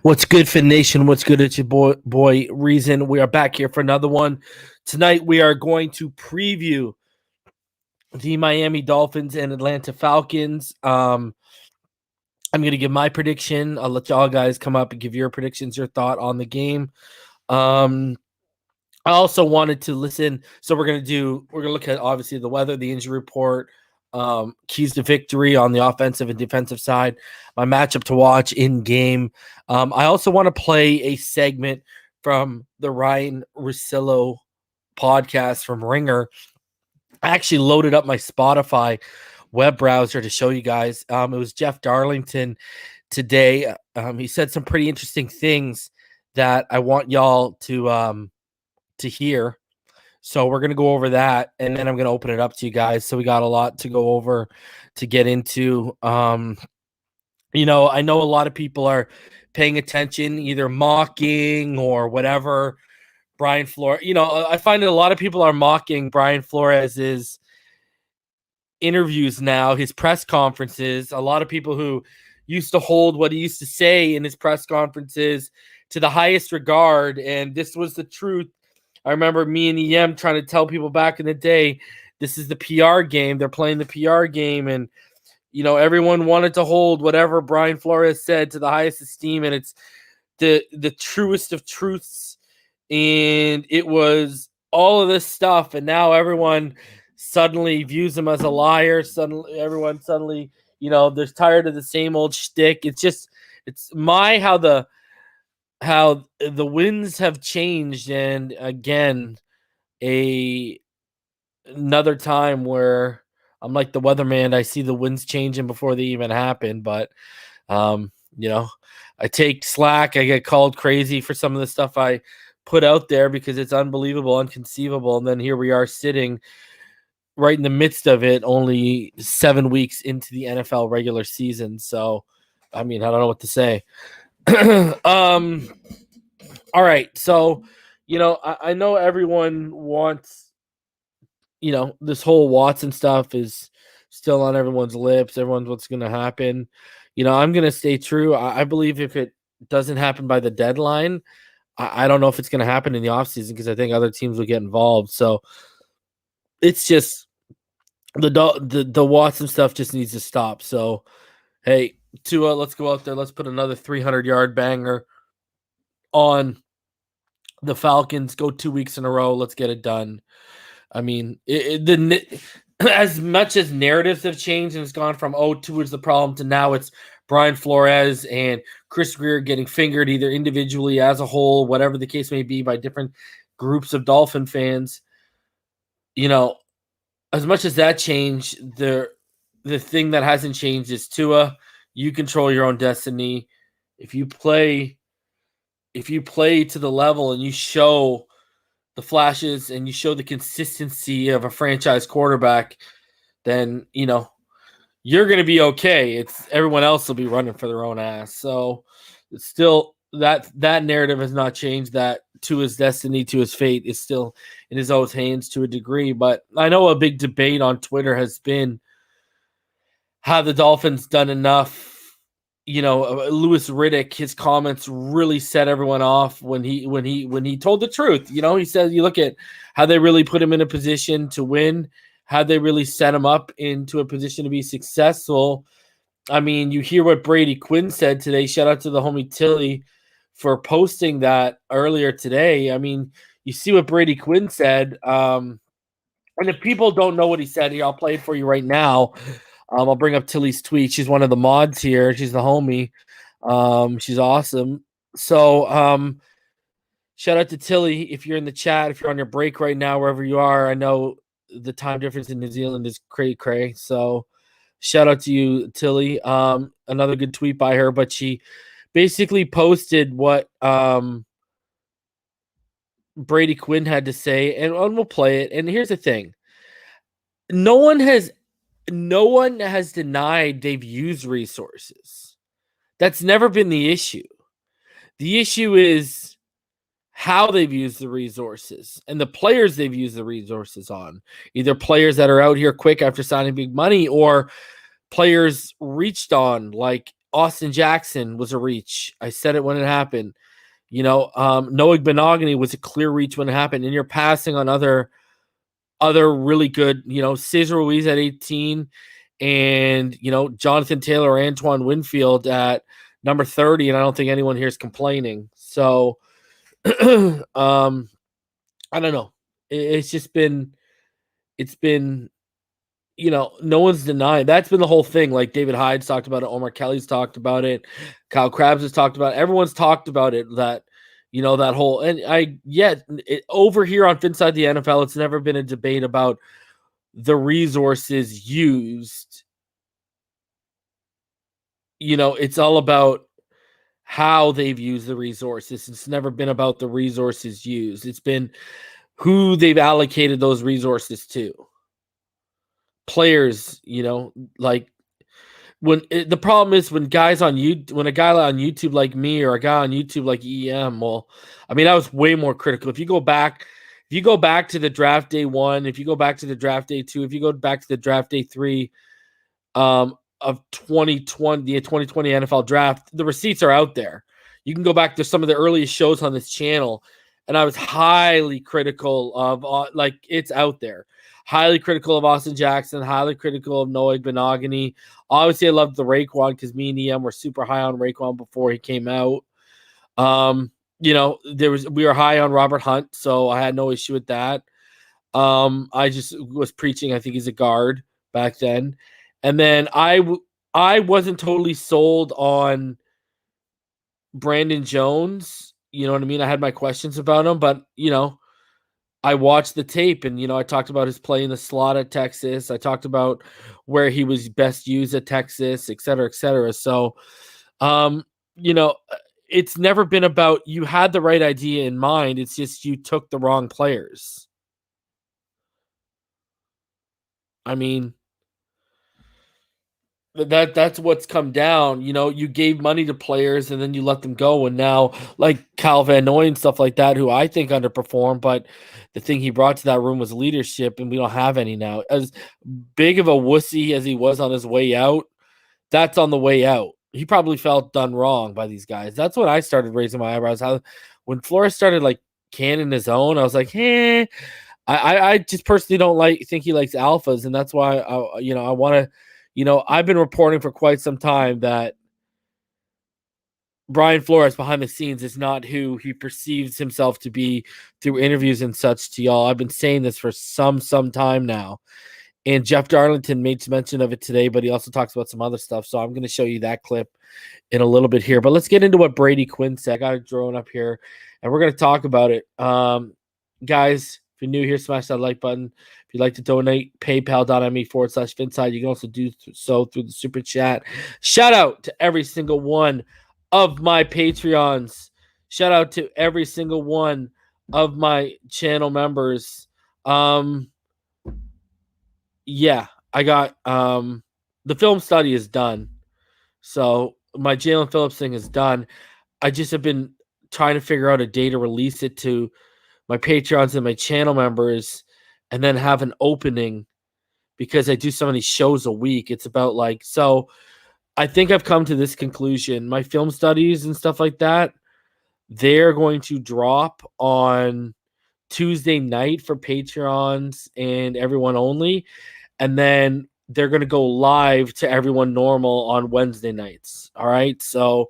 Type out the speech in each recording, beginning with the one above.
What's good, Fin Nation? What's good? It's your boy Reason. We are back here for another one. Tonight we are going to preview the Miami Dolphins and Atlanta Falcons. I'm going to give my prediction. I'll let y'all guys come up and give your predictions, your thought on the game. I also wanted to listen. So we're going to look at obviously the weather, the injury report, keys to victory on the offensive and defensive side, my matchup to watch in game. I also want to play a segment from the Ryan Russillo podcast from Ringer. I actually loaded up my Spotify web browser to show you guys. It was Jeff Darlington today. He said some pretty interesting things that I want y'all to hear. So we're going to go over that, and then I'm going to open it up to you guys. So we got a lot to go over to get into. I know a lot of people are paying attention, either mocking or whatever. Brian Flores, I find that a lot of people are mocking Brian Flores' interviews now, his press conferences. A lot of people who used to hold what he used to say in his press conferences to the highest regard, and this was the truth. I remember me and EM trying to tell people back in the day, this is the PR game. They're playing the PR game. And, everyone wanted to hold whatever Brian Flores said to the highest esteem. And it's the truest of truths. And it was all of this stuff. And now everyone suddenly views him as a liar. Everyone suddenly, they're tired of the same old shtick. It's how the winds have changed, and again, another time where I'm like the weatherman. I see the winds changing before they even happen, but I take slack. I get called crazy for some of the stuff I put out there because it's unbelievable, inconceivable, and then here we are sitting right in the midst of it, only 7 weeks into the NFL regular season. So, I don't know what to say. All right. So, I know everyone wants, this whole Watson stuff is still on everyone's lips. Everyone's what's going to happen. I'm going to stay true. I believe if it doesn't happen by the deadline, I don't know if it's going to happen in the offseason because I think other teams will get involved. So it's just the Watson stuff just needs to stop. So, hey, Tua, let's go out there. Let's put another 300-yard banger on the Falcons. Go 2 weeks in a row. Let's get it done. As much as narratives have changed and it's gone from Tua is the problem to now it's Brian Flores and Chris Greer getting fingered either individually, as a whole, whatever the case may be, by different groups of Dolphin fans. As much as that changed, the thing that hasn't changed is Tua. You control your own destiny. If you play to the level and you show the flashes and you show the consistency of a franchise quarterback, then, you're going to be okay. It's everyone else will be running for their own ass. So it's still that narrative has not changed, that to his destiny, to his fate is still in his own hands to a degree. But I know a big debate on Twitter has been, have the Dolphins done enough? Louis Riddick, his comments really set everyone off when he told the truth. He said, you look at how they really put him in a position to win, how they really set him up into a position to be successful. You hear what Brady Quinn said today. Shout out to the homie Tilly for posting that earlier today. You see what Brady Quinn said. And if people don't know what he said, here, I'll play it for you right now. I'll bring up Tilly's tweet. She's one of the mods here. She's the homie. She's awesome. So shout out to Tilly if you're in the chat, if you're on your break right now, wherever you are. I know the time difference in New Zealand is cray-cray. So shout out to you, Tilly. Another good tweet by her, but she basically posted what Brady Quinn had to say, and we'll play it. And here's the thing. No one has denied they've used resources. That's never been the issue. The issue is how they've used the resources and the players they've used the resources on. Either players that are out here quick after signing big money, or players reached on like Austin Jackson was a reach. I said it when it happened. Noah Benogany was a clear reach when it happened, and you're passing on other really good, Cesar Ruiz at 18 and, Jonathan Taylor or Antoine Winfield at number 30, and I don't think anyone here is complaining. So, I don't know. It's been, no one's denying. That's been the whole thing. Like David Hyde's talked about it. Omar Kelly's talked about it. Kyle Krabs has talked about it. Everyone's talked about it, that, that whole, and over here on Inside the NFL, it's never been a debate about the resources used. It's all about how they've used the resources. It's never been about the resources used. It's been who they've allocated those resources to. Players, like the problem is when a guy on YouTube like me or a guy on YouTube like EM, well, I mean, I was way more critical. If you go back to the draft day 1, if you go back to the draft day 2, if you go back to the draft day 3 of 2020, the 2020 NFL draft, the receipts are out there. You can go back to some of the earliest shows on this channel, and I was highly critical of, it's out there. Highly critical of Austin Jackson, highly critical of Noah Benogany. Obviously, I loved the Raekwon because me and EM were super high on Raekwon before he came out. We were high on Robert Hunt, so I had no issue with that. I just was preaching, I think he's a guard back then. And then I wasn't totally sold on Brandon Jones. You know what I mean? I had my questions about him, but, I watched the tape and, I talked about his play in the slot at Texas. I talked about where he was best used at Texas, et cetera, et cetera. So, it's never been about you had the right idea in mind. It's just you took the wrong players. I mean, that's what's come down. You gave money to players and then you let them go. And now, like Kyle Van Noy and stuff like that, who I think underperformed, but the thing he brought to that room was leadership, and we don't have any now. As big of a wussy as he was on his way out, that's on the way out. He probably felt done wrong by these guys. That's when I started raising my eyebrows. When Flores started like canning his own, I was like, hey. I just personally don't think he likes alphas, and that's why I want to. I've been reporting for quite some time that Brian Flores behind the scenes is not who he perceives himself to be through interviews and such to y'all. I've been saying this for some time now. And Jeff Darlington made mention of it today, but he also talks about some other stuff. So I'm going to show you that clip in a little bit here. But let's get into what Brady Quinn said. I got it drawn up here, and we're going to talk about it. Guys, if you're new here, smash that like button. If you'd like to donate, paypal.me/Finside. You can also do so through the super chat. Shout out to every single one of my Patreons. Shout out to every single one of my channel members. Yeah, I got the film study is done. So my Jalen Phillips thing is done. I just have been trying to figure out a day to release it to my Patreons and my channel members, and then have an opening, because I do so many shows a week. It's about so I think I've come to this conclusion. My film studies and stuff like that, they're going to drop on Tuesday night for Patreons and everyone only. And then they're going to go live to everyone normal on Wednesday nights. All right. So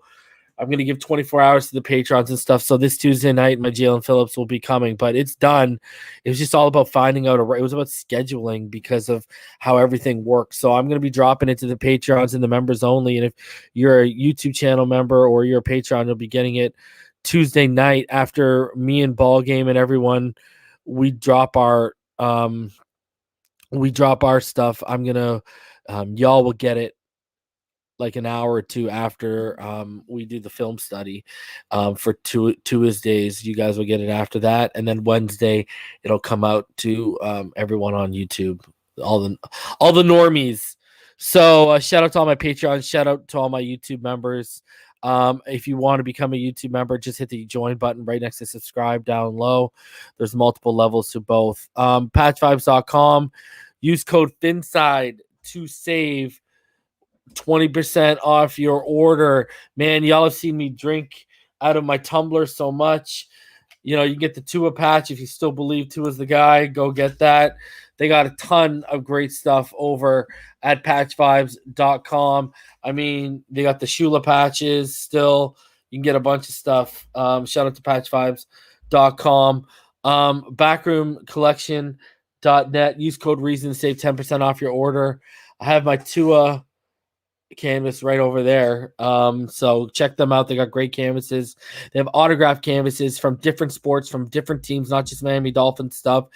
I'm going to give 24 hours to the patrons and stuff. So this Tuesday night, my Jalen Phillips will be coming, but it's done. It was just all about finding out. It was about scheduling because of how everything works. So I'm going to be dropping it to the patrons and the members only. And if you're a YouTube channel member or you're a patron, you'll be getting it Tuesday night after me and Ball Game and everyone. We drop our stuff. I'm going to, y'all will get it like an hour or two after we do the film study for Tuesdays. You guys will get it after that, and then Wednesday it'll come out to everyone on YouTube, all the normies. So shout out to all my Patreons, shout out to all my YouTube members. If you want to become a YouTube member, just hit the join button right next to subscribe down low. There's multiple levels to both. Patch5s.com. Use code FINSIDE to save 20% off your order. Man, y'all have seen me drink out of my tumbler so much. You know, you get the Tua patch. If you still believe Tua's the guy, go get that. They got a ton of great stuff over at patchvibes.com. I mean, they got the Shula patches still. You can get a bunch of stuff. Shout out to patchvibes.com. Backroomcollection.net. Use code REASON to save 10% off your order. I have my Tua canvas right over there. So check them out. They got great canvases. They have autographed canvases from different sports, from different teams, not just Miami Dolphins stuff.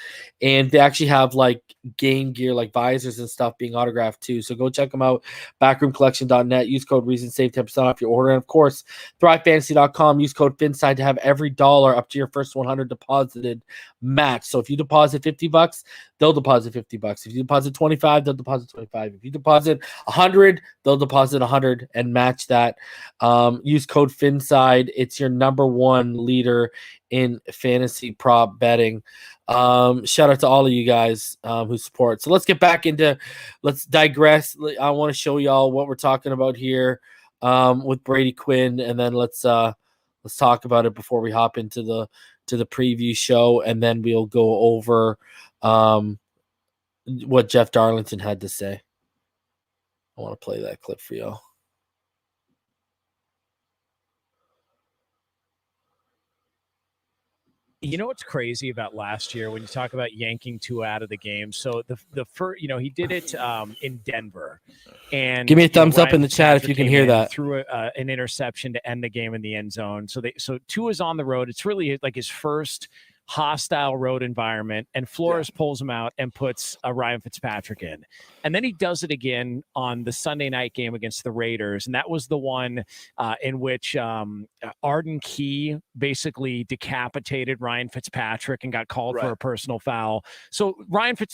And they actually have like game gear, like visors and stuff being autographed too. So go check them out. Backroomcollection.net. Use code REASON, save 10% off your order. And of course, thrivefantasy.com. Use code FINSIDE to have every dollar up to your first 100 deposited match. So if you deposit $50, they'll deposit $50. If you deposit 25, they'll deposit 25. If you deposit 100, they'll deposit 100 and match that. Use code FINSIDE. It's your number one leader in fantasy prop betting. Shout out to all of you guys who support. So let's digress. I want to show y'all what we're talking about here with Brady Quinn, and then let's talk about it before we hop into the preview show, and then we'll go over what Jeff Darlington had to say. I want to play that clip for y'all. You know what's crazy about last year when you talk about yanking Tua out of the game? So the first, he did it in Denver. And give me a thumbs up Ryan in the chat if you can hear that. Threw an interception to end the game in the end zone. So Tua's on the road. It's really like his first hostile road environment, and Flores pulls him out and puts Ryan Fitzpatrick in. And then he does it again on the Sunday night game against the Raiders. And that was the one in which Arden Key basically decapitated Ryan Fitzpatrick and got called for a personal foul. So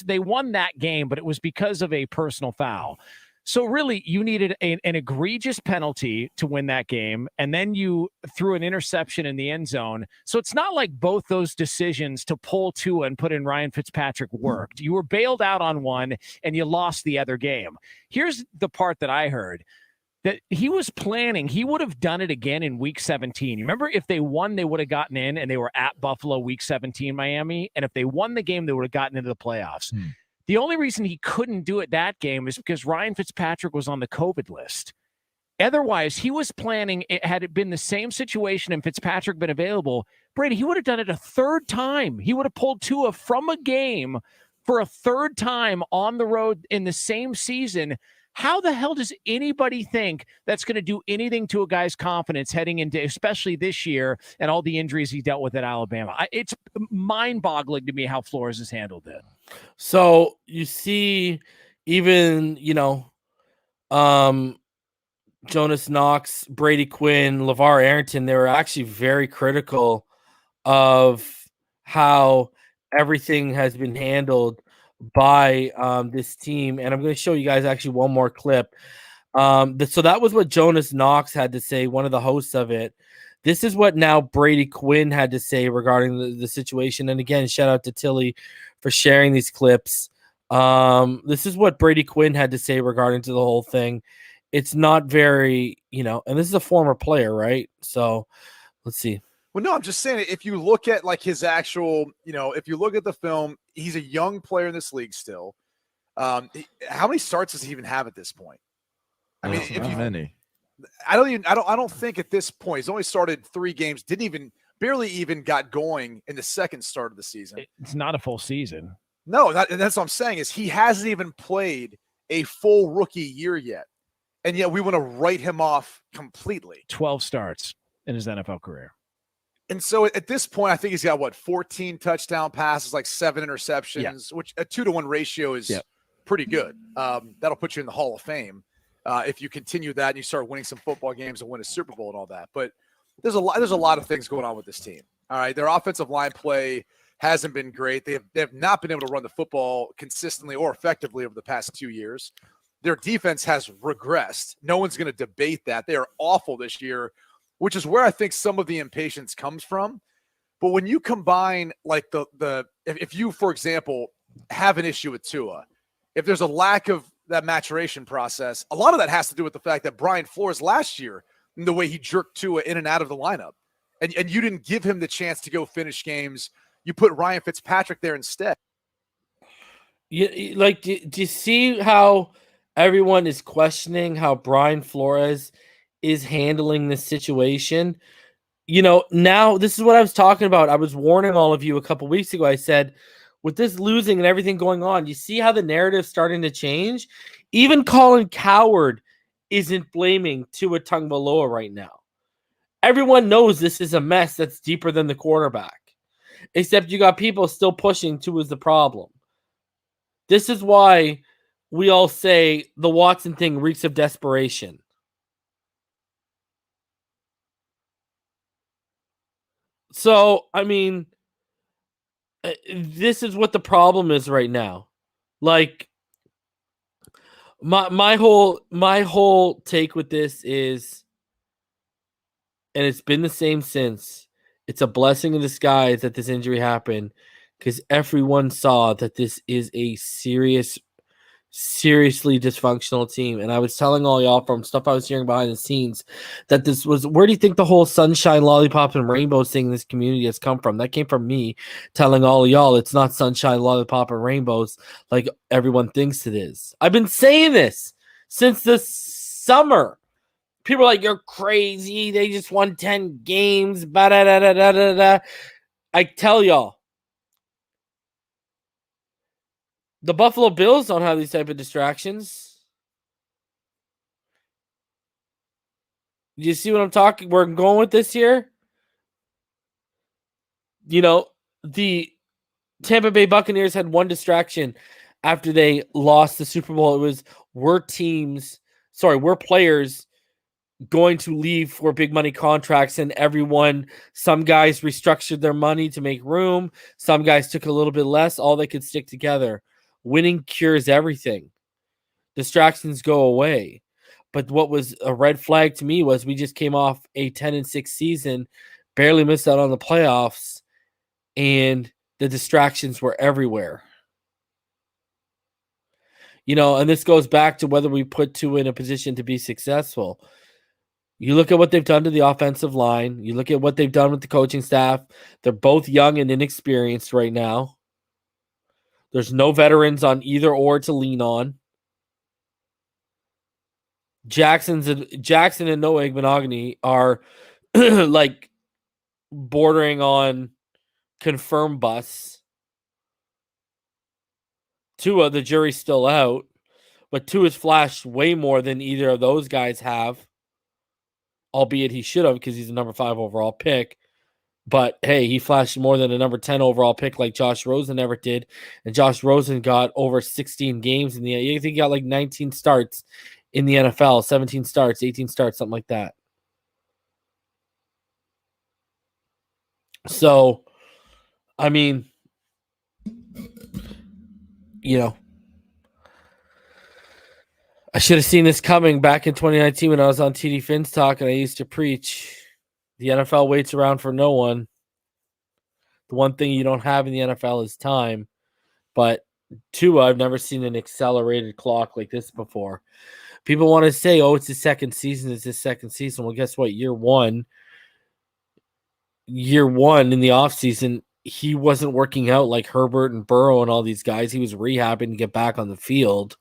they won that game, but it was because of a personal foul. So really, you needed an egregious penalty to win that game, and then you threw an interception in the end zone. So it's not like both those decisions to pull Tua and put in Ryan Fitzpatrick worked. You were bailed out on one, and you lost the other game. Here's the part that I heard. That he was planning, he would have done it again in week 17. You remember, if they won, they would have gotten in, and they were at Buffalo week 17, Miami. And if they won the game, they would have gotten into the playoffs. The only reason he couldn't do it that game is because Ryan Fitzpatrick was on the COVID list. Otherwise, he was planning, had it been the same situation and Fitzpatrick been available, Brady, he would have done it a third time. He would have pulled Tua from a game for a third time on the road in the same season. How the hell does anybody think that's going to do anything to a guy's confidence heading into, especially this year, and all the injuries he dealt with at Alabama? It's mind-boggling to me how Flores has handled it. So you see, even, Jonas, Knox, Brady Quinn, LeVar Arrington, they were actually very critical of how everything has been handled by this team. And I'm going to show you guys actually one more clip. So that was what Jonas Knox had to say, one of the hosts of it. This is what now Brady Quinn had to say regarding the situation. And again, shout out to Tilly for sharing these clips. This is what Brady Quinn had to say regarding to the whole thing. It's not very, and this is a former player, right? So let's see. Well, no, I'm just saying, if you look at like his actual, if you look at the film, he's a young player in this league still. How many starts does he even have at this point? I mean, many. I don't think at this point he's only started 3 games. Barely even got going in the second start of the season. It's not a full season. No, and that's what I'm saying is he hasn't even played a full rookie year yet, and yet we want to write him off completely. 12 starts in his NFL career. And so at this point, I think he's got 14 touchdown passes, like 7 interceptions, which a 2-to-1 ratio is pretty good. That'll put you in the Hall of Fame if you continue that and you start winning some football games and win a Super Bowl and all that. But there's a lot of things going on with this team. All right, their offensive line play hasn't been great. They have not been able to run the football consistently or effectively over the past 2 years. Their defense has regressed. No one's going to debate that. They are awful this year, which is where I think some of the impatience comes from. But when you combine like if you, for example, have an issue with Tua, if there's a lack of that maturation process. A lot of that has to do with the fact that Brian Flores last year, and the way he jerked Tua in and out of the lineup, and you didn't give him the chance to go finish games. You put Ryan Fitzpatrick there instead. Do you see how everyone is questioning how Brian Flores is handling this situation? Now this is what I was talking about. I was warning all of you a couple weeks ago. I said, with this losing and everything going on, you see how the narrative's starting to change? Even Colin Cowherd isn't blaming Tua Tagovailoa right now. Everyone knows this is a mess that's deeper than the quarterback. Except you got people still pushing Tua's the problem. This is why we all say the Watson thing reeks of desperation. So, I mean, this is what the problem is right now. Like, my whole take with this is, and it's been the same since, it's a blessing in disguise that this injury happened, because everyone saw that this is a seriously dysfunctional team. And I was telling all y'all from stuff I was hearing behind the scenes that this was, where do you think the whole sunshine, lollipops, and rainbows thing in this community has come from? That came from me telling all of y'all it's not sunshine, lollipop, and rainbows like everyone thinks it is. I've been saying this since the summer. People are like, you're crazy. They just won 10 games. Ba-da-da-da-da-da-da. I tell y'all, the Buffalo Bills don't have these type of distractions. You see what I'm talking? We're going with this here. The Tampa Bay Buccaneers had one distraction after they lost the Super Bowl. It was, we're players going to leave for big money contracts, and some guys restructured their money to make room. Some guys took a little bit less. All they could stick together. Winning cures everything. Distractions go away. But what was a red flag to me was we just came off a 10-6 season, barely missed out on the playoffs, and the distractions were everywhere. And this goes back to whether we put Tua in a position to be successful. You look at what they've done to the offensive line. You look at what they've done with the coaching staff. They're both young and inexperienced right now. There's no veterans on either or to lean on. Jackson and Noah Igbenogany are like bordering on confirmed busts. Tua, the jury's still out, but Tua's flashed way more than either of those guys have, albeit he should have because he's a number 5 overall pick. But hey, he flashed more than a number 10 overall pick like Josh Rosen ever did. And Josh Rosen got over 16 games I think he got like 19 starts in the NFL, 17 starts, 18 starts, something like that. So, I mean, I should have seen this coming back in 2019 when I was on TD Finn's Talk and I used to preach, the NFL waits around for no one. The one thing you don't have in the NFL is time. But Tua, I've never seen an accelerated clock like this before. People want to say, oh, it's his second season. It's his second season. Well, guess what? Year one in the offseason, he wasn't working out like Herbert and Burrow and all these guys. He was rehabbing to get back on the field.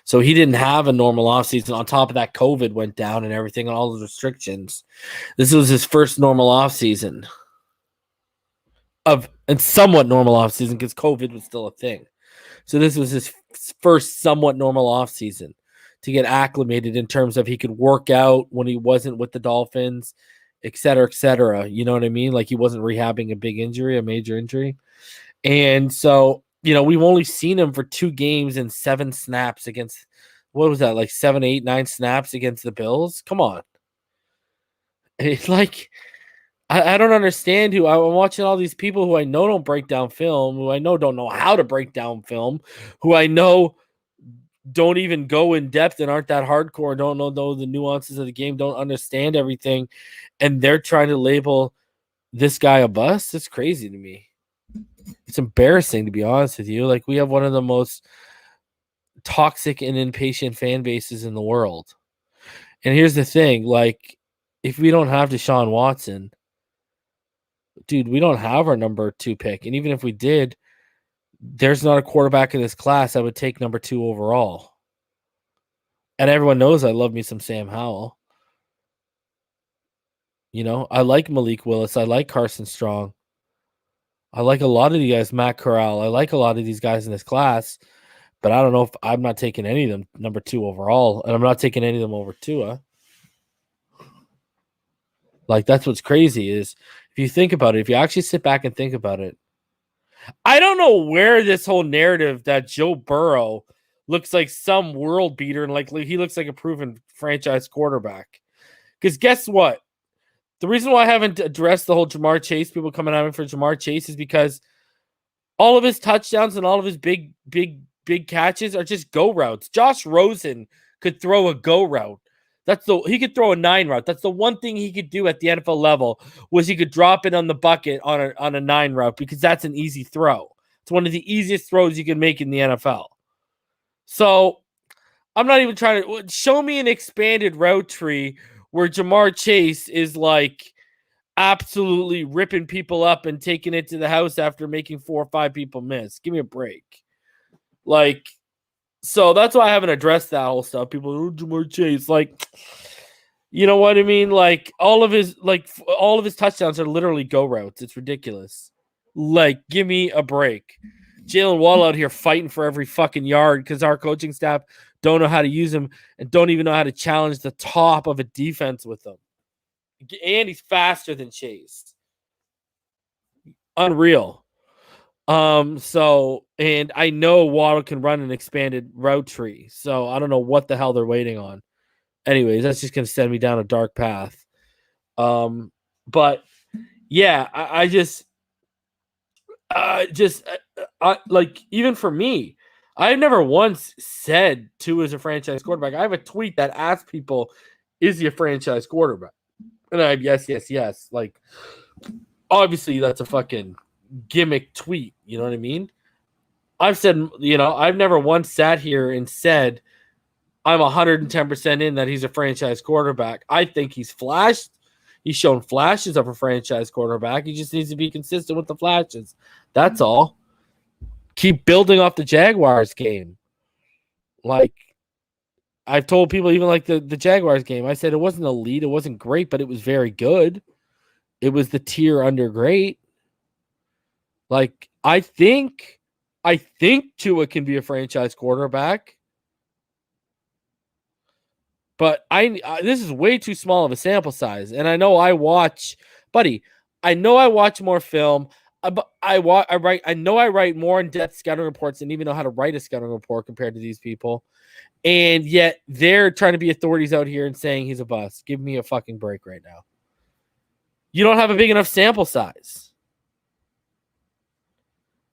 So he didn't have a normal offseason. On top of that, COVID went down and everything and all the restrictions. This was his first normal offseason. And somewhat normal offseason because COVID was still a thing. So this was his first somewhat normal offseason to get acclimated in terms of he could work out when he wasn't with the Dolphins, et cetera, et cetera. You know what I mean? Like he wasn't rehabbing a big injury, a major injury. And so, we've only seen him for 2 games and 7 snaps against, what was that, like 7, 8, 9 snaps against the Bills? Come on. It's like, I don't understand I'm watching all these people who I know don't break down film, who I know don't know how to break down film, who I know don't even go in depth and aren't that hardcore, don't know the nuances of the game, don't understand everything, and they're trying to label this guy a bust. It's crazy to me. It's embarrassing, to be honest with you. Like, we have one of the most toxic and impatient fan bases in the world. And here's the thing, like, if we don't have Deshaun Watson, dude, we don't have our number 2 pick. And even if we did, there's not a quarterback in this class I would take number 2 overall. And everyone knows I love me some Sam Howell. You know, I like Malik Willis. I like Carson Strong. I like a lot of these guys, Matt Corral. I like a lot of these guys in this class, but I don't know if I'm not taking any of them number 2 overall, and I'm not taking any of them over Tua. Like, that's what's crazy is if you think about it, if you actually sit back and think about it, I don't know where this whole narrative that Joe Burrow looks like some world beater and like he looks like a proven franchise quarterback. Because guess what? The reason why I haven't addressed the whole Jamar Chase, people coming at me for Jamar Chase, is because all of his touchdowns and all of his big catches are just go routes. Josh Rosen could throw a go route. He could throw a 9 route. That's the one thing he could do at the NFL level was he could drop it on the bucket on a 9 route because that's an easy throw. It's one of the easiest throws you can make in the NFL. So I'm not even trying to show me an expanded route tree where Jamar Chase is like absolutely ripping people up and taking it to the house after making 4 or 5 people miss. Give me a break. Like, so that's why I haven't addressed that whole stuff. People, Jamar Chase, like, you know what I mean? Like all of his touchdowns are literally go routes. It's ridiculous. Like, give me a break. Jalen Waddle out here fighting for every fucking yard because our coaching staff don't know how to use him and don't even know how to challenge the top of a defense with him. And he's faster than Chase. Unreal. So, and I know Waddle can run an expanded route tree, so I don't know what the hell they're waiting on. Anyways, that's just going to send me down a dark path. But yeah, I like, even for me, I've never once said Tua is a franchise quarterback. I have a tweet that asks people, is he a franchise quarterback? And I have yes. Like, obviously that's a fucking gimmick tweet. You know what I mean? I've said, I've never once sat here and said I'm 110% in that he's a franchise quarterback. I think he's flashed. He's shown flashes of a franchise quarterback. He just needs to be consistent with the flashes. That's all. Keep building off the Jaguars game. Like, I've told people, even like the Jaguars game, I said it wasn't elite, it wasn't great, but it was very good. It was the tier under great. Like, I think Tua can be a franchise quarterback. But this is way too small of a sample size. And I know I watch more film. I write more in-depth scouting reports and even know how to write a scouting report compared to these people. And yet they're trying to be authorities out here and saying he's a bust. Give me a fucking break right now. You don't have a big enough sample size.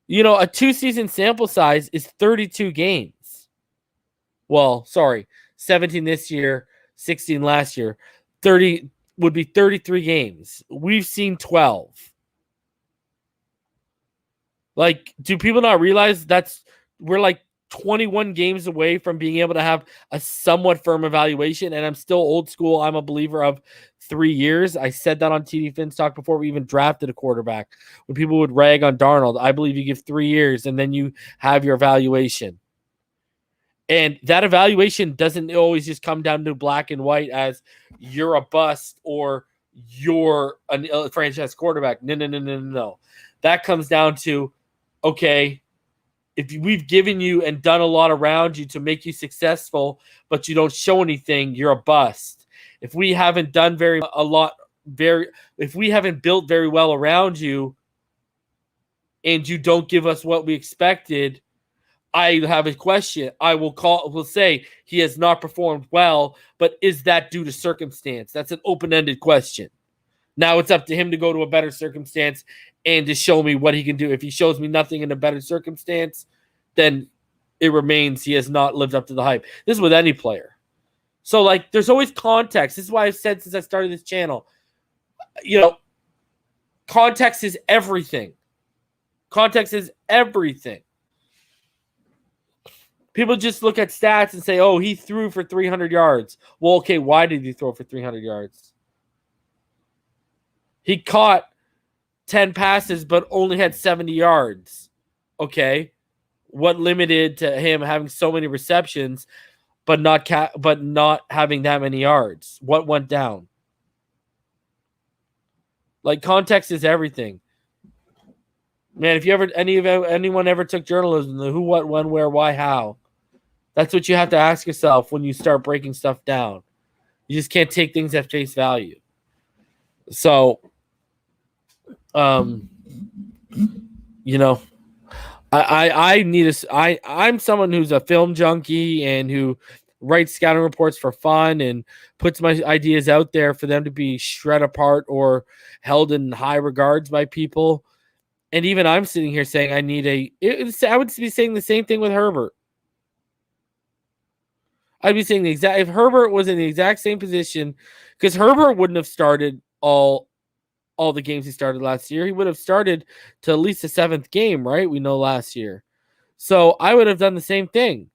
A 2-season sample size is 32 games. Well, sorry, 17 this year, 16 last year. 30 would be 33 games. We've seen 12. Like, do people not realize we're like 21 games away from being able to have a somewhat firm evaluation? And I'm still old school. I'm a believer of 3 years. I said that on TD Finns Talk before we even drafted a quarterback. When people would rag on Darnold, I believe you give 3 years and then you have your evaluation. And that evaluation doesn't always just come down to black and white as you're a bust or you're a franchise quarterback. No. That comes down to, okay, if we've given you and done a lot around you to make you successful, but you don't show anything, you're a bust. If we haven't done if we haven't built very well around you and you don't give us what we expected, I have a question. Will say he has not performed well, but is that due to circumstance? That's an open-ended question. Now it's up to him to go to a better circumstance and to show me what he can do. If he shows me nothing in a better circumstance, then it remains he has not lived up to the hype. This is with any player. So, like, there's always context. This is why I've said since I started this channel, context is everything. Context is everything. People just look at stats and say, oh, he threw for 300 yards. Well, okay, why did he throw for 300 yards? He caught 10 passes but only had 70 yards. Okay. What limited to him having so many receptions but not having that many yards? What went down? Like, context is everything. Man, if you ever anyone ever took journalism, the who, what, when, where, why, how, that's what you have to ask yourself when you start breaking stuff down. You just can't take things at face value. So, you know, I'm someone who's a film junkie and who writes scouting reports for fun and puts my ideas out there for them to be shred apart or held in high regards by people. And even I'm sitting here saying I would be saying the same thing with Herbert. I'd be saying if Herbert was in the exact same position, because Herbert wouldn't have started all the games he started last year. He would have started to at least the 7th game, right? We know last year. So I would have done the same thing.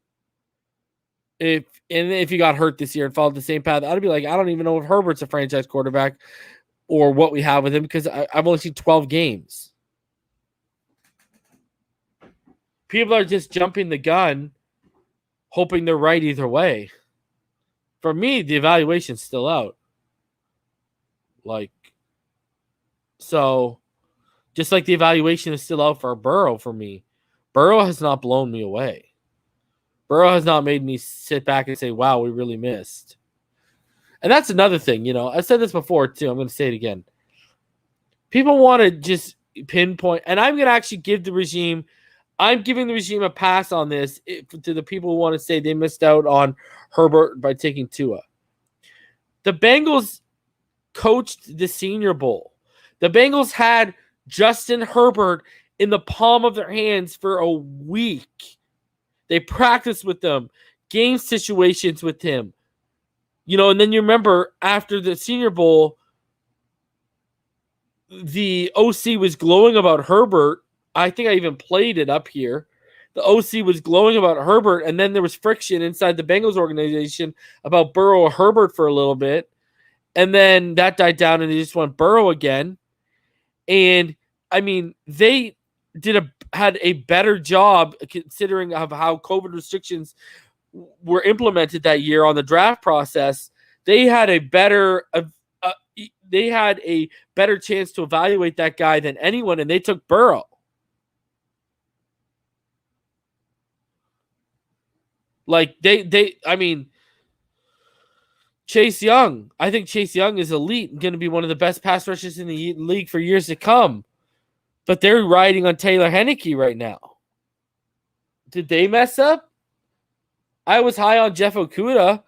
If he got hurt this year and followed the same path, I'd be like, I don't even know if Herbert's a franchise quarterback or what we have with him, because I've only seen 12 games. People are just jumping the gun, hoping they're right either way. For me, the evaluation's still out. So just like the evaluation is still out for Burrow for me, Burrow has not blown me away. Burrow has not made me sit back and say, wow, we really missed. And that's another thing, I've said this before too. I'm going to say it again. People want to just pinpoint, and I'm going to actually give the regime a pass on this to the people who want to say they missed out on Herbert by taking Tua. The Bengals coached the Senior Bowl. The Bengals had Justin Herbert in the palm of their hands for a week. They practiced with them, game situations with him. And then you remember after the Senior Bowl, the OC was glowing about Herbert. I think I even played it up here. The OC was glowing about Herbert, and then there was friction inside the Bengals organization about Burrow or Herbert for a little bit. And then that died down, and they just went Burrow again. And, I mean, they had a better job considering of how COVID restrictions were implemented that year on the draft process. They had a better chance to evaluate that guy than anyone, and they took Burrow. Chase Young. I think Chase Young is elite and going to be one of the best pass rushers in the league for years to come. But they're riding on Taylor Heinicke right now. Did they mess up? I was high on Jeff Okudah.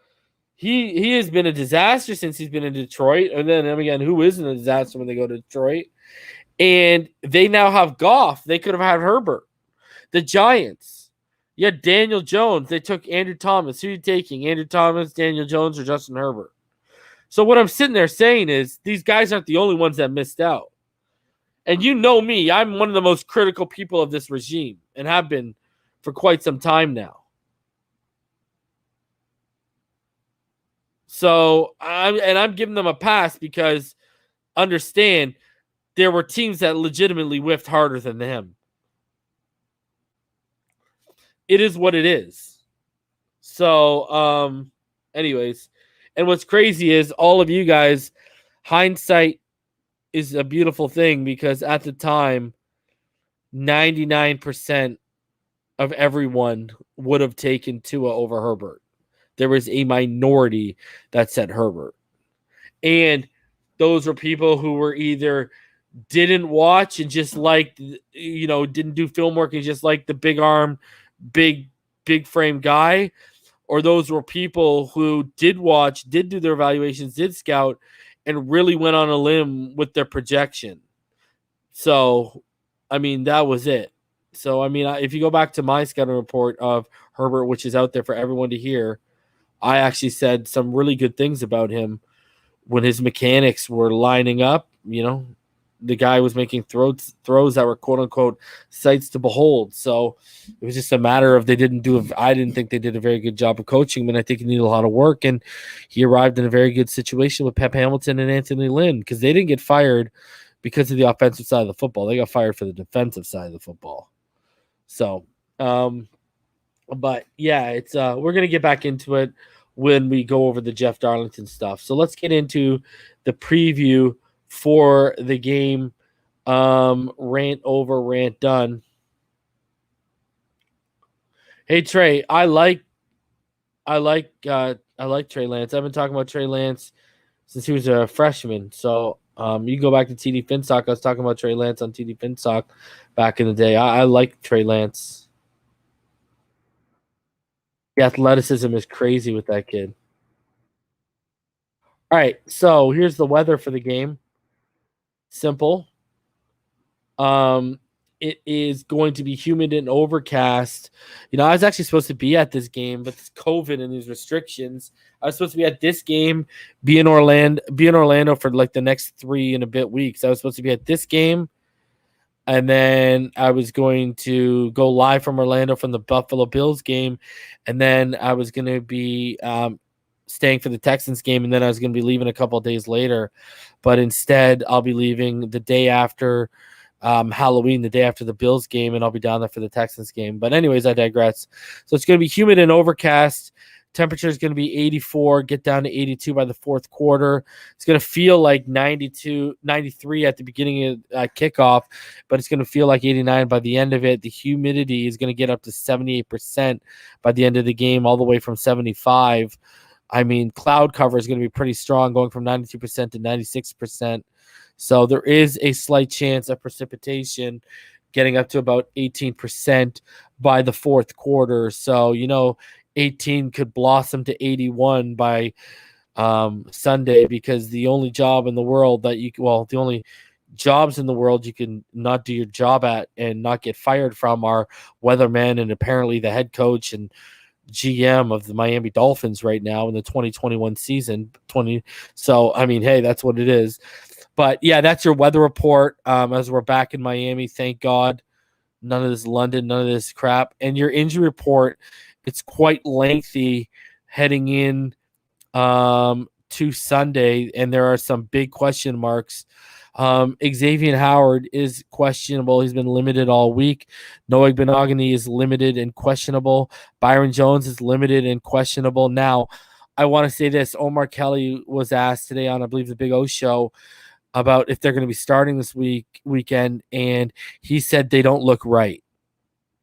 He has been a disaster since he's been in Detroit. And then again, who isn't a disaster when they go to Detroit? And they now have Goff. They could have had Herbert. The Giants. You had Daniel Jones. They took Andrew Thomas. Who are you taking? Andrew Thomas, Daniel Jones, or Justin Herbert? So what I'm sitting there saying is these guys aren't the only ones that missed out. And you know me, I'm one of the most critical people of this regime and have been for quite some time now. So I'm giving them a pass because understand there were teams that legitimately whiffed harder than them. It is what it is. So, anyways, and what's crazy is all of you guys, hindsight is a beautiful thing because at the time, 99% of everyone would have taken Tua over Herbert. There was a minority that said Herbert. And those were people who were either didn't watch and just liked, didn't do film work and just liked the big arm, big frame guy, or those were people who did watch, did do their evaluations, did scout, and really went on a limb with their projection. So, that was it. So, if you go back to my scouting report of Herbert, which is out there for everyone to hear, I actually said some really good things about him when his mechanics were lining up, the guy was making throws that were quote unquote sights to behold. So it was just a matter of I didn't think they did a very good job of coaching him, and I think he needed a lot of work. And he arrived in a very good situation with Pep Hamilton and Anthony Lynn, because they didn't get fired because of the offensive side of the football. They got fired for the defensive side of the football. So, but yeah, it's we're gonna get back into it when we go over the Jeff Darlington stuff. So let's get into the preview for the game. Rant over, rant done. Hey Trey, I like Trey Lance. I've been talking about Trey Lance since he was a freshman. So you can go back to TD FinSock. I was talking about Trey Lance on TD FinSock back in the day. I like Trey Lance. The athleticism is crazy with that kid. All right, so here's the weather for the game. Simple. It is going to be humid and overcast. I was actually supposed to be at this game, but it's COVID and these restrictions. I was supposed to be at this game, be in Orlando for like the next 3 and a bit weeks. I was supposed to be at this game, and then I was going to go live from Orlando from the Buffalo Bills game, and then I was going to be staying for the Texans game, and then I was going to be leaving a couple of days later. But instead, I'll be leaving the day after Halloween, the day after the Bills game, and I'll be down there for the Texans game. But anyways, I digress. So it's going to be humid and overcast. Temperature is going to be 84, get down to 82 by the fourth quarter. It's going to feel like 92, 93 at the beginning of kickoff, but it's going to feel like 89 by the end of it. The humidity is going to get up to 78% by the end of the game, all the way from 75. I mean, cloud cover is going to be pretty strong, going from 92% to 96%. So there is a slight chance of precipitation getting up to about 18% by the fourth quarter. So, 18 could blossom to 81 by Sunday, because the only jobs in the world you can not do your job at and not get fired from are weathermen and apparently the head coach and GM of the Miami Dolphins right now in the 2021 season. So, I mean, hey, that's what it is. But yeah, that's your weather report as we're back in Miami. Thank God. None of this London, none of this crap. And your injury report, it's quite lengthy heading in to Sunday, and there are some big question marks. Xavier Howard is questionable. He's been limited all week. Noah Benogany is limited and questionable. Byron Jones is limited and questionable. Now, I want to say this. Omar Kelly was asked today on, I believe, the Big O show about if they're going to be starting this weekend, and he said they don't look right.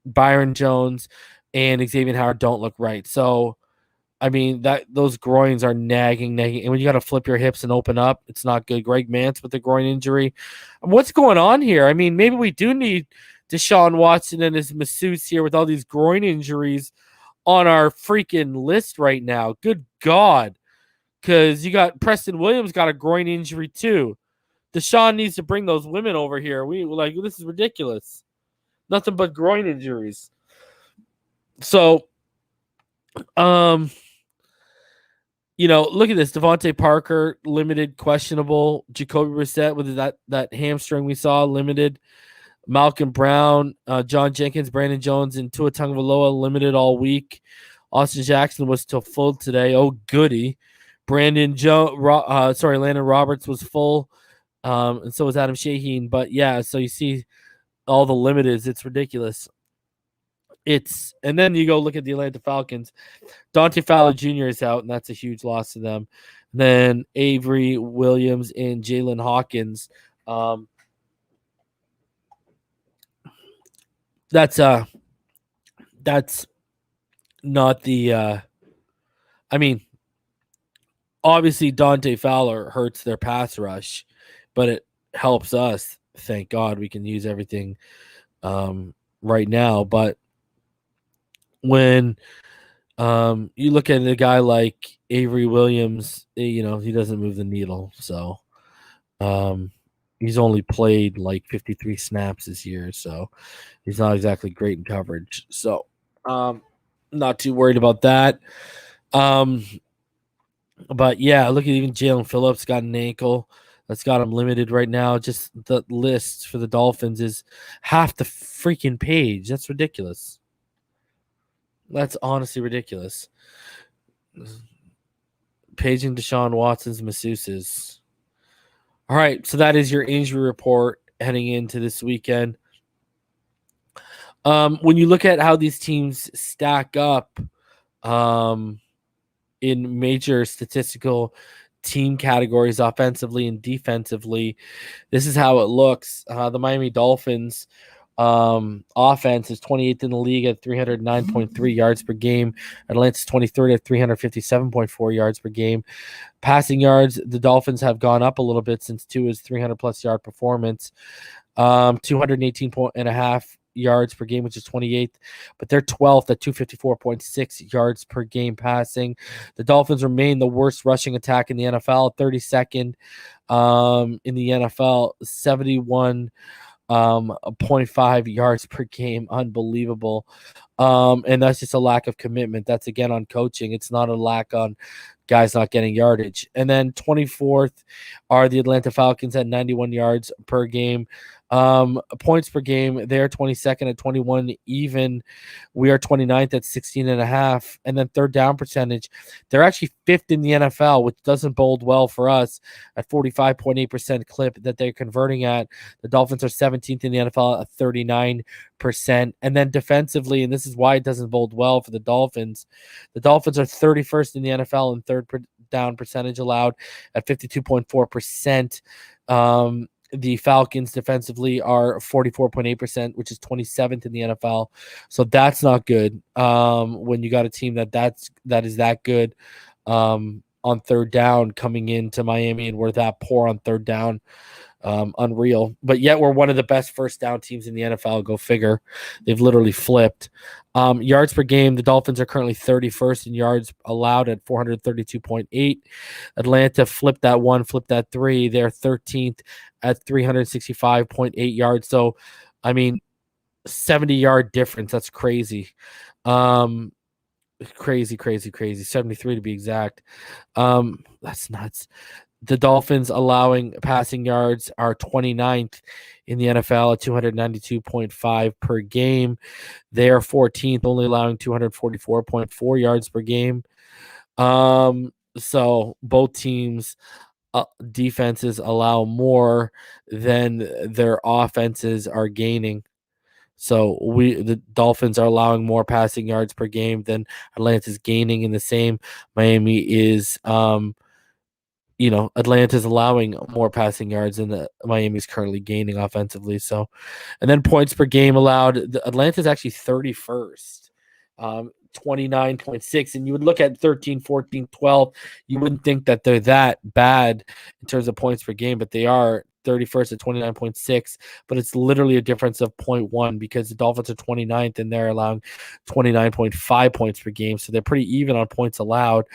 Byron Jones and Xavier Howard don't look right. So, I mean, those groins are nagging. And when you got to flip your hips and open up, it's not good. Greg Mance with the groin injury. What's going on here? I mean, maybe we do need Deshaun Watson and his masseuse here with all these groin injuries on our freaking list right now. Good God. Because you got Preston Williams got a groin injury too. Deshaun needs to bring those women over here. This is ridiculous. Nothing but groin injuries. So, look at this. Devontae Parker, limited, questionable. Jacoby Brissett with that hamstring we saw, limited. Malcolm Brown, John Jenkins, Brandon Jones, and Tua Tagovailoa, limited all week. Austin Jackson was still full today. Oh, goody. Landon Roberts was full. And so was Adam Shaheen. But yeah, so you see all the limiteds. It's ridiculous. And then you go look at the Atlanta Falcons. Dante Fowler Jr. is out, and that's a huge loss to them. And then Avery Williams and Jalen Hawkins. That's not the obviously Dante Fowler hurts their pass rush, but it helps us. Thank God we can use everything right now. But when you look at a guy like Avery Williams, he doesn't move the needle. So he's only played like 53 snaps this year, so he's not exactly great in coverage. So not too worried about that. But yeah, look at even Jalen Phillips got an ankle. that's got them limited right now. Just the list for the Dolphins is half the freaking page. That's ridiculous. That's honestly ridiculous. Paging Deshaun Watson's masseuses. All right, so that is your injury report heading into this weekend. When you look at how these teams stack up in major statistical team categories, offensively and defensively, this is how it looks. The Miami Dolphins offense is 28th in the league at 309.3 yards per game. Atlanta's 23rd at 357.4 yards per game. Passing yards, the Dolphins have gone up a little bit since Tua's 300-plus yard performance. 218.5 yards per game, which is 28th, but they're 12th at 254.6 yards per game passing. The Dolphins remain the worst rushing attack in the NFL, 32nd in the NFL, 71.5 yards per game. Unbelievable. And that's just a lack of commitment. That's again on coaching. It's not a lack on guys not getting yardage. And then 24th are the Atlanta Falcons at 91 yards per game. Points per game, they're 22nd at 21 even. We are 29th at 16.5. And then third down percentage, they're actually 5th in the NFL, which doesn't bode well for us at 45.8% clip that they're converting at. The Dolphins are 17th in the NFL at 39%. And then defensively, and this is why it doesn't bode well for the Dolphins are 31st in the NFL in third down percentage allowed at 52.4%. The Falcons defensively are 44.8%, which is 27th in the NFL. So that's not good. When you got a team that is that good on third down coming into Miami, and we're that poor on third down. Unreal. But yet we're one of the best first down teams in the NFL. Go figure. They've literally flipped. Yards per game, the Dolphins are currently 31st in yards allowed at 432.8. Atlanta flipped that 1, flipped that 3. They're 13th at 365.8 yards. So, I mean, 70-yard difference. That's crazy. Crazy. 73 to be exact. That's nuts. The Dolphins allowing passing yards are 29th in the NFL at 292.5 per game. They are 14th, only allowing 244.4 yards per game. So both teams' defenses allow more than their offenses are gaining. So the Dolphins are allowing more passing yards per game than Atlanta's gaining in the same. Miami is Atlanta's allowing more passing yards than Miami's currently gaining offensively. So, and then points per game allowed, Atlanta's actually 31st, 29.6. And you would look at 13, 14, 12. You wouldn't think that they're that bad in terms of points per game, but they are 31st at 29.6. But it's literally a difference of 0.1 because the Dolphins are 29th and they're allowing 29.5 points per game. So they're pretty even on points allowed.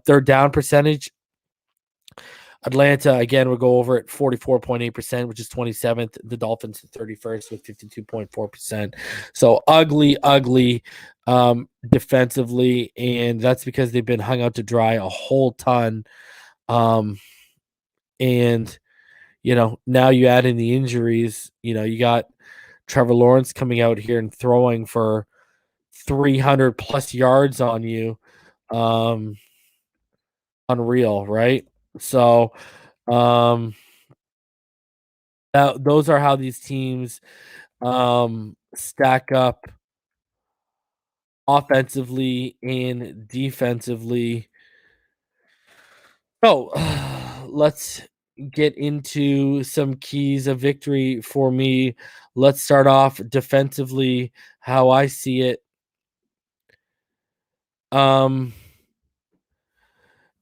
Third down percentage, Atlanta, again, will go over at 44.8%, which is 27th. The Dolphins at 31st with 52.4%. So ugly defensively, and that's because they've been hung out to dry a whole ton. And, now you add in the injuries. You got Trevor Lawrence coming out here and throwing for 300-plus yards on you. Unreal, right? So those are how these teams stack up offensively and defensively. So let's get into some keys of victory for me. Let's start off defensively, how I see it.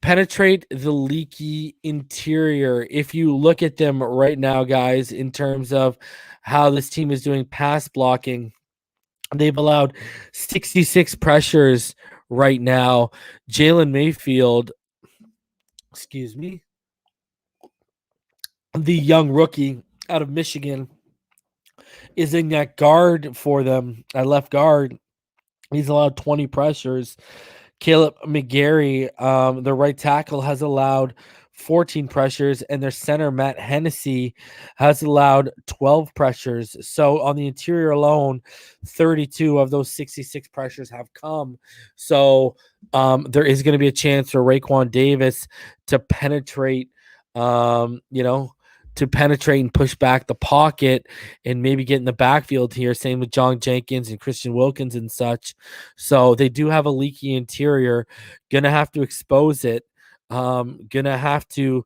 Penetrate the leaky interior. If you look at them right now, guys, in terms of how this team is doing pass blocking, they've allowed 66 pressures right now. Jalen Mayfield, the young rookie out of Michigan, is in that guard for them, at left guard. He's allowed 20 pressures. Caleb McGarry, the right tackle, has allowed 14 pressures, and their center, Matt Hennessy, has allowed 12 pressures. So on the interior alone, 32 of those 66 pressures have come. So there is going to be a chance for Raekwon Davis to penetrate, to penetrate and push back the pocket and maybe get in the backfield here. Same with John Jenkins and Christian Wilkins and such. So they do have a leaky interior. Going to have to expose it. Gonna have to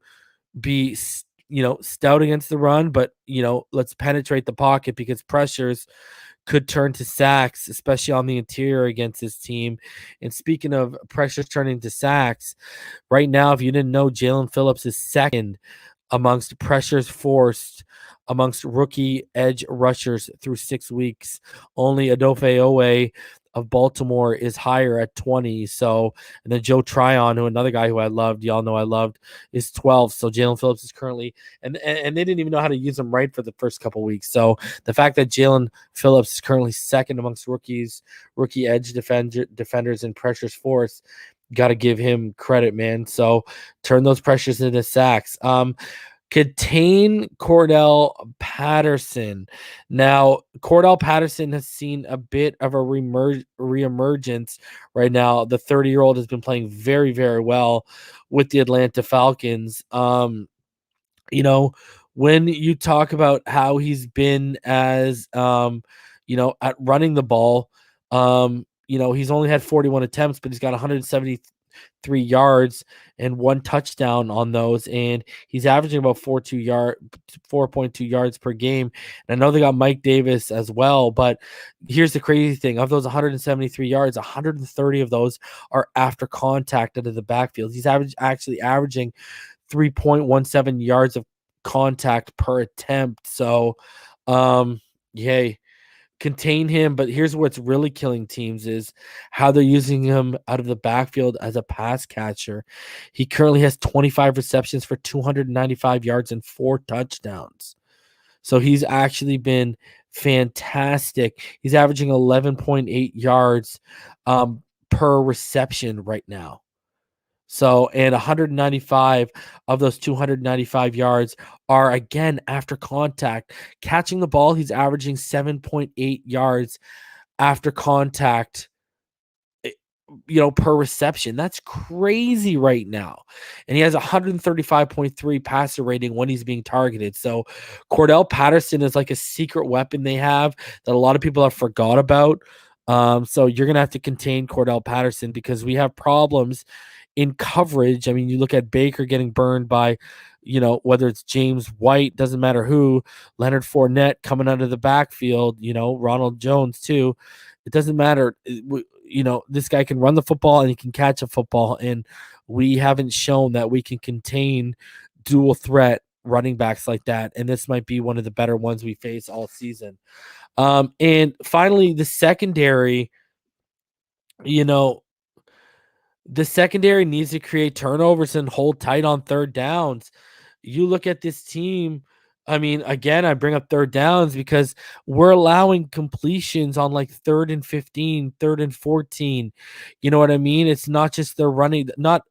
be, stout against the run, but let's penetrate the pocket because pressures could turn to sacks, especially on the interior against this team. And speaking of pressures turning to sacks, right now, if you didn't know, Jalen Phillips is second amongst pressures forced amongst rookie edge rushers through 6 weeks. Only Odafe of Baltimore is higher at 20. So, and then Joe Tryon, who another guy who I loved, y'all know I loved, is 12. So Jalen Phillips is currently, and they didn't even know how to use him right for the first couple weeks. So the fact that Jalen Phillips is currently second amongst rookie edge defenders and pressures force, got to give him credit, man. So turn those pressures into sacks. Contain Cordell Patterson. Now, Cordell Patterson has seen a bit of a reemergence right now. The 30-year-old has been playing very, very well with the Atlanta Falcons. When you talk about how he's been as, at running the ball, he's only had 41 attempts, but he's got 173 yards and 1 touchdown on those, and he's averaging about 4.2 yards per game. And I know they got Mike Davis as well, but here's the crazy thing: of those 173 yards, 130 of those are after contact out of the backfield. He's actually averaging 3.17 yards of contact per attempt. So, yay. Contain him, but here's what's really killing teams is how they're using him out of the backfield as a pass catcher. He currently has 25 receptions for 295 yards and 4 touchdowns. So he's actually been fantastic. He's averaging 11.8 yards per reception right now. So, and 195 of those 295 yards are, again, after contact. Catching the ball, he's averaging 7.8 yards after contact, per reception. That's crazy right now. And he has 135.3 passer rating when he's being targeted. So Cordell Patterson is like a secret weapon they have that a lot of people have forgot about. So you're going to have to contain Cordell Patterson because we have problems in coverage. I mean, you look at Baker getting burned by, whether it's James White, doesn't matter who, Leonard Fournette coming out of the backfield, Ronald Jones too. It doesn't matter. This guy can run the football and he can catch a football. And we haven't shown that we can contain dual threat running backs like that. And this might be one of the better ones we face all season. And finally, the secondary, the secondary needs to create turnovers and hold tight on third downs. You look at this team. I mean, again, I bring up third downs because we're allowing completions on like 3rd and 15, 3rd and 14. You know what I mean? It's not just they're running. Not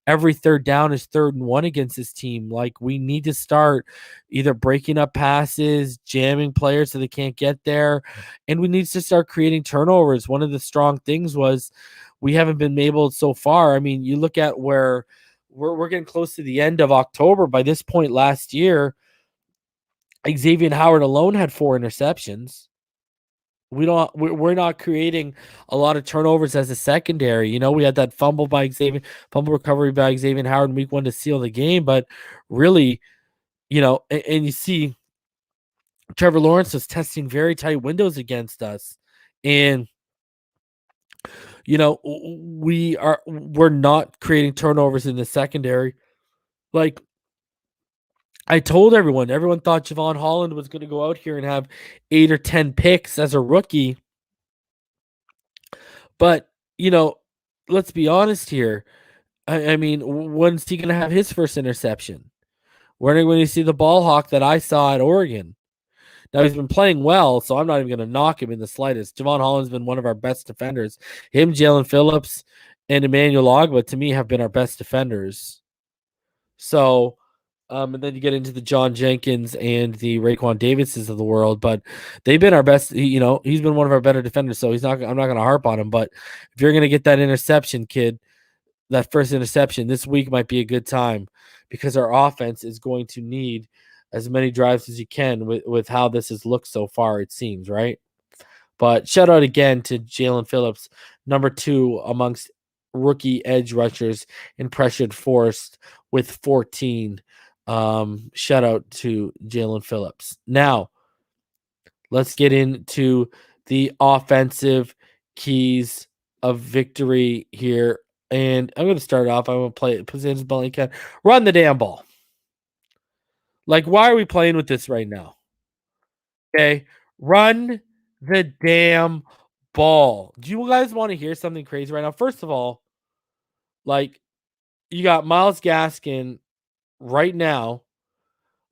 every third down is 3rd and 1 against this team. Like, we need to start either breaking up passes, jamming players so they can't get there, and we need to start creating turnovers. One of the strong things was we haven't been able so far. I mean, you look at where we're getting close to the end of October. By this point last year, Xavier Howard alone had 4 interceptions. We're not creating a lot of turnovers as a secondary. We had that fumble recovery by Xavier Howard in week 1 to seal the game, but really, and you see Trevor Lawrence was testing very tight windows against us, and we're not creating turnovers in the secondary. Like, I told everyone thought Javon Holland was going to go out here and have 8 or 10 picks as a rookie. But, let's be honest here. I mean, when's he going to have his first interception? When are you see the ball hawk that I saw at Oregon? Now, he's been playing well, so I'm not even going to knock him in the slightest. Javon Holland's been one of our best defenders. Him, Jalen Phillips, and Emmanuel Ogba, to me, have been our best defenders. So, and then you get into the John Jenkins and the Raekwon Davises of the world, but they've been our best. He's been one of our better defenders, so I'm not going to harp on him. But if you're going to get that interception, kid, that first interception this week might be a good time because our offense is going to need as many drives as you can with how this has looked so far, it seems, right? But shout out again to Jalen Phillips, number 2 amongst rookie edge rushers in pressured forced with 14. Shout out to Jalen Phillips. Now, let's get into the offensive keys of victory here. And I'm going to start off. I'm going to play positions ball. Run the damn ball. Like, why are we playing with this right now? Okay. Run the damn ball. Do you guys want to hear something crazy right now? First of all, like, you got Myles Gaskin right now,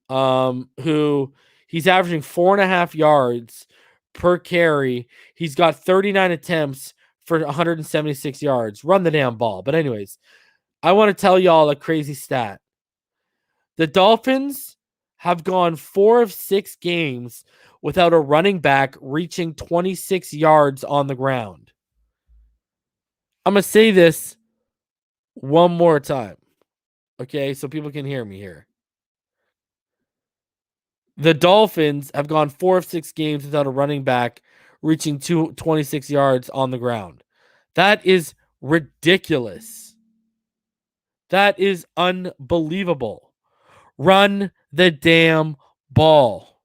who he's averaging 4.5 yards per carry. He's got 39 attempts for 176 yards. Run the damn ball. But anyways, I want to tell y'all a crazy stat. The Dolphins have gone 4 of 6 games without a running back reaching 26 yards on the ground. I'm going to say this one more time, okay, so people can hear me here. The Dolphins have gone 4 of 6 games without a running back reaching 26 yards on the ground. That is ridiculous. That is unbelievable. Run the damn ball.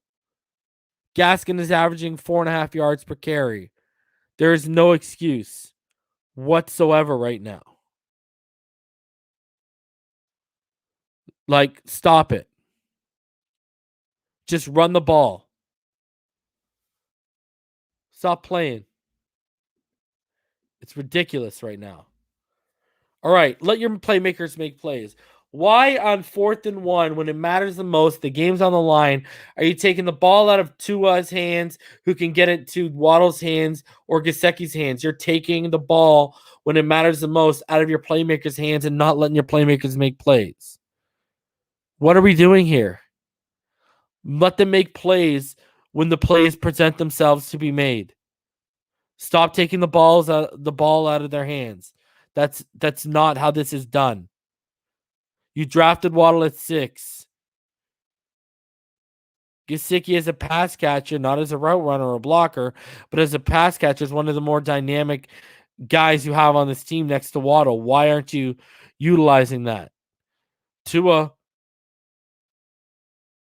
Gaskin is averaging 4.5 yards per carry. There is no excuse whatsoever right now. Like, stop it. Just run the ball. Stop playing. It's ridiculous right now. All right, let your playmakers make plays. Why on 4th and 1, when it matters the most, the game's on the line, are you taking the ball out of Tua's hands, who can get it to Waddle's hands or Gesicki's hands? You're taking the ball when it matters the most out of your playmakers' hands and not letting your playmakers make plays. What are we doing here? Let them make plays when the plays present themselves to be made. Stop taking the ball out of their hands. That's not how this is done. You drafted Waddle at 6. Gesicki as a pass catcher, not as a route runner or a blocker, but as a pass catcher is one of the more dynamic guys you have on this team next to Waddle. Why aren't you utilizing that? Tua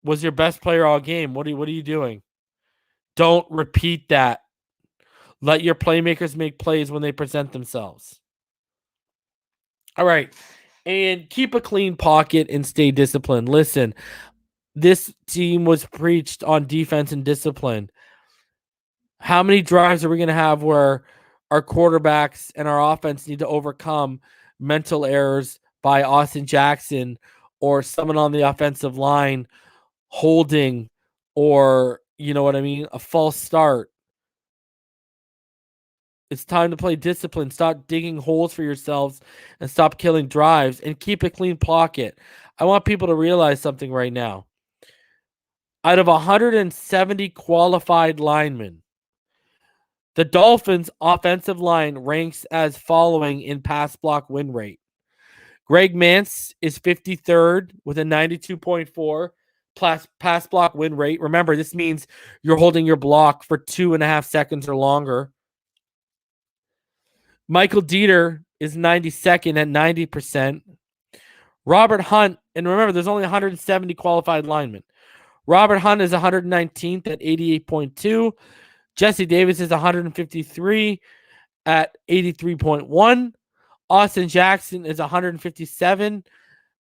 was your best player all game. What are you doing? Don't repeat that. Let your playmakers make plays when they present themselves. All right. And keep a clean pocket and stay disciplined. Listen, this team was preached on defense and discipline. How many drives are we going to have where our quarterbacks and our offense need to overcome mental errors by Austin Jackson or someone on the offensive line holding, or, you know what I mean, a false start? It's time to play discipline. Stop digging holes for yourselves and stop killing drives and keep a clean pocket. I want people to realize something right now. Out of 170 qualified linemen, the Dolphins' offensive line ranks as following in pass block win rate. Greg Mance is 53rd with a 92.4 pass block win rate. Remember, this means you're holding your block for 2.5 seconds or longer. Michael Dieter is 92nd at 90%. Robert Hunt, and remember, there's only 170 qualified linemen. Robert Hunt is 119th at 88.2. Jesse Davis is 153 at 83.1. Austin Jackson is 157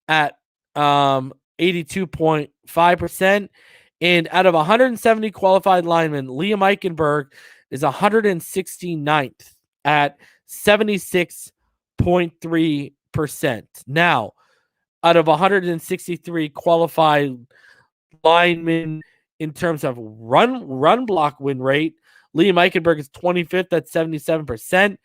at 82.5%. And out of 170 qualified linemen, Liam Eichenberg is 169th at 76.3%. Now, out of 163 qualified linemen in terms of run block win rate, Liam Eichenberg is 25th at 77%.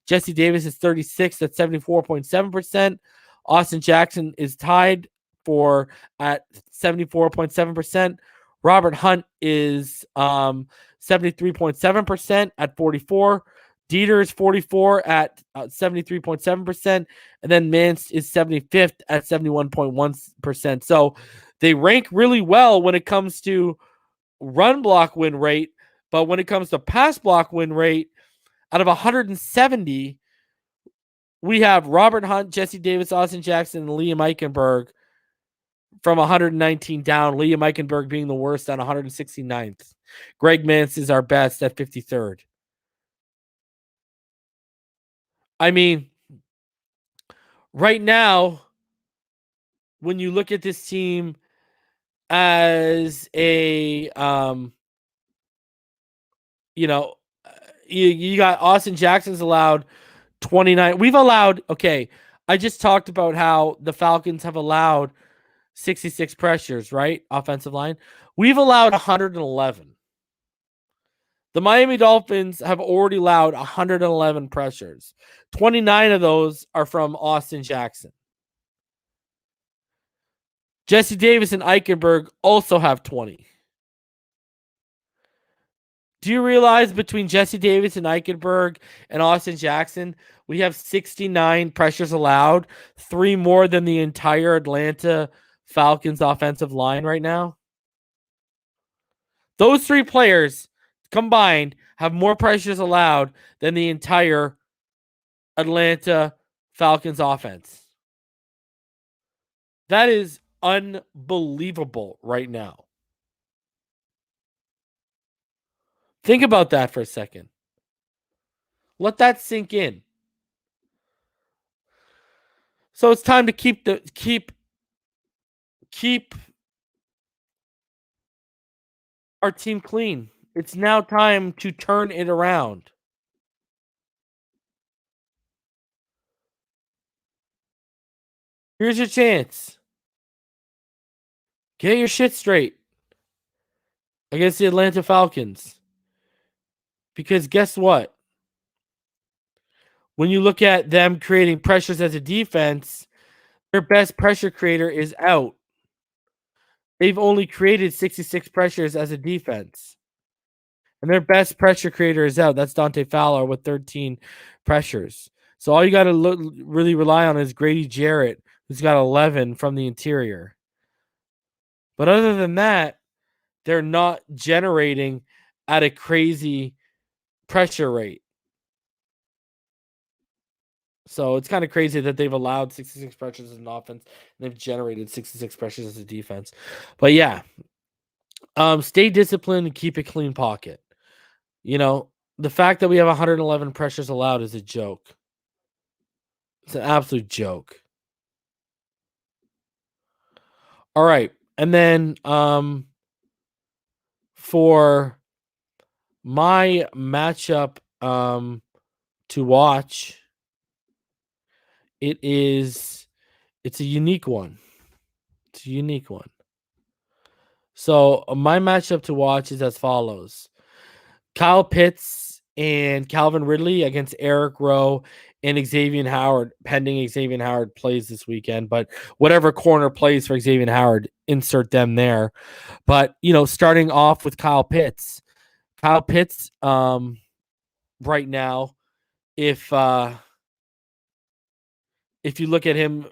Jesse Davis is 36th at 74.7%. Austin Jackson is tied 44 at 74.7%. Robert Hunt is 73.7% at 44. Dieter is 44 at 73.7%. And then Mance is 75th at 71.1%. So they rank really well when it comes to run block win rate. But when it comes to pass block win rate, out of 170, we have Robert Hunt, Jesse Davis, Austin Jackson, and Liam Eichenberg from 119 down. Liam Eichenberg being the worst on 169th. Greg Mance is our best at 53rd. I mean, right now, when you look at this team as a, you got Austin Jackson's allowed 29. We've allowed, I just talked about how the Falcons have allowed 66 pressures, right? Offensive line. We've allowed 111. The Miami Dolphins have already allowed 111 pressures. 29 of those are from Austin Jackson. Jesse Davis and Eichenberg also have 20. Do you realize between Jesse Davis and Eichenberg and Austin Jackson, we have 69 pressures allowed, 3 more than the entire Atlanta Falcons offensive line right now? Those 3 players combined have more pressures allowed than the entire Atlanta Falcons offense. That is unbelievable right now. Think about that for a second. Let that sink in. So it's time to keep our team clean. It's now time to turn it around. Here's your chance. Get your shit straight against the Atlanta Falcons. Because guess what? When you look at them creating pressures as a defense, their best pressure creator is out. They've only created 66 pressures as a defense. And their best pressure creator is out. That's Dante Fowler with 13 pressures. So all you got to really rely on is Grady Jarrett, who's got 11 from the interior. But other than that, they're not generating at a crazy pressure rate. So it's kind of crazy that they've allowed 66 pressures as an offense and they've generated 66 pressures as a defense. But yeah, stay disciplined and keep a clean pocket. The fact that we have 111 pressures allowed is a joke. It's an absolute joke. All right. And then for my matchup to watch, it's a unique one. It's a unique one. So my matchup to watch is as follows. Kyle Pitts and Calvin Ridley against Eric Rowe and Xavier Howard, pending Xavier Howard plays this weekend. But whatever corner plays for Xavier Howard, insert them there. But, starting off with Kyle Pitts. Kyle Pitts, right now, if you look at him,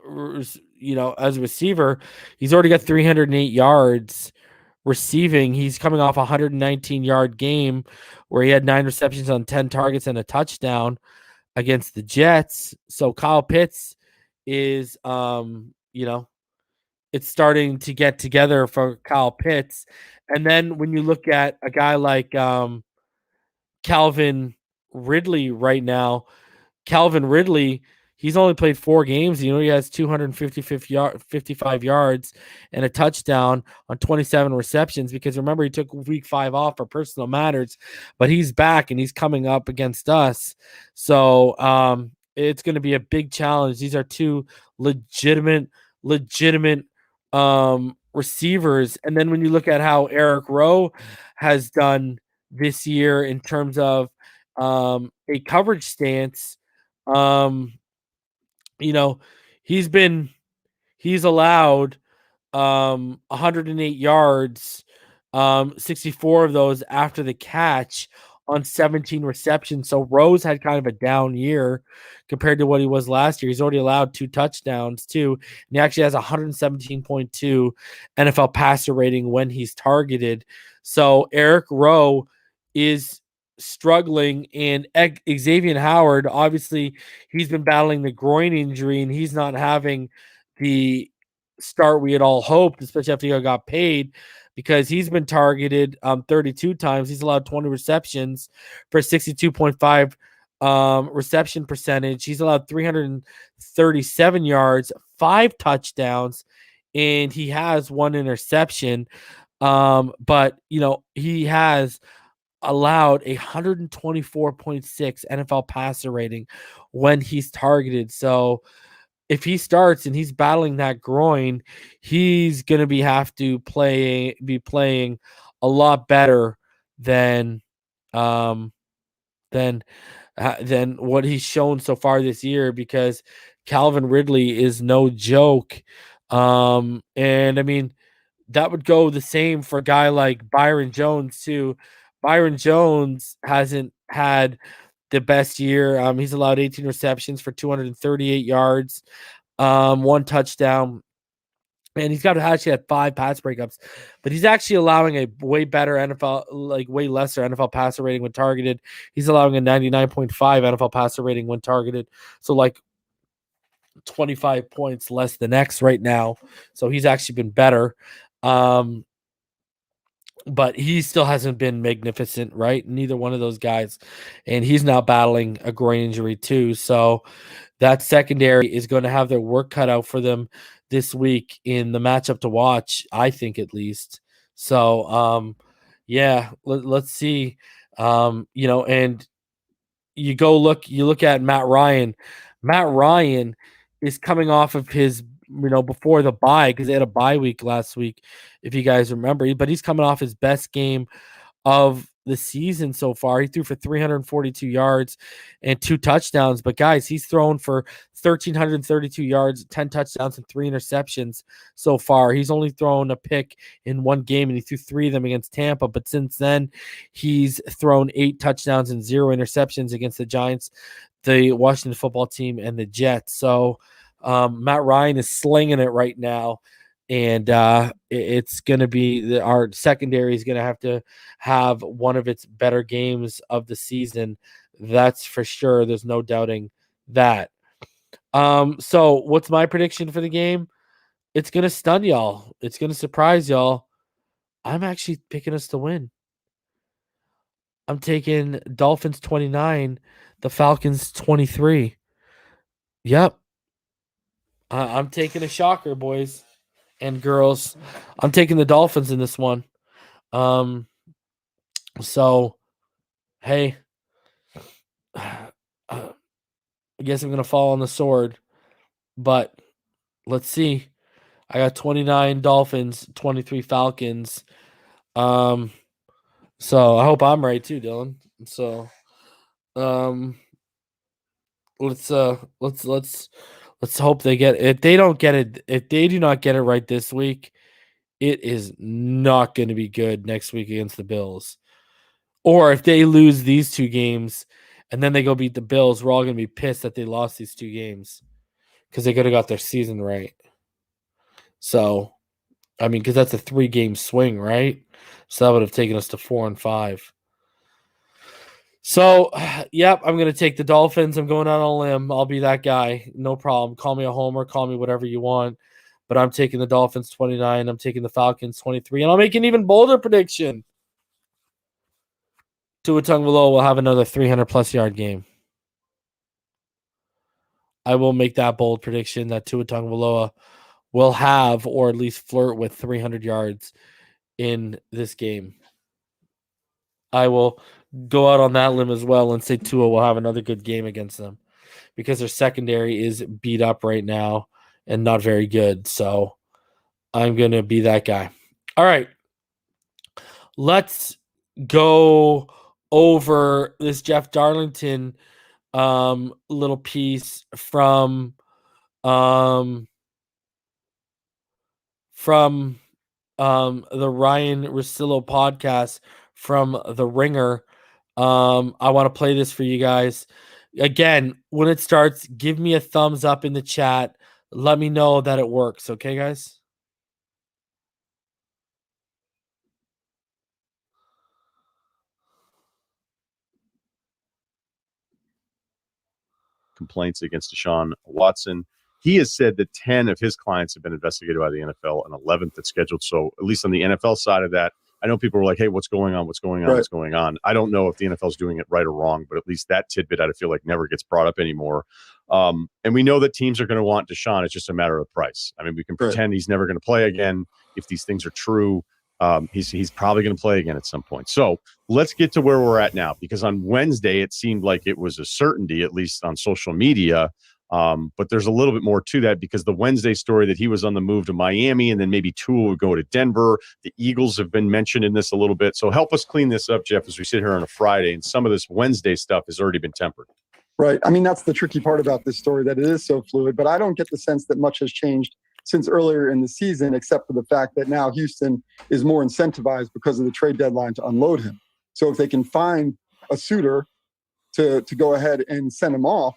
as a receiver, he's already got 308 yards receiving. He's coming off a 119-yard game where he had 9 receptions on 10 targets and a touchdown against the Jets. So Kyle Pitts is, it's starting to get together for Kyle Pitts. And then when you look at a guy like Calvin Ridley right now, Calvin Ridley, he's only played 4 games. He has 255 yards and a touchdown on 27 receptions because remember, he took week 5 off for personal matters, but he's back and he's coming up against us. So it's going to be a big challenge. These are 2 legitimate receivers. And then when you look at how Eric Rowe has done this year in terms of a coverage stance, he's allowed 108 yards, 64 of those after the catch on 17 receptions. So Rowe's had kind of a down year compared to what he was last year. He's already allowed 2 touchdowns too. And he actually has 117.2 NFL passer rating when he's targeted. So Eric Rowe is struggling, and Xavier Howard, obviously he's been battling the groin injury and he's not having the start we had all hoped, especially after he got paid, because he's been targeted 32 times. He's allowed 20 receptions for 62.5 reception percentage. He's allowed 337 yards, 5 touchdowns, and he has 1 interception. But he has allowed 124.6 NFL passer rating when he's targeted. So if he starts and he's battling that groin, he's going to be playing a lot better than than what he's shown so far this year, because Calvin Ridley is no joke. And I mean, that would go the same for a guy like Byron Jones too. Byron Jones hasn't had the best year. He's allowed 18 receptions for 238 yards, 1 touchdown, and he's actually had 5 pass breakups, but he's actually allowing a way better way lesser NFL passer rating when targeted. He's allowing a 99.5 NFL passer rating when targeted. So 25 points less than X right now. So he's actually been better. But he still hasn't been magnificent, right? Neither one of those guys. And he's now battling a groin injury too. So that secondary is going to have their work cut out for them this week in the matchup to watch, I think, at least. So, let's see. And you look at Matt Ryan. Matt Ryan is coming off of his, before the bye, because they had a bye week last week, if you guys remember, but he's coming off his best game of the season so far. He threw for 342 yards and 2 touchdowns, but guys, he's thrown for 1,332 yards, 10 touchdowns, and 3 interceptions so far. He's only thrown a pick in 1 game, and he threw 3 of them against Tampa, but since then he's thrown 8 touchdowns and 0 interceptions against the Giants, the Washington football team, and the Jets. So Matt Ryan is slinging it right now, and it's going to be our secondary is going to have one of its better games of the season. That's for sure. There's no doubting that. So what's my prediction for the game? It's going to stun y'all. It's going to surprise y'all. I'm actually picking us to win. I'm taking Dolphins 29, the Falcons 23. Yep. I'm taking a shocker, boys and girls. I'm taking the Dolphins in this one. So, hey, I guess I'm going to fall on the sword, but let's see. I got 29 Dolphins, 23 Falcons. So I hope I'm right too, Dylan. So, let's hope they get it. If they don't get it, if they do not get it right this week, it is not going to be good next week against the Bills. Or if they lose these 2 games and then they go beat the Bills, we're all going to be pissed that they lost these 2 games because they could have got their season right. So, I mean, because that's a 3-game swing, right? So that would have taken us to 4-5. So, yep, I'm going to take the Dolphins. I'm going out on a limb. I'll be that guy. No problem. Call me a homer. Call me whatever you want. But I'm taking the Dolphins 29. I'm taking the Falcons 23. And I'll make an even bolder prediction. Tua Tagovailoa will have another 300-plus yard game. I will make that bold prediction that Tua Tagovailoa will have, or at least flirt with, 300 yards in this game. I will go out on that limb as well and say Tua will have another good game against them because their secondary is beat up right now and not very good. So I'm going to be that guy. All right. Let's go over this Jeff Darlington little piece from from the Ryan Russillo podcast from The Ringer. I want to play this for you guys. Again, when it starts, give me a thumbs up in the chat. Let me know that it works. Okay, guys? Complaints against Deshaun Watson. He has said that 10 of his clients have been investigated by the NFL and 11th that's scheduled. So at least on the NFL side of that, I know people were like, hey, what's going on? What's going on? What's going on? I don't know if the NFL is doing it right or wrong, but at least that tidbit I feel like never gets brought up anymore. And we know that teams are going to want Deshaun. It's just a matter of price. I mean, we can pretend he's never going to play again. If these things are true, he's probably going to play again at some point. So let's get to where we're at now, because on Wednesday, it seemed like it was a certainty, at least on social media. But there's a little bit more to that, because the Wednesday story that he was on the move to Miami and then maybe Tua would go to Denver. The Eagles have been mentioned in this a little bit. So help us clean this up, Jeff, as we sit here on a Friday. And some of this Wednesday stuff has already been tempered. Right. I mean, that's the tricky part about this story, that it is so fluid. But I don't get the sense that much has changed since earlier in the season, except for the fact that now Houston is more incentivized because of the trade deadline to unload him. So if they can find a suitor to go ahead and send him off,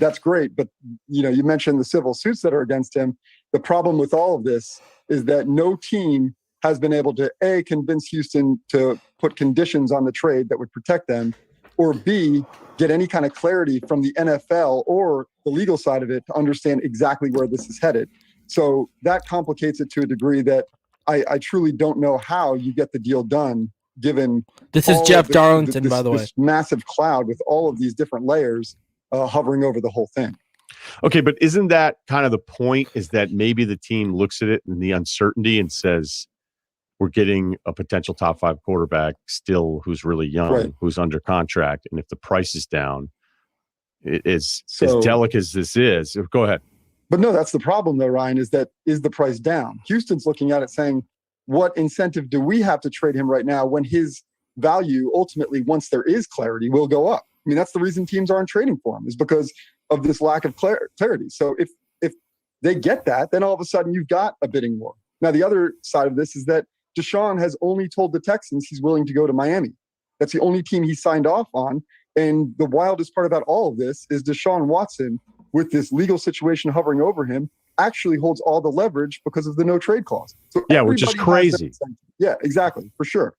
that's great. But, you mentioned the civil suits that are against him. The problem with all of this is that no team has been able to, A, convince Houston to put conditions on the trade that would protect them, or B, get any kind of clarity from the NFL or the legal side of it to understand exactly where this is headed. So that complicates it to a degree that I truly don't know how you get the deal done, given this is Jeff Darlington, by the way. This massive cloud with all of these different layers hovering over the whole thing. Okay, but isn't that kind of the point, is that maybe the team looks at it in the uncertainty and says, we're getting a potential top 5 quarterback still who's really young, who's under contract. And if the price is down, as delicate as this is, go ahead. But no, that's the problem though, Ryan, is the price down? Houston's looking at it saying, what incentive do we have to trade him right now when his value ultimately, once there is clarity, will go up? I mean, that's the reason teams aren't trading for him, is because of this lack of clarity. So if they get that, then all of a sudden you've got a bidding war. Now, the other side of this is that Deshaun has only told the Texans he's willing to go to Miami. That's the only team he signed off on. And the wildest part about all of this is Deshaun Watson, with this legal situation hovering over him, actually holds all the leverage because of the no trade clause. So yeah, which is crazy. Yeah, exactly, for sure.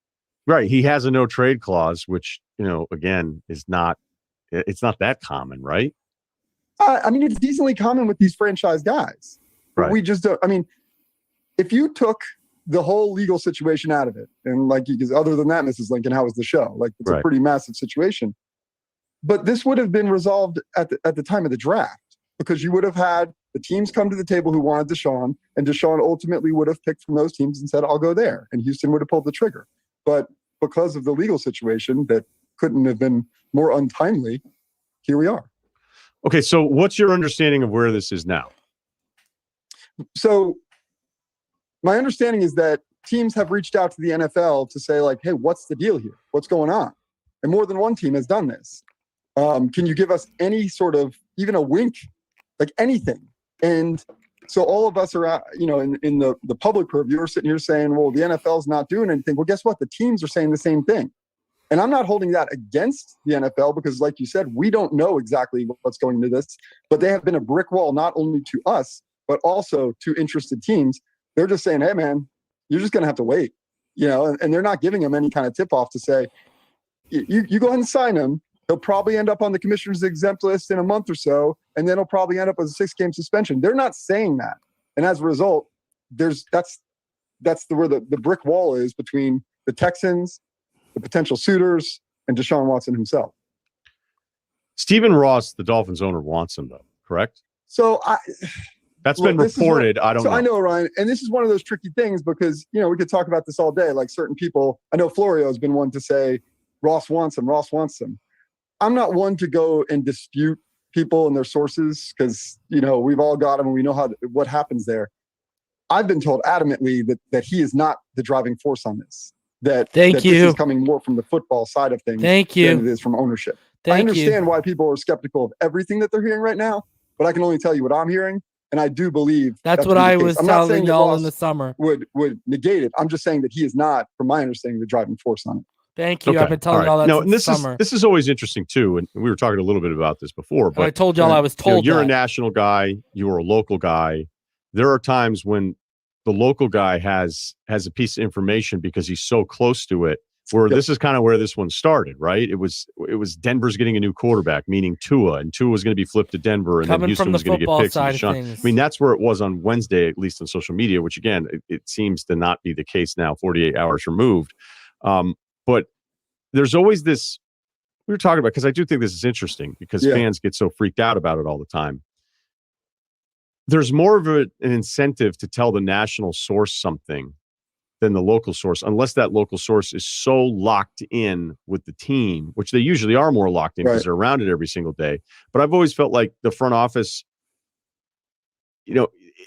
Right. He has a no trade clause, which, again, it's not that common, right? I mean, it's decently common with these franchise guys. But we just don't. I mean, if you took the whole legal situation out of it, and because other than that, Mrs. Lincoln, how was the show? It's a pretty massive situation. But this would have been resolved at the time of the draft, because you would have had the teams come to the table who wanted Deshaun, and Deshaun ultimately would have picked from those teams and said, I'll go there. And Houston would have pulled the trigger. But because of the legal situation that couldn't have been more untimely, here we are. Okay, so what's your understanding of where this is now? So my understanding is that teams have reached out to the NFL to say, hey, what's the deal here? What's going on? And more than one team has done this. Can you give us any sort of, even a wink, anything? And so all of us are, in the public purview, are sitting here saying, well, the NFL's not doing anything. Well, guess what? The teams are saying the same thing. And I'm not holding that against the NFL, because like you said, we don't know exactly what's going into this, but they have been a brick wall, not only to us, but also to interested teams. They're just saying, hey, man, you're just going to have to wait, and they're not giving them any kind of tip off to say, you go ahead and sign him. He'll probably end up on the commissioner's exempt list in a month or so, and then he'll probably end up with a 6-game suspension. They're not saying that. And as a result, that's where the brick wall is between the Texans, the potential suitors, and Deshaun Watson himself. Stephen Ross, the Dolphins owner, wants him, though, correct? So that's been reported. I don't know. I know, Ryan, and this is one of those tricky things, because, we could talk about this all day. Certain people, I know Florio has been one to say, Ross wants him. I'm not one to go and dispute people and their sources, because, we've all got them and we know what happens there. I've been told adamantly that he is not the driving force on this. That this is coming more from the football side of things than it is from ownership. I understand why people are skeptical of everything that they're hearing right now, but I can only tell you what I'm hearing. And I do believe that's what I was telling y'all in the Ross summer. Would negate it. I'm just saying that he is not, from my understanding, the driving force on it. Thank you. Okay. I've been telling y'all that since this summer. This is always interesting too, and we were talking a little bit about this before. But I told y'all I was told you're a national guy, you're a local guy. There are times when the local guy has a piece of information because he's so close to it. Where this is kind of where this one started, right? It was Denver's getting a new quarterback, meaning Tua, and Tua was going to be flipped to Denver, and then Houston was going to get picked. I mean, that's where it was on Wednesday, at least on social media, which again, it seems to not be the case now, 48 hours removed. But there's always this, we were talking about, because I do think this is interesting because fans get so freaked out about it all the time. There's more of an incentive to tell the national source something than the local source, unless that local source is so locked in with the team, which they usually are more locked in because they're around it every single day. But I've always felt like the front office,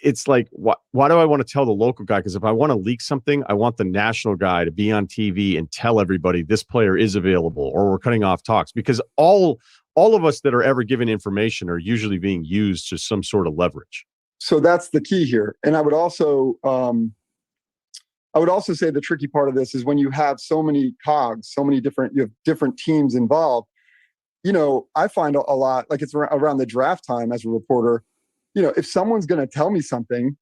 it's like, why do I want to tell the local guy? Because if I want to leak something, I want the national guy to be on TV and tell everybody this player is available or we're cutting off talks, because all of us that are ever given information are usually being used to some sort of leverage. So that's the key here. And I would also say the tricky part of this is when you have so many cogs, you have different teams involved. I find a lot, like it's around the draft time as a reporter, if someone's going to tell me something,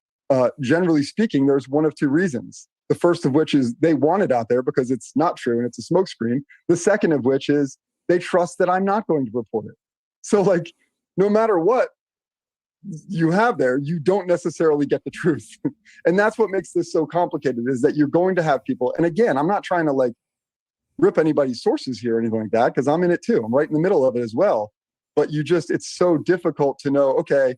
generally speaking, there's one of two reasons. The first of which is they want it out there because it's not true and it's a smokescreen. The second of which is they trust that I'm not going to report it. So like, no matter what you have there, you don't necessarily get the truth. And that's what makes this so complicated, is that you're going to have people. And again, I'm not trying to like rip anybody's sources here or anything like that, because I'm in it too. I'm right in the middle of it as well. But it's so difficult to know, okay,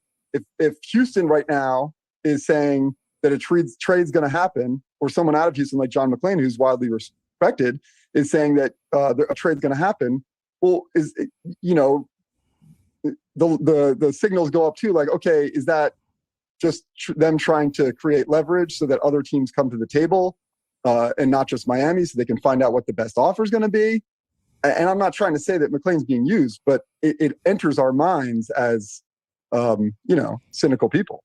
if Houston right now is saying that a trade's going to happen, or someone out of Houston like John McClain, who's widely respected, is saying that a trade's going to happen, well, the signals go up too, like, okay, is that just them trying to create leverage so that other teams come to the table, and not just Miami, so they can find out what the best offer is going to be? And I'm not trying to say that McClain's being used, but it enters our minds as cynical people.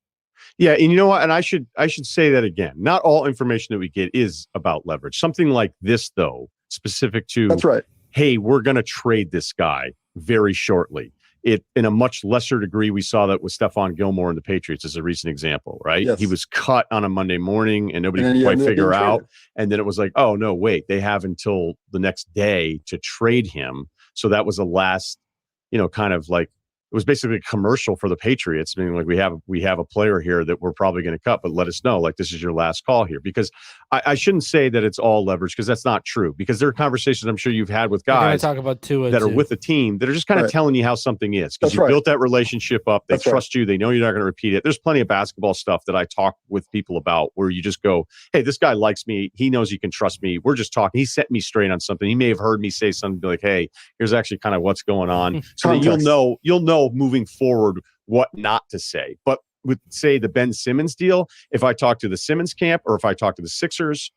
Yeah, and you know what? And I should say that again. Not all information that we get is about leverage. Something like this, though, specific to, that's right, hey, we're going to trade this guy very shortly. It, in a much lesser degree, we saw that with Stephon Gilmore and the Patriots as a recent example, right? Yes. He was cut on a Monday morning and nobody could quite figure out. And then it was like, oh, no, wait, they have until the next day to trade him. So that was a last, kind of like, it was basically a commercial for the Patriots, meaning like we have a player here that we're probably going to cut, but let us know, like, this is your last call here. Because I shouldn't say that it's all leverage, because that's not true. Because there are conversations I'm sure you've had with guys talk about Tua that are with the team that are just kind of telling you how something is, because you built that relationship up. They trust you. They know you're not going to repeat it. There's plenty of basketball stuff that I talk with people about where you just go, hey, this guy likes me. He knows he can trust me. We're just talking. He set me straight on something. He may have heard me say something, be like, hey, here's actually kind of what's going on. So that you'll know moving forward what not to say. But with, say, the Ben Simmons deal, if I talk to the Simmons camp or if I talk to the Sixers,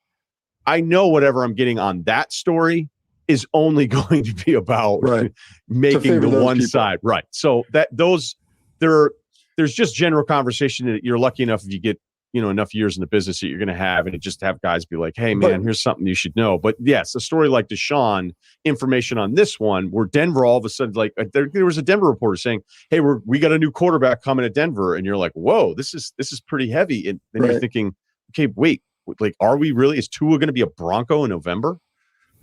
I know whatever I'm getting on that story is only going to be about making the one side right. So there's just general conversation that you're lucky enough if you get enough years in the business that you're going to have, and it just have guys be like, hey man, here's something you should know. But yes, a story like Deshaun, information on this one where Denver all of a sudden, like there was a Denver reporter saying, hey, we got a new quarterback coming to Denver, and you're like, whoa, this is pretty heavy. And then you're thinking, okay, wait, like, are we really? Is Tua going to be a Bronco in November?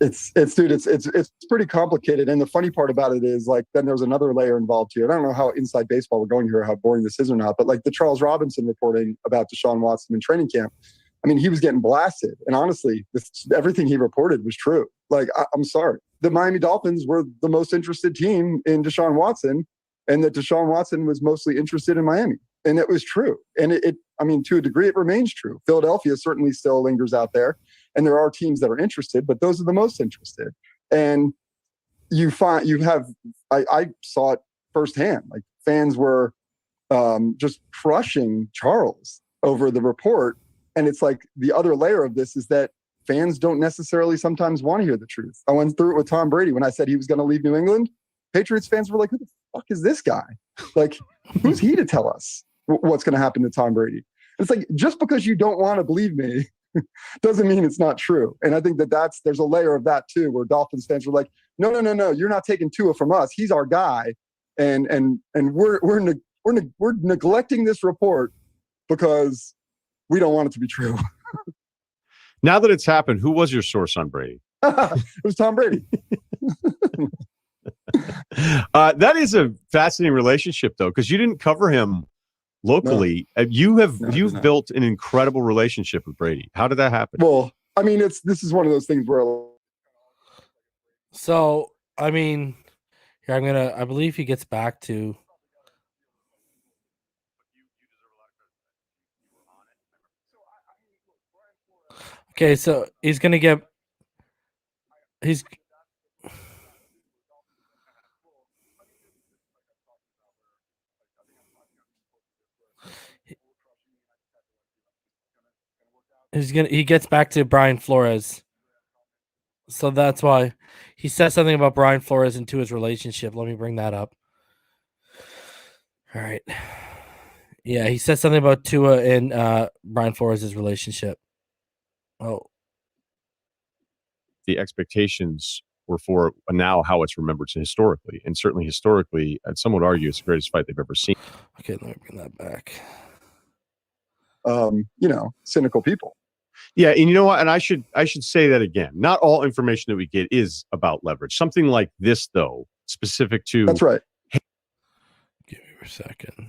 It's pretty complicated. And the funny part about it is, like, then there's another layer involved here. And I don't know how inside baseball we're going here, how boring this is or not, but like the Charles Robinson reporting about Deshaun Watson in training camp, I mean, he was getting blasted. And honestly, everything he reported was true. Like, I'm sorry. The Miami Dolphins were the most interested team in Deshaun Watson, and that Deshaun Watson was mostly interested in Miami. And it was true. And I mean, to a degree, it remains true. Philadelphia certainly still lingers out there. And there are teams that are interested, but those are the most interested. And I saw it firsthand. Like, fans were just crushing Charles over the report. And it's like, the other layer of this is that fans don't necessarily sometimes want to hear the truth. I went through it with Tom Brady when I said he was going to leave New England. Patriots fans were like, who the fuck is this guy? Like, who's he to tell us? what's going to happen to Tom Brady. It's like, just because you don't want to believe me doesn't mean it's not true. And I think there's a layer of that too, where Dolphins fans were like, no, you're not taking Tua from us. He's our guy. And we're neglecting this report because we don't want it to be true. Now that it's happened, who was your source on Brady? It was Tom Brady. That is a fascinating relationship, though, because you didn't cover him locally. No. You've built an incredible relationship with Brady. How did that happen? Well, I mean, this is one of those things where. So, I mean, here I believe he gets back to. Okay, so he's going to get. He's he gets back to Brian Flores. So that's why he says something about Brian Flores into his relationship. Let me bring that up. All right. Yeah, he says something about Tua and Brian Flores' relationship. Oh. The expectations were for now how it's remembered historically. And certainly historically, and some would argue it's the greatest fight they've ever seen. Okay, let me bring that back. Cynical people. Yeah, and you know what? And I should say that again. Not all information that we get is about leverage. Something like this, though, specific to. That's right. Give me a second.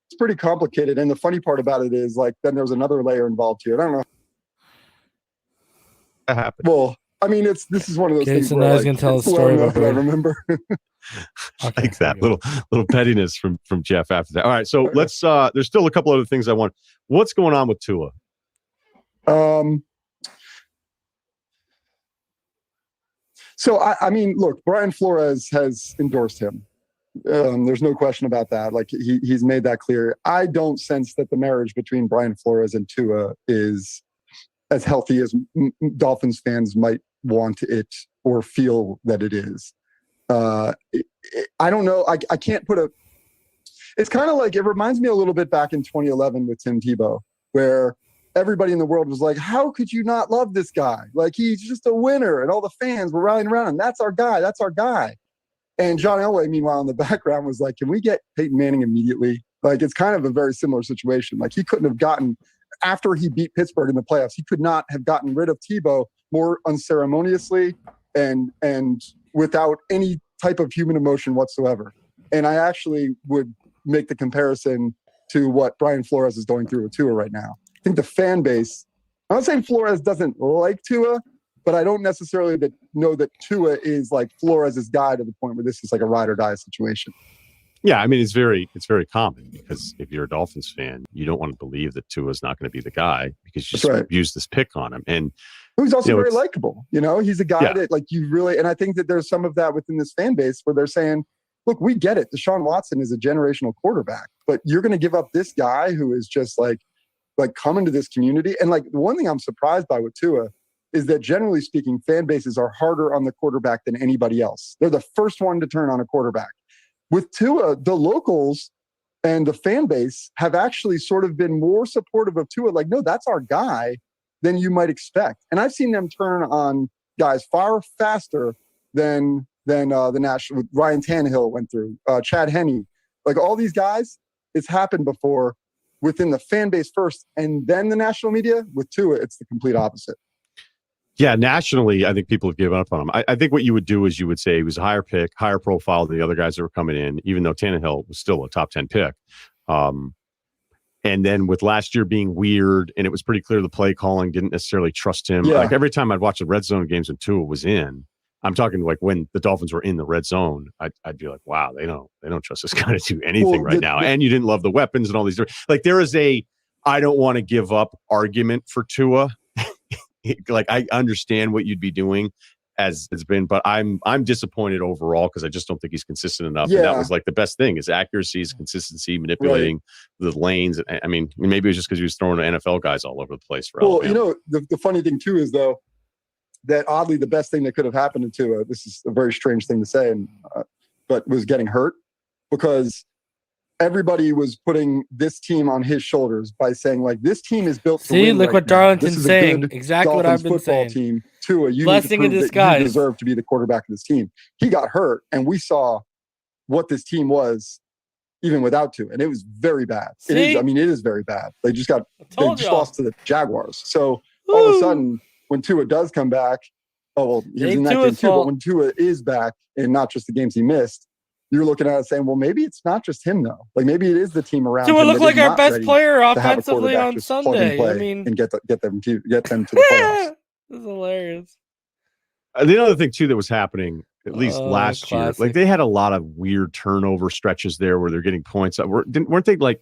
It's pretty complicated, and the funny part about it is, like, then there's another layer involved here. I don't know. That happened. Well, I mean, this is one of those things. So where, now he's gonna tell a story about that I remember. Like that little pettiness from Jeff after that. All right, so let's. There's still a couple other things I want. What's going on with Tua? So I mean, look, Brian Flores has endorsed him. There's no question about that. Like he's made that clear. I don't sense that the marriage between Brian Flores and Tua is as healthy as Dolphins fans might want it or feel that it is. I don't know. I can't put a. It's kind of like, it reminds me a little bit back in 2011 with Tim Tebow, where everybody in the world was like, how could you not love this guy? Like, he's just a winner. And all the fans were rallying around him. That's our guy. That's our guy. And John Elway, meanwhile, in the background was like, can we get Peyton Manning immediately? Like, it's kind of a very similar situation. Like, he couldn't have gotten, after he beat Pittsburgh in the playoffs, he could not have gotten rid of Tebow more unceremoniously and without any type of human emotion whatsoever. And I actually would make the comparison to what Brian Flores is going through with Tua right now. I think the fan base, I'm not saying Flores doesn't like Tua, but I don't necessarily know that Tua is like Flores' guy to the point where this is like a ride or die situation. Yeah, I mean, it's very common, because if you're a Dolphins fan, you don't want to believe that Tua's not going to be the guy, because you just use this pick on him. And who's also very likable. He's a guy that, like, you really, and I think that there's some of that within this fan base where they're saying, look, we get it. Deshaun Watson is a generational quarterback, but you're going to give up this guy who is just like coming to this community. And like, the one thing I'm surprised by with Tua is that, generally speaking, fan bases are harder on the quarterback than anybody else. They're the first one to turn on a quarterback. With Tua, the locals and the fan base have actually sort of been more supportive of Tua. Like, no, that's our guy, than you might expect. And I've seen them turn on guys far faster than the national. Ryan Tannehill went through, Chad Henne, like all these guys. It's happened before within the fan base first, and then the national media. With Tua, it's the complete opposite. Yeah, nationally, I think people have given up on him. I think what you would do is you would say he was a higher pick, higher profile than the other guys that were coming in, even though Tannehill was still a top 10 pick. And then with last year being weird, and it was pretty clear the play calling didn't necessarily trust him. Yeah. Like, every time I'd watch the red zone games and Tua was in, I'm talking like when the Dolphins were in the red zone, I'd be like, wow, they don't trust this guy to do anything now. And you didn't love the weapons and all these. Like, there is a I don't want to give up argument for Tua. Like, I understand what you'd be doing as it's been, but I'm disappointed overall, because I just don't think he's consistent enough. Yeah. And that was like the best thing, is accuracy, his consistency, manipulating the lanes. I mean, maybe it was just because he was throwing NFL guys all over the place for Alabama. The funny thing too is, though, that oddly the best thing that could have happened to Tua, this is a very strange thing to say, but was getting hurt, because everybody was putting this team on his shoulders by saying, like, this team is built to See, win. look right what now. Darlington's This is a saying. good Exactly what Dolphins I've been football saying. team. Tua, you Blessing need in to prove that disguise. you deserve to be the quarterback of this team. He got hurt, and we saw what this team was even without Tua, and it was very bad. It See? is. I mean, it is very bad. They just told just y'all. lost to the Jaguars. So all of a sudden, when Tua does come back, oh well, he was in that game too. But when Tua is back, and not just the games he missed, you're looking at it saying, well, maybe it's not just him though. Like maybe it is the team around him. Tua looked that like is our not best ready player to have a offensively quarterback on just plug and Sunday. play I mean, and get them to the playoffs. This is hilarious. The other thing too that was happening, at least last year, classic. like they had a lot of weird turnover stretches there where they're getting points. Weren't they like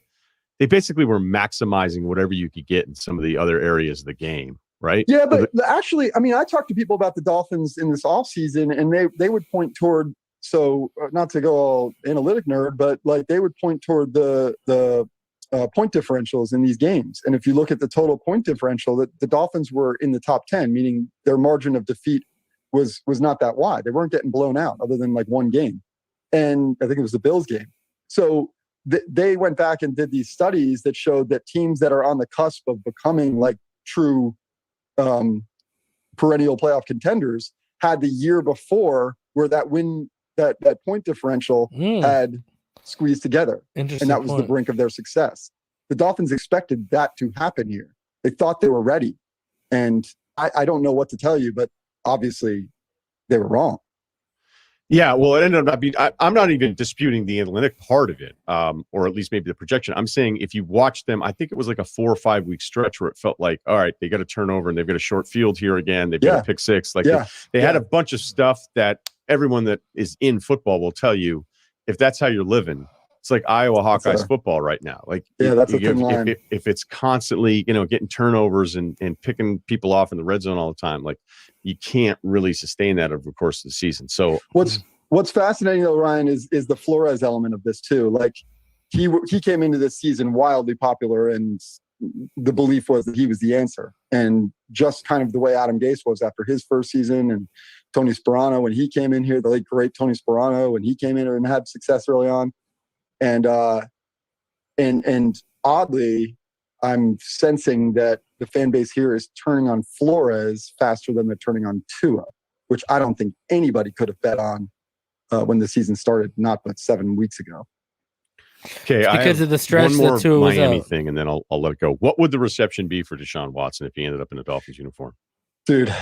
they basically were maximizing whatever you could get in some of the other areas of the game, right? Yeah, but actually, I mean, I talked to people about the Dolphins in this offseason, and they would point toward, so not to go all analytic nerd, but like they would point toward the point differentials in these games. And if you look at the total point differential, the Dolphins were in the top 10, meaning their margin of defeat was not that wide. They weren't getting blown out other than like one game. And I think it was the Bills game. So they went back and did these studies that showed that teams that are on the cusp of becoming like true perennial playoff contenders had the year before where that point differential had squeezed together. And that was the brink of their success. The Dolphins expected that to happen here. They thought they were ready. And I don't know what to tell you, but obviously they were wrong. Yeah, well, it ended up not being. I'm not even disputing the analytic part of it, or at least maybe the projection. I'm saying if you watch them, I think it was like a 4 or 5 week stretch where it felt like, all right, they got a turnover and they've got a short field here again. They've got a pick six. Like they had a bunch of stuff that everyone that is in football will tell you. If that's how you're living, it's like Iowa Hawkeyes football right now. Like that's a thin line. If it's constantly getting turnovers and picking people off in the red zone all the time, like you can't really sustain that over the course of the season. So what's fascinating though, Ryan, is the Flores element of this too. Like he came into this season wildly popular, and the belief was that he was the answer. And just kind of the way Adam Gase was after his first season, and Tony Sparano when he came in here, the late great Tony Sparano when he came in and had success early on. And oddly, I'm sensing that the fan base here is turning on Flores faster than they're turning on Tua, which I don't think anybody could have bet on when the season started, not but 7 weeks ago. Okay, because of the stretch one more that Tua was Miami out. thing, and then I'll let it go. What would the reception be for Deshaun Watson if he ended up in a Dolphins uniform? Dude,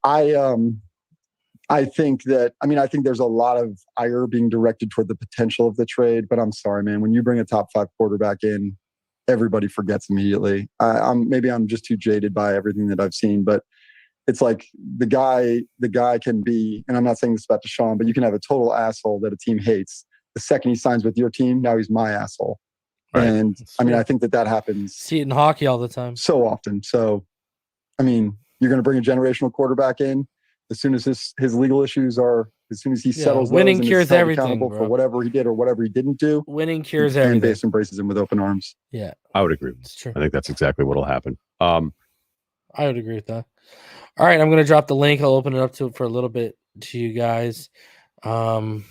I think there's a lot of ire being directed toward the potential of the trade, but I'm sorry, man. When you bring a top 5 quarterback in, everybody forgets immediately. Maybe I'm just too jaded by everything that I've seen, but it's like the guy can be, and I'm not saying this about Deshaun, but you can have a total asshole that a team hates. The second he signs with your team, now he's my asshole. Right. And I mean, I think that happens. See it in hockey all the time. So often. So, I mean, you're going to bring a generational quarterback in as soon as his legal issues as soon as he settles winning those cures and is everything, accountable for whatever he did or whatever he didn't do. Winning cures and everything. Base embraces him with open arms. Yeah. I would agree. It's true. I think that's exactly what will happen. I would agree with that. All right, I'm going to drop the link. I'll open it up for a little bit to you guys. All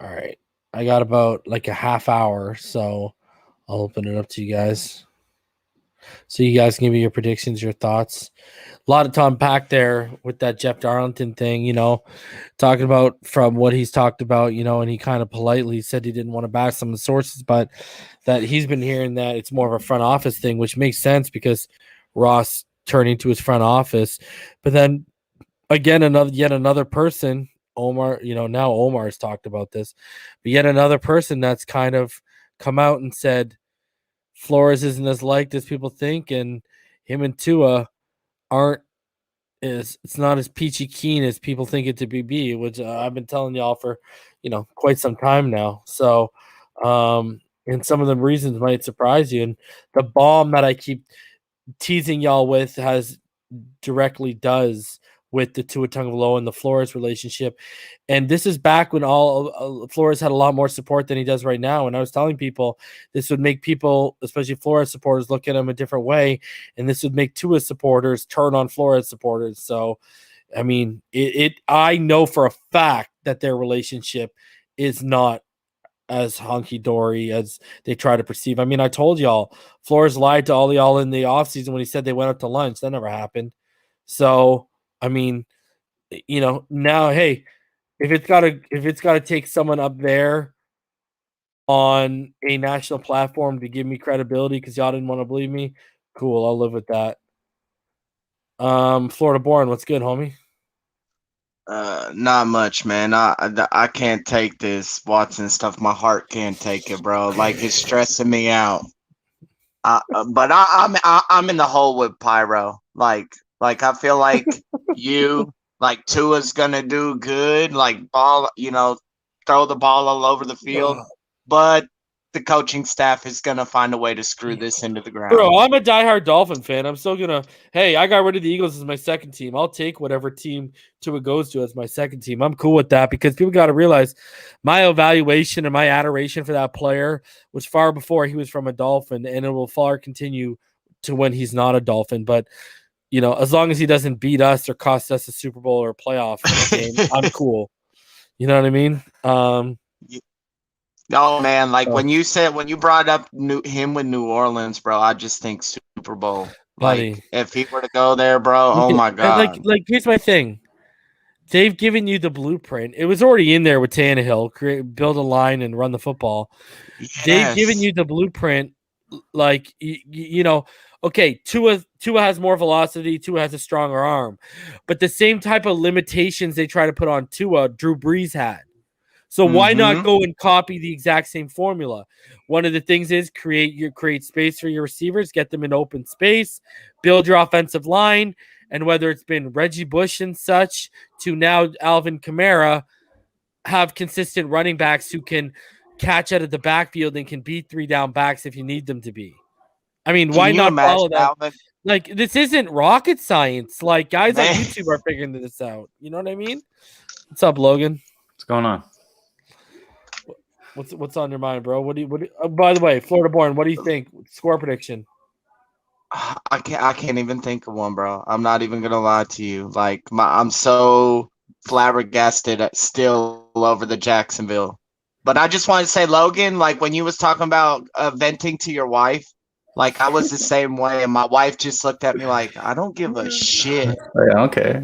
right. I got about like a half hour, so I'll open it up to you guys. So you guys can give me your predictions, your thoughts. A lot of to unpack there with that Jeff Darlington thing, talking about from what he's talked about, and he kind of politely said he didn't want to bash some of the sources, but that he's been hearing that it's more of a front office thing, which makes sense because Ross turning to his front office. But then again, yet another person, Omar, now Omar's talked about this, but yet another person that's kind of come out and said Flores isn't as liked as people think, and him and Tua it's not as peachy keen as people think it to be, which I've been telling y'all for quite some time now. So and some of the reasons might surprise you, and the bomb that I keep teasing y'all with directly does with the Tua Tagovailoa and the Flores relationship. And this is back when Flores had a lot more support than he does right now. And I was telling people this would make people, especially Flores supporters, look at him a different way. And this would make Tua supporters turn on Flores supporters. So, I mean, I know for a fact that their relationship is not as hunky-dory as they try to perceive. I mean, I told y'all, Flores lied to all y'all in the offseason when he said they went out to lunch. That never happened. So, I mean, now, hey, if it's gotta take someone up there on a national platform to give me credibility because y'all didn't want to believe me, cool, I'll live with that. Florida born, what's good, homie? Not much, man. I can't take this Watson stuff. My heart can't take it, bro. Like, it's stressing me out. But I'm in the hole with Pyro. Like I feel like Tua's gonna do good. Like, ball, throw the ball all over the field. But the coaching staff is gonna find a way to screw this into the ground. Bro, I'm a diehard Dolphin fan. I'm still gonna. Hey, I got rid of the Eagles as my second team. I'll take whatever team Tua goes to as my second team. I'm cool with that because people got to realize my evaluation and my adoration for that player was far before he was from a Dolphin, and it will far continue to when he's not a Dolphin. But as long as he doesn't beat us or cost us a Super Bowl or a playoff game, I'm cool. You know what I mean? Oh man, when you brought up him with New Orleans, bro, I just think Super Bowl. Buddy. Like, if he were to go there, bro, oh my god. Like here's my thing. They've given you the blueprint. It was already in there with Tannehill, build a line and run the football. Yes. They've given you the blueprint. Like okay, Tua has more velocity. Tua has a stronger arm, but the same type of limitations they try to put on Tua, Drew Brees had. So why not go and copy the exact same formula? One of the things is create space for your receivers, get them in open space, build your offensive line, and whether it's been Reggie Bush and such to now Alvin Kamara, have consistent running backs who can catch out of the backfield and can beat 3 down backs if you need them to be. I mean, why not follow that? Alvin? Like, this isn't rocket science. Like, guys on YouTube are figuring this out. You know what I mean? What's up, Logan? What's going on? What's on your mind, bro? By the way, Florida born, what do you think? Score prediction. I can't even think of one, bro. I'm not even gonna lie to you. Like, I'm so flabbergasted still over the Jacksonville. But I just want to say, Logan, like when you was talking about venting to your wife, like I was the same way, and my wife just looked at me like, I don't give a shit. Yeah, okay.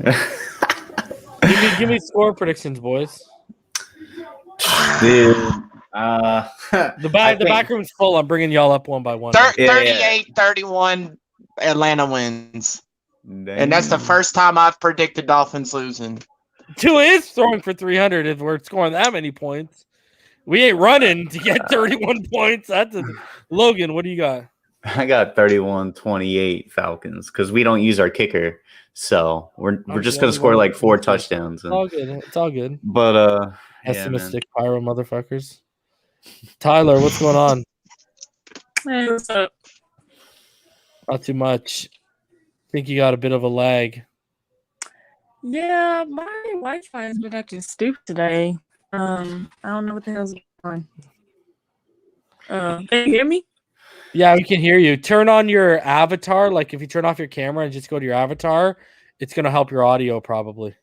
give me score predictions, boys. Dude. The back room's full. I'm bringing y'all up one by one. 38-31, Atlanta wins. Dang. And that's the first time I've predicted Dolphins losing. Tua is throwing for 300 if we're scoring that many points. We ain't running to get 31 points. Logan, what do you got? I got 31-28 Falcons because we don't use our kicker. So we're just going to score like 4 touchdowns. It's all good. It's all good. But pessimistic pyro motherfuckers. Tyler, what's going on? Hey, what's up? Not too much. Think you got a bit of a lag. Yeah, my Wi-Fi has been acting stupid today. I don't know what the hell's going on. Can you hear me? Yeah, we can hear you. Turn on your avatar. Like if you turn off your camera and just go to your avatar, it's going to help your audio probably.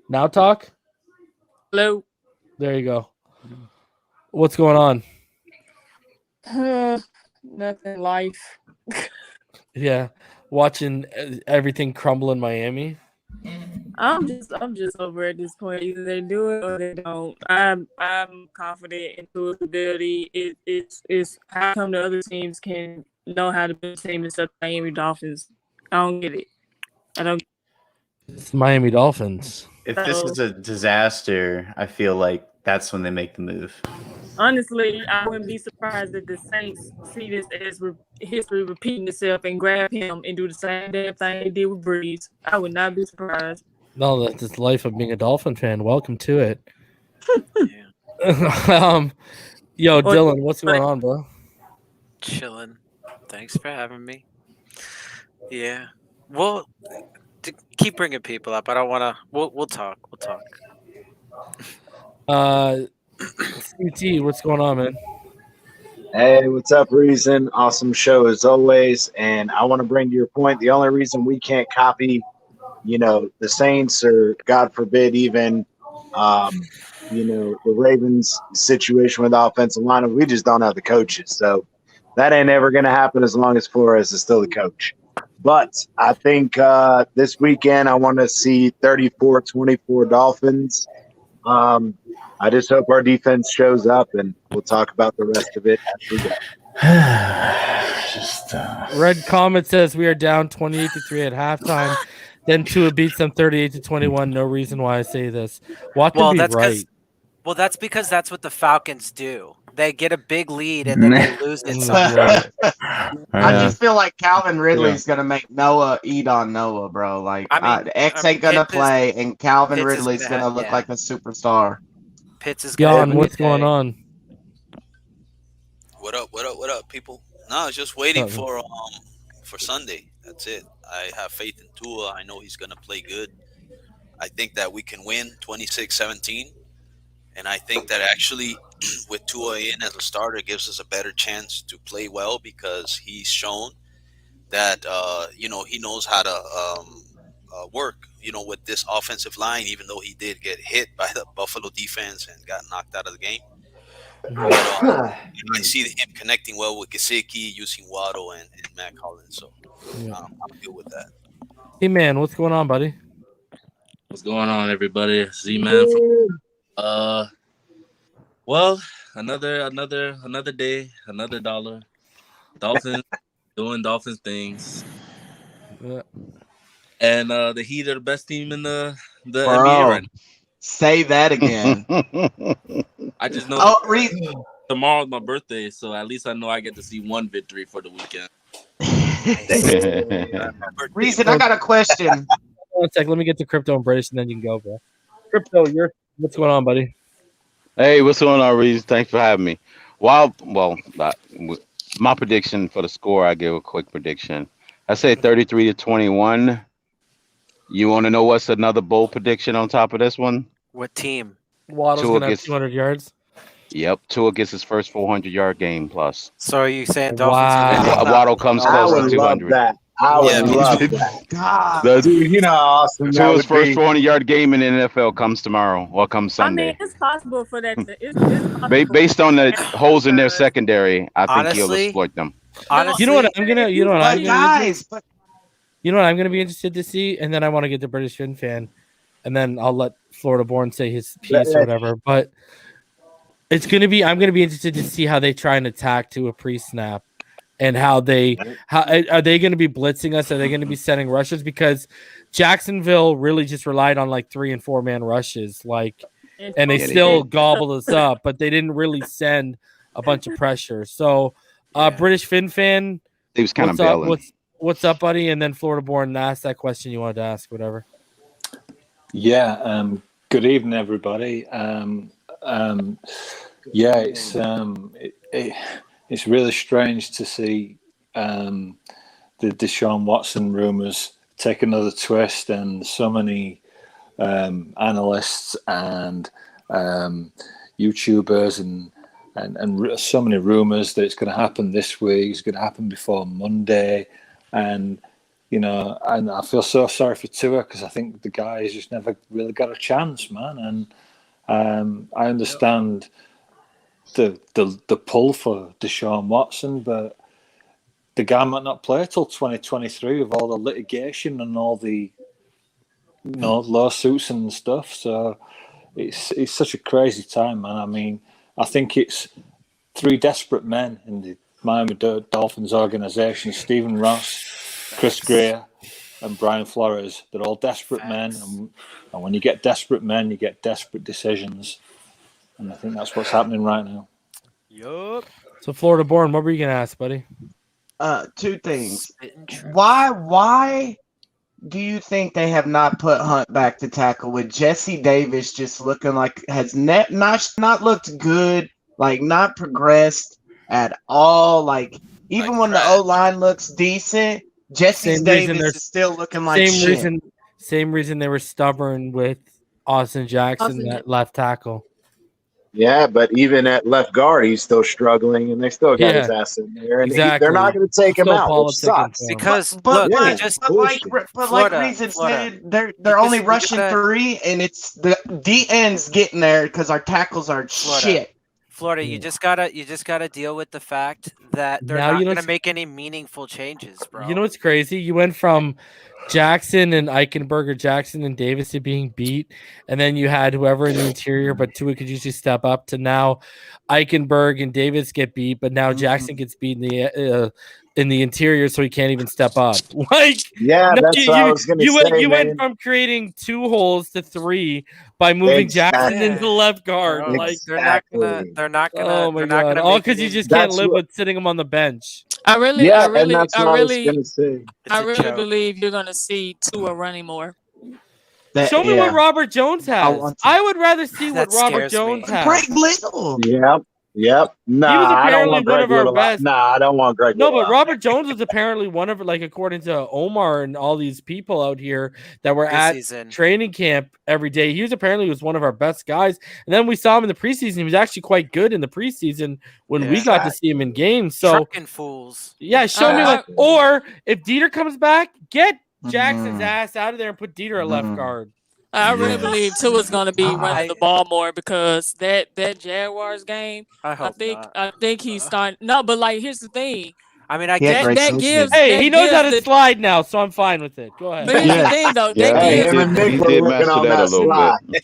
Now talk. Hello. There you go. What's going on? Nothing. Life. Yeah, watching everything crumble in Miami. I'm just over at this point. Either they do it or they don't. I'm confident in Tua's ability. It's how come the other teams can know how to build a team except Miami Dolphins. I don't get it. I don't. It's Miami Dolphins. If this is a disaster, I feel like that's when they make the move. Honestly, I wouldn't be surprised if the Saints see this as history repeating itself and grab him and do the same damn thing they did with Breeze. I would not be surprised. No, that's the life of being a Dolphin fan. Welcome to it. Yo, Dylan, what's going on, bro? Chilling. Thanks for having me. Yeah. Well, keep bringing people up. I don't want to. We'll talk. CT, what's going on, man? Hey, what's up, Reason? Awesome show as always. And I want to bring to your point, the only reason we can't copy, the Saints or, God forbid, even The Ravens situation with the offensive line, we just don't have the coaches. So that ain't ever going to happen as long as Flores is still the coach. But I think this weekend I want to see 34-24 Dolphins. I just hope our defense shows up, and we'll talk about the rest of it as we go. Red Comet says we are down 28-3 at halftime. Then Tua beats them 38-21. No reason why I say this. Watch them be right. Well, that's because that's what the Falcons do. They get a big lead and then they lose it. I just feel like Calvin Ridley's gonna make Noah eat on Noah, bro. Like X ain't gonna play, and Calvin Ridley's gonna look like a superstar. Pitts is Jan, what's going on? What up, people? No, it's just waiting for Sunday. That's it. I have faith in Tua. I know he's gonna play good. I think that we can win 26-17. And I think that actually with Tua in as a starter gives us a better chance to play well because he's shown that, he knows how to work, with this offensive line, even though he did get hit by the Buffalo defense and got knocked out of the game. But, I see him connecting well with Gesicki, using Waddle and Matt Collins. So I'm good with that. Hey, man, what's going on, buddy? What's going on, everybody? Z-Man from... Well, another day, another dollar. Dolphins doing Dolphins things. Yeah. And the Heat are the best team in the NBA right now. Say that again. I just know tomorrow's my birthday, so at least I know I get to see one victory for the weekend. Reason, I got a question. One sec, let me get to Crypto and British, and then you can go, bro. Crypto, what's going on, buddy? Hey, what's going on, Reese? Thanks for having me. My prediction for the score, I give a quick prediction. I say 33-21. You want to know what's another bold prediction on top of this one? What team? Waddle's going to have 200 yards? Yep, Tua gets his first 400-yard game plus. So are you saying Dolphins? Wow. Waddle comes close to 200. I would love that. God, dude, awesome. Tua's first 400-yard game in the NFL comes tomorrow or comes Sunday. I mean, it's possible for that. It's possible Based on the holes in their secondary, I think he'll exploit them. Honestly, you know what I'm gonna be interested to see, and then I want to get the British Fin fan, and then I'll let Florida Born say his piece or whatever. But I'm gonna be interested to see how they try and attack to a pre-snap. And how are they going to be blitzing us? Are they going to be sending rushes? Because Jacksonville really just relied on like 3- and 4-man rushes, and they still gobbled us up, but they didn't really send a bunch of pressure. So, British Fin fan, he was kind of bailing. What's up, buddy? And then Florida Born, ask that question you wanted to ask, whatever. Yeah. Good evening, everybody. It's really strange to see the Deshaun Watson rumors take another twist, and so many analysts and YouTubers and so many rumors that it's going to happen this week, it's going to happen before Monday, and I feel so sorry for Tua because I think the guy has just never really got a chance, man, and I understand the pull for Deshaun Watson, but the guy might not play till 2023 with all the litigation and all the lawsuits and stuff. So it's such a crazy time, man. I mean, I think it's 3 desperate men in the Miami Dolphins organization: Stephen Ross, Chris Greer, and Brian Flores. They're all desperate men, and when you get desperate men, you get desperate decisions. And I think that's what's happening right now. Yup. So Florida Born, what were you gonna ask, buddy? 2 things. Why do you think they have not put Hunt back to tackle with Jesse Davis just looking like has not looked good, like not progressed at all? Like even when the O-line looks decent, Jesse Davis is still looking like shit. Same reason they were stubborn with Austin Jackson, that left tackle. Yeah, but even at left guard, he's still struggling, and they still got his ass in there, and they're not going to take him out, which sucks. Because But look, like, just like Reason said, they're only rushing 3, and it's the D ends getting there because our tackles are shit. Florida, you just gotta deal with the fact that they're Now not you know gonna make any meaningful changes, bro. You know what's crazy? You went from Jackson and Eichenberger, Jackson and Davis to being beat, and then you had whoever in the interior, but Tua could usually step up, to now Eichenberg and Davis get beat, but now Jackson gets beat in the interior, so he can't even step up. Like, yeah, no, that's what I was going to say. You went from creating 2 holes to 3 by moving Jackson into the left guard. Bro, Like, they're not gonna. Oh my God! Gonna All make because you it just in- can't live with sitting him on the bench. I really say. I really believe you're gonna see Tua running more. Show me what Robert Jones has. I would rather see what That Robert scares Jones me. has. Greg Little. Yep. Nah, I don't want Greg Little. Nah, I don't want Greg No, Little. but Robert Jones was apparently one of, like, according to Omar and all these people out here that were at Preseason. training camp every day. He was one of our best guys. And then we saw him in the preseason. He was actually quite good in the preseason when we got to see him in games. So Trucking fools. yeah, show me or if Dieter comes back, get Jackson's ass out of there and put Dieter at left guard. I really believe Tua's going to be running the ball more because that Jaguars game. I think he's starting. No, but like here's the thing. I mean, that gives. Hey, he knows how to slide now, so I'm fine with it. Go ahead. But here's the thing, though. He did master that a little bit.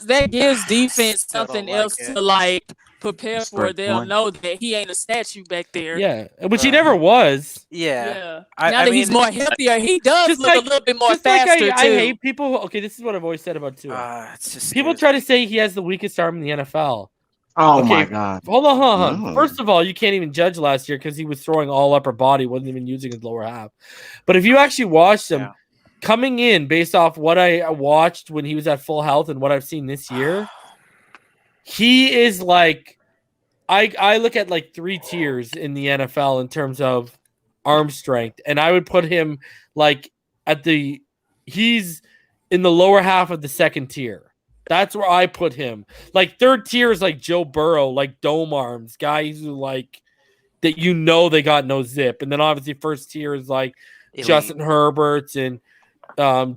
That gives defense something else to like prepare for. They'll know that he ain't a statue back there. Yeah, which he never was. Yeah. Now that he's more healthier, he does look a little bit more just like faster I too. hate people. Okay, this is what I've always said about Tua. It's just people try to say he has the weakest arm in the NFL. Oh my God! Hold on. No. First of all, you can't even judge last year because he was throwing all upper body, wasn't even using his lower half. But if you actually watched him coming in, based off what I watched when he was at full health and what I've seen this year, he is like. I look at like 3 tiers in the NFL in terms of arm strength, and I would put him like he's in the lower half of the 2nd tier. That's where I put him. Like 3rd tier is like Joe Burrow, like dome arms, guys who like that they got no zip, and then obviously 1st tier is like Justin Herbert's and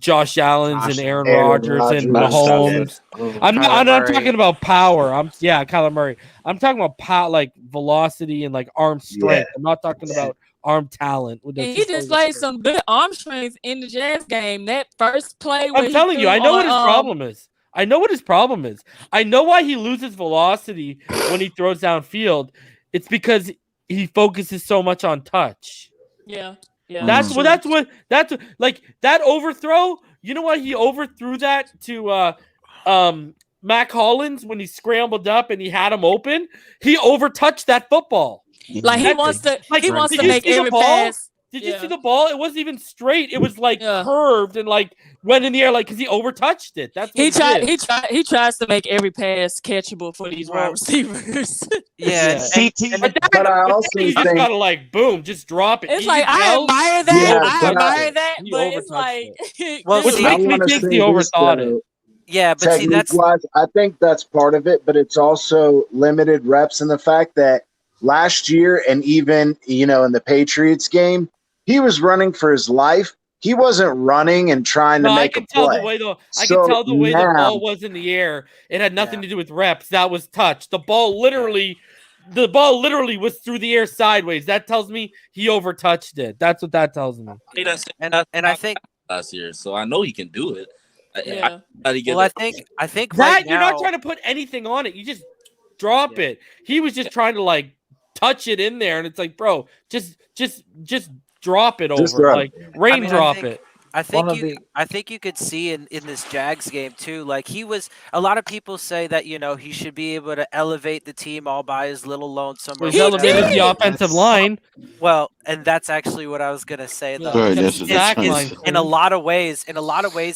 Josh Allen's and Aaron Rodgers and Mahomes. I'm not talking about power. Kyler Murray. I'm talking about power, like velocity and like arm strength. I'm not talking about arm talent. And he displayed some good arm strength in the Jazz game. That first play. I'm telling you, I know what his problem is. I know what his problem is. I know why he loses velocity when he throws downfield. It's because he focuses so much on touch. Yeah. Yeah, that's like that overthrow. You know why he overthrew that to Mac Hollins when he scrambled up and he had him open? He overtouched that football. Like he wants to make every pass. Did you see the ball? It wasn't even straight. It was like curved and like went in the air, like because he overtouched it. That's what he tries to make every pass catchable for these wide receivers. But I also think gotta like boom, just drop it. It's like I admire that. But it's like which makes me think he overthought it. Yeah, but see, I think that's part of it, but it's also limited reps and the fact that last year and even in the Patriots game, he was running for his life. He wasn't running and trying to make a play. I can tell the way the ball was in the air. It had nothing to do with reps. That was touch. The ball literally was through the air sideways. That tells me he overtouched it. That's what that tells me. And I think last year, so I know he can do it. I think that right you're now, not trying to put anything on it. You just drop it. He was just trying to like touch it in there, and it's like, bro, just drop it over, like raindrop it. I think you could see in this Jags game too. Like a lot of people say that he should be able to elevate the team all by his little lonesome. He elevated the offensive line. Well, and that's actually what I was gonna say though. In a lot of ways,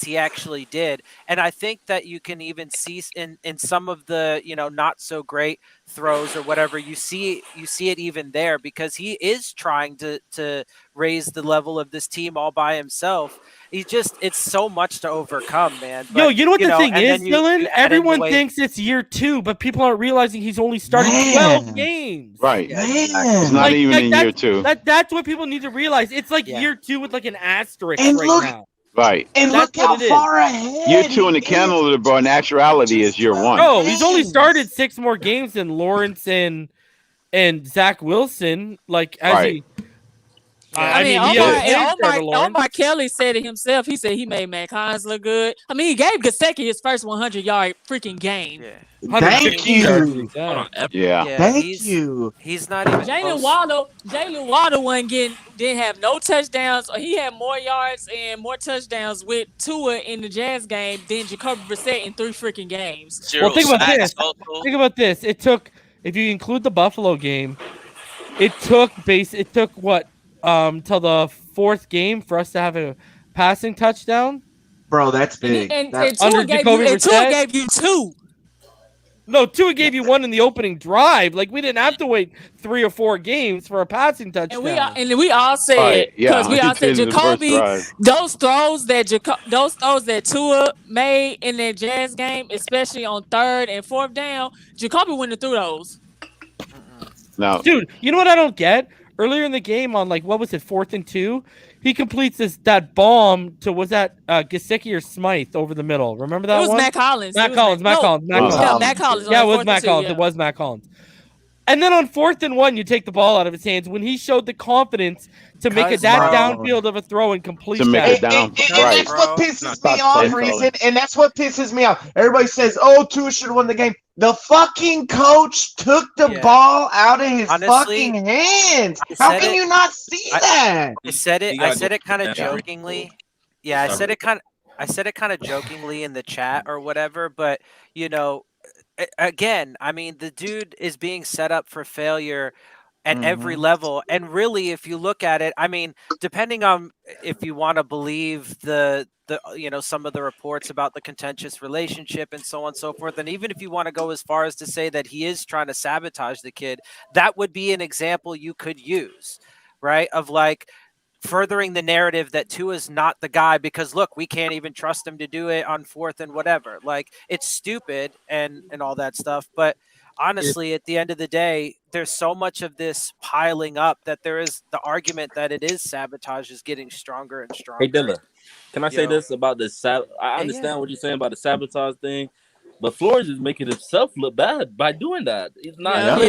he actually did. And I think that you can even see in some of the not so great throws or whatever, you see it even there because he is trying to raised the level of this team all by himself. It's so much to overcome, man. Yo, But, you know what the thing and is, then you Dylan? add in the Everyone way- thinks it's year 2, but people aren't realizing he's only started 12 games. Right. Yeah, It's not even in year 2. That's what people need to realize. It's like Yeah. year 2 with like an asterisk And right look- now. Right. And That's look how what it is. far ahead. Year 2 in the calendar, bro, in actuality is year 1. Oh, he's only started 6 more games than Lawrence and Zach Wilson. Like as Right. he. I mean, he outplayed Trevor Lawrence. Omar Kelly said it himself. He said he made Matt Collins look good. I mean, he gave Gesicki his first 100-yard freaking game. Thank you. Yeah. Thank you. He's not even Jalen Waddle didn't have no touchdowns. He had more yards and more touchdowns with Tua in the Jazz game than Jacoby Brissett in 3 freaking games. Well, think about this. Think about this. It took, if you include the Buffalo game, it took what till the 4th game for us to have a passing touchdown. Bro, that's big. And under Jacoby Brissett? Tua gave you 2. No, Tua gave you 1 in the opening drive. Like we didn't have to wait 3 or 4 games for a passing touchdown. And we all said because we all said Jacoby, those throws that Tua made in that Jazz game, especially on 3rd and 4th down, Jacoby wouldn't have threw those. No, dude, you know what I don't get? Earlier in the game, on like what was it, 4th and 2, he completes that bomb to Gesicki or Smythe over the middle. Remember that? It was one? Matt Collins. Matt Collins. Yeah, Matt Collins. Yeah, it was Matt Collins. It was Matt Collins. And then on 4th and 1, you take the ball out of his hands when he showed the confidence to make that downfield of a throw and complete to make it down. And that's what pisses me off, Reason. And that's what pisses me off. Everybody says, "Oh, Tua should have won the game." The fucking coach took the ball out of his fucking hands. How can you not see that? I said it kind of jokingly. Yeah, I said it kind of jokingly in the chat or whatever, but you know, again, I mean, the dude is being set up for failure at every level. And really, if you look at it, I mean, depending on if you want to believe the some of the reports about the contentious relationship and so on and so forth, and even if you want to go as far as to say that he is trying to sabotage the kid, that would be an example you could use, right? Of like furthering the narrative that Tua's not the guy because look, we can't even trust him to do it on 4th and whatever. Like it's stupid and all that stuff. But honestly, at the end of the day, there's so much of this piling up that there is the argument that it is sabotage is getting stronger and stronger. Hey, Dylan, can I say this about the I understand what you're saying about the sabotage thing, but Flores is making himself look bad by doing that. He's not.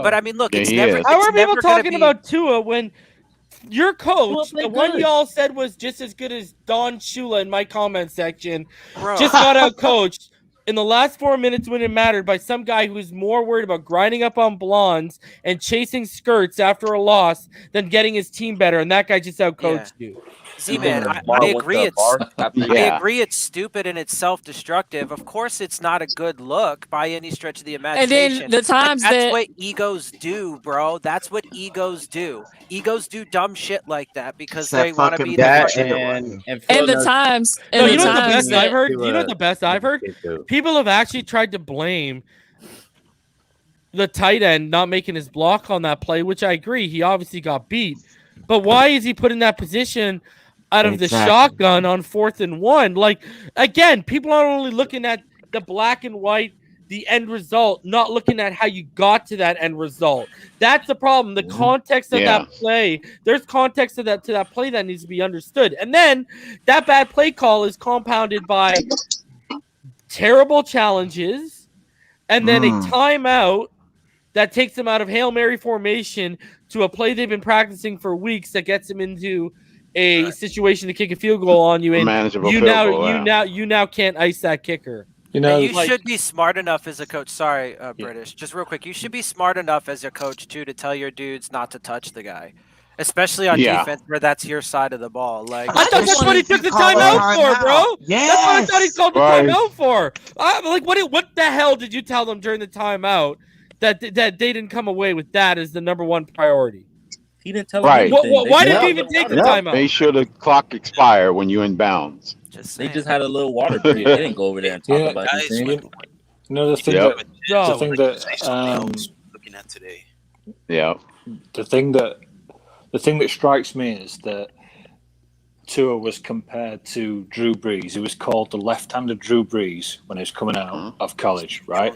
But I mean, look, it's never. How are people talking be... about Tua when your coach, the one y'all said was just as good as Don Shula in my comment section, just got out coached in the last 4 minutes when it mattered by some guy who's more worried about grinding up on blondes and chasing skirts after a loss than getting his team better, and that guy just out coached you. Z-Man, I agree. I agree. It's stupid and it's self-destructive. Of course, it's not a good look by any stretch of the imagination. And then the times that's what egos do, bro. That's what egos do. Egos do dumb shit like that because they want to be the and the times. No, you know what the best I've heard? You know what the best I've heard? People have actually tried to blame the tight end not making his block on that play, which I agree. He obviously got beat. But why is he put in that position out of the shotgun on 4th and 1? Like, again, people are only looking at the black and white, the end result, not looking at how you got to that end result. That's the problem. The context of that play, there's context to that play that needs to be understood. And then that bad play call is compounded by terrible challenges and then a timeout that takes them out of Hail Mary formation to a play they've been practicing for weeks that gets them into a situation to kick a field goal on you, and you now can't ice that kicker. You know, you should be smart enough as a coach. Sorry, British. Just real quick, you should be smart enough as a coach too to tell your dudes not to touch the guy, especially on defense where that's your side of the ball. Like I thought that's what he took the timeout for, bro. That's what I thought he called the timeout for. Like, what the hell did you tell them during the timeout that they didn't come away with that as the number one priority? He didn't tell him anything. Why did you even take the timeout? Make sure the clock expire when you're in bounds. They just had a little water break. They didn't go over there and talk about anything. The thing that looking at today. Yeah. The thing that the thing that strikes me is that Tua was compared to Drew Brees. He was called the left-handed Drew Brees when he was coming out of college, right?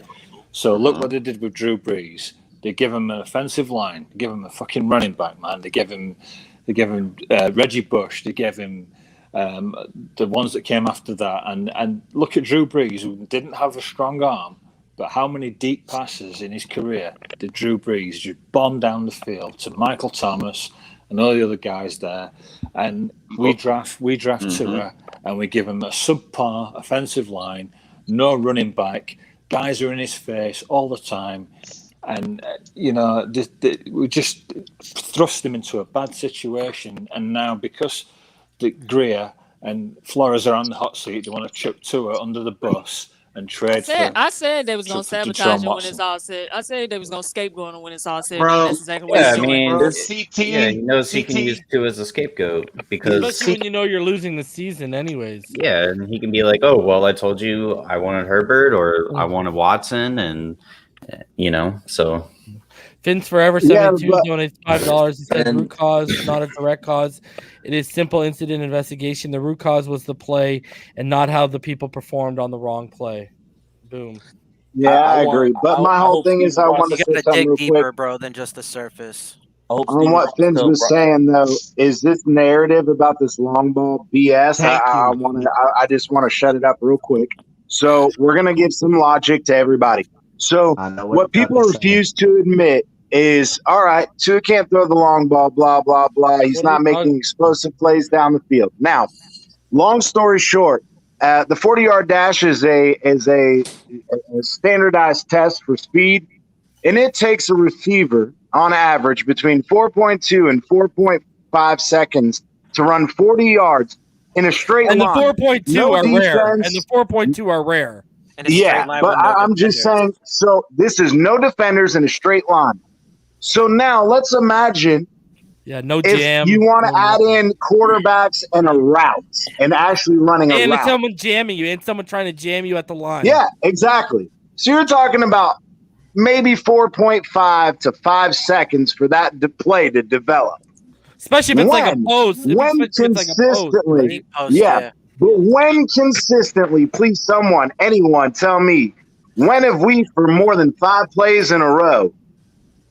So look what they did with Drew Brees. They give him an offensive line. They give him a fucking running back, man. They give him Reggie Bush. They gave him the ones that came after that. And look at Drew Brees, who didn't have a strong arm, but how many deep passes in his career did Drew Brees just bomb down the field to Michael Thomas and all the other guys there? And we draft Tua, and we give him a subpar offensive line, no running back. Guys are in his face all the time. And, we just thrust him into a bad situation. And now because Greer and Flores are on the hot seat, they want to chuck Tua under the bus and trade I said they was going to sabotage him when it's all said. I said they was going to scapegoat him when it's all said. Bro, That's exactly what he's doing. he knows he can use Tua as a scapegoat because especially when you know you're losing the season anyways. Yeah, and he can be like, "Oh, well, I told you I wanted Herbert or I wanted Watson," and so. Finn's Forever 72 donates $5. He says root cause, not a direct cause. It is simple incident investigation. The root cause was the play and not how the people performed on the wrong play. Boom. Yeah, I agree. But my whole thing is I want to say something real deeper, quick. bro, than just the surface. On what Finn's was saying, though, is this narrative about this long ball BS? I just want to shut it up real quick. So we're going to give some logic to everybody. So what people refuse to admit is, all right, Tua can't throw the long ball, blah, blah, blah. He's not making explosive plays down the field. Now, long story short, the 40-yard dash is a standardized test for speed, and it takes a receiver on average between 4.2 and 4.5 seconds to run 40 yards in a straight line. And the 4.2 are rare. And the 4.2 are rare. Yeah, but I'm just saying, so this is no defenders in a straight line. So now let's imagine if jam. you want to add in quarterbacks and a route and actually running a route. And someone jamming you and someone trying to jam you at the line. Yeah, exactly. So you're talking about maybe 4.5 to 5 seconds for that play to develop. Especially if it's like a post. When consistently, but when consistently, please anyone tell me, when have we, for more than 5 plays in a row,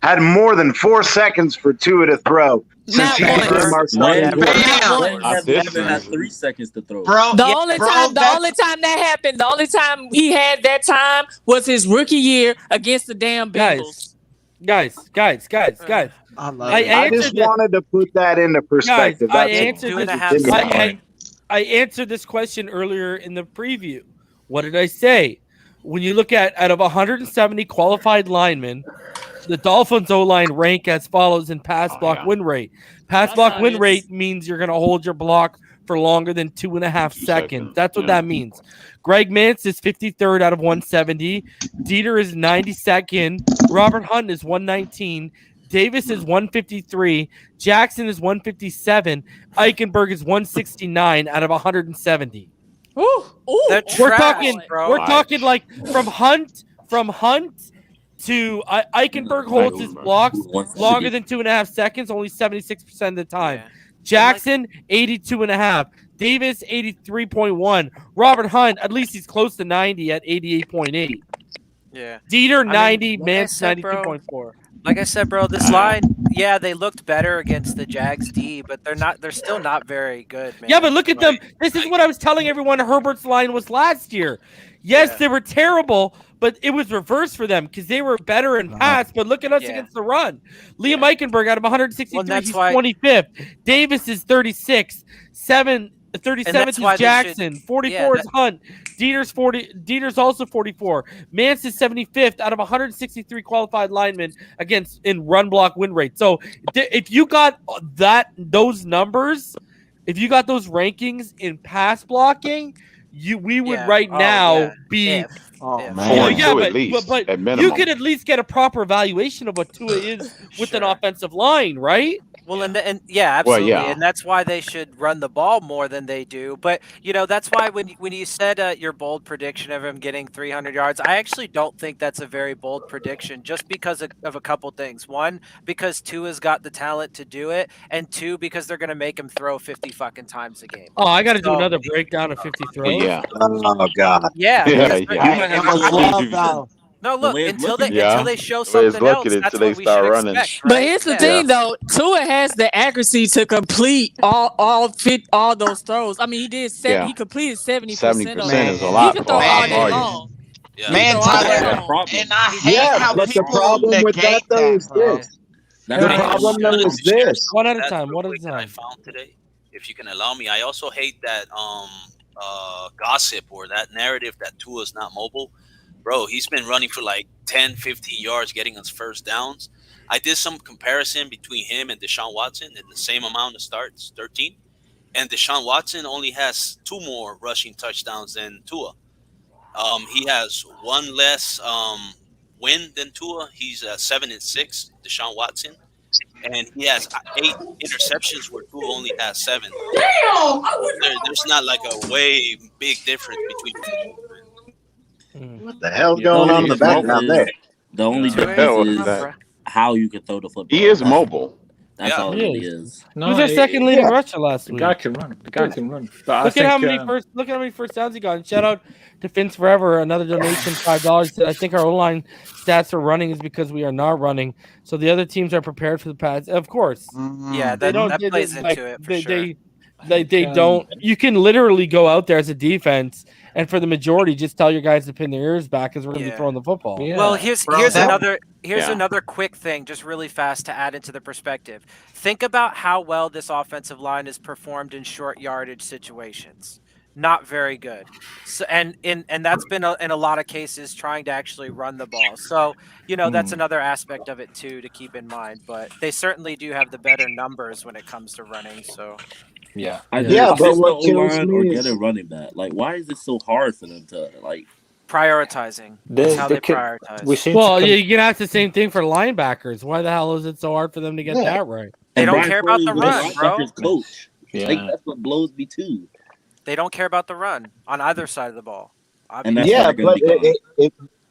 had more than 4 seconds for Tua to throw? Since he became our starting I've had 3 seconds to throw. The only time that happened, the only time he had that time was his rookie year against the damn Bengals. Guys. I just wanted to put that into perspective. Guys, I answered this question earlier in the preview. What did I say? When you look at out of 170 qualified linemen, the Dolphins O-line rank as follows in pass block win rate. Pass block win rate means you're going to hold your block for longer than 2.5 seconds. That's what that means. Greg Mintz is 53rd out of 170. Dieter is 92nd. Robert Hunt is 119. Davis is 153. Jackson is 157. Eichenberg is 169 out of 170. We're talking like from Hunt to Eichenberg holds his blocks longer than 2.5 seconds, only 76% of the time. Yeah. Jackson, 82.5. Davis, 83.1. Robert Hunt, at least he's close to 90 at 88.8. Yeah. Dieter, 90. Mance, 92.4. Like I said, bro, this line, they looked better against the Jags D, but they're still not very good, man. Yeah, but look at them. This is what I was telling everyone Herbert's line was last year. Yes, they were terrible, but it was reversed for them because they were better in pass. But look at us against the run. Liam Eichenberg out of 163, he's 25th. Davis is 36th. 37th is Jackson. 44 is Hunt. Dieter's also 44. Mance is 75th out of 163 qualified linemen in run block win rate. So if you got those numbers, if you got those rankings in pass blocking, we would now be. But you could at least get a proper evaluation of what Tua is with an offensive line, right? Well, and yeah, absolutely, and that's why they should run the ball more than they do. But that's why when you said your bold prediction of him getting 300 yards, I actually don't think that's a very bold prediction, just because of a couple things. One, because Tua's got the talent to do it, and two, because they're going to make him throw 50 fucking times a game. Oh, I got to do another breakdown of 50 throws. Yeah. Oh God. Yeah. No, look, Liz, until look they show something else, that's what we should running. expect, right? But here's the thing, though. Tua has the accuracy to complete all those throws. I mean, he did he completed 70%. 70% is a lot. He can throw all day long. Man, Tyler, and I hate how but the problem with that though is this. The problem though is this. One at a time. I found today, if you can allow me, I also hate that gossip or that narrative that Tua's not mobile. Bro, he's been running for like 10, 15 yards, getting us first downs. I did some comparison between him and Deshaun Watson in the same amount of starts, 13. And Deshaun Watson only has 2 more rushing touchdowns than Tua. He has 1 less win than Tua. He's 7-6, Deshaun Watson. And he has 8 interceptions where Tua only has 7. Damn! There's not like a way big difference between the two. What the hell's going on in the background there? The only difference is how you can throw the football. He is mobile. That's all he is. No, he was our second leading rusher last week. The guy can run. Look at how many first downs he got. And shout out to Fins Forever, another donation, $5. I think our O-line stats for running is because we are not running. So the other teams are prepared for the pass. Of course. Yeah, that plays into it for sure. They don't. You can literally go out there as a defense, and for the majority, just tell your guys to pin their ears back because we're going to be throwing the football. Yeah. Well, here's another quick thing, just really fast to add into the perspective. Think about how well this offensive line has performed in short yardage situations. Not very good. So and that's been in a lot of cases trying to actually run the ball. So that's another aspect of it too to keep in mind. But they certainly do have the better numbers when it comes to running. So. Yeah, but what kills me is get a running back. Like, why is it so hard for them to like prioritizing? That's how they prioritize. Well, you can ask the same thing for linebackers. Why the hell is it so hard for them to get that right? They don't care about the run, bro. Coach, like that's what blows me too. They don't care about the run on either side of the ball. But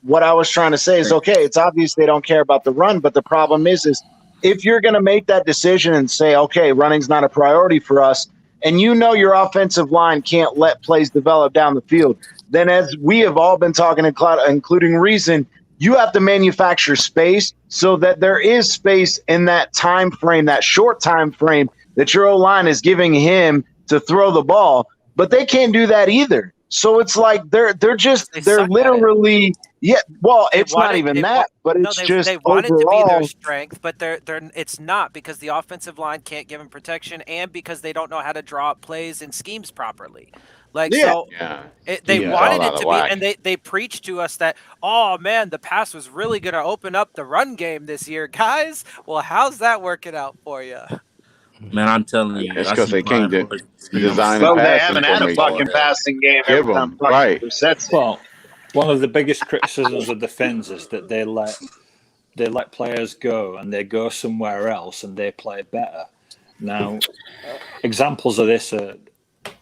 what I was trying to say is okay. It's obvious they don't care about the run, but the problem is if you're going to make that decision and say, okay, running's not a priority for us, and your offensive line can't let plays develop down the field, then as we have all been talking, including Reason, you have to manufacture space so that there is space in that time frame, that short time frame that your O-line is giving him to throw the ball. But they can't do that either. So it's like they're literally it's not even that, but it's just they want overall, it to be their strength, but it's not because the offensive line can't give them protection and because they don't know how to draw up plays and schemes properly. They wanted it to be, and they preached to us that, oh man, the pass was really going to open up the run game this year, guys. Well, how's that working out for you? Man, I'm telling you, it's because they can't design. So they haven't had a fucking passing game. Give them right. Well, one of the biggest criticisms of the Fins is that they let players go and they go somewhere else and they play better. Now, examples of this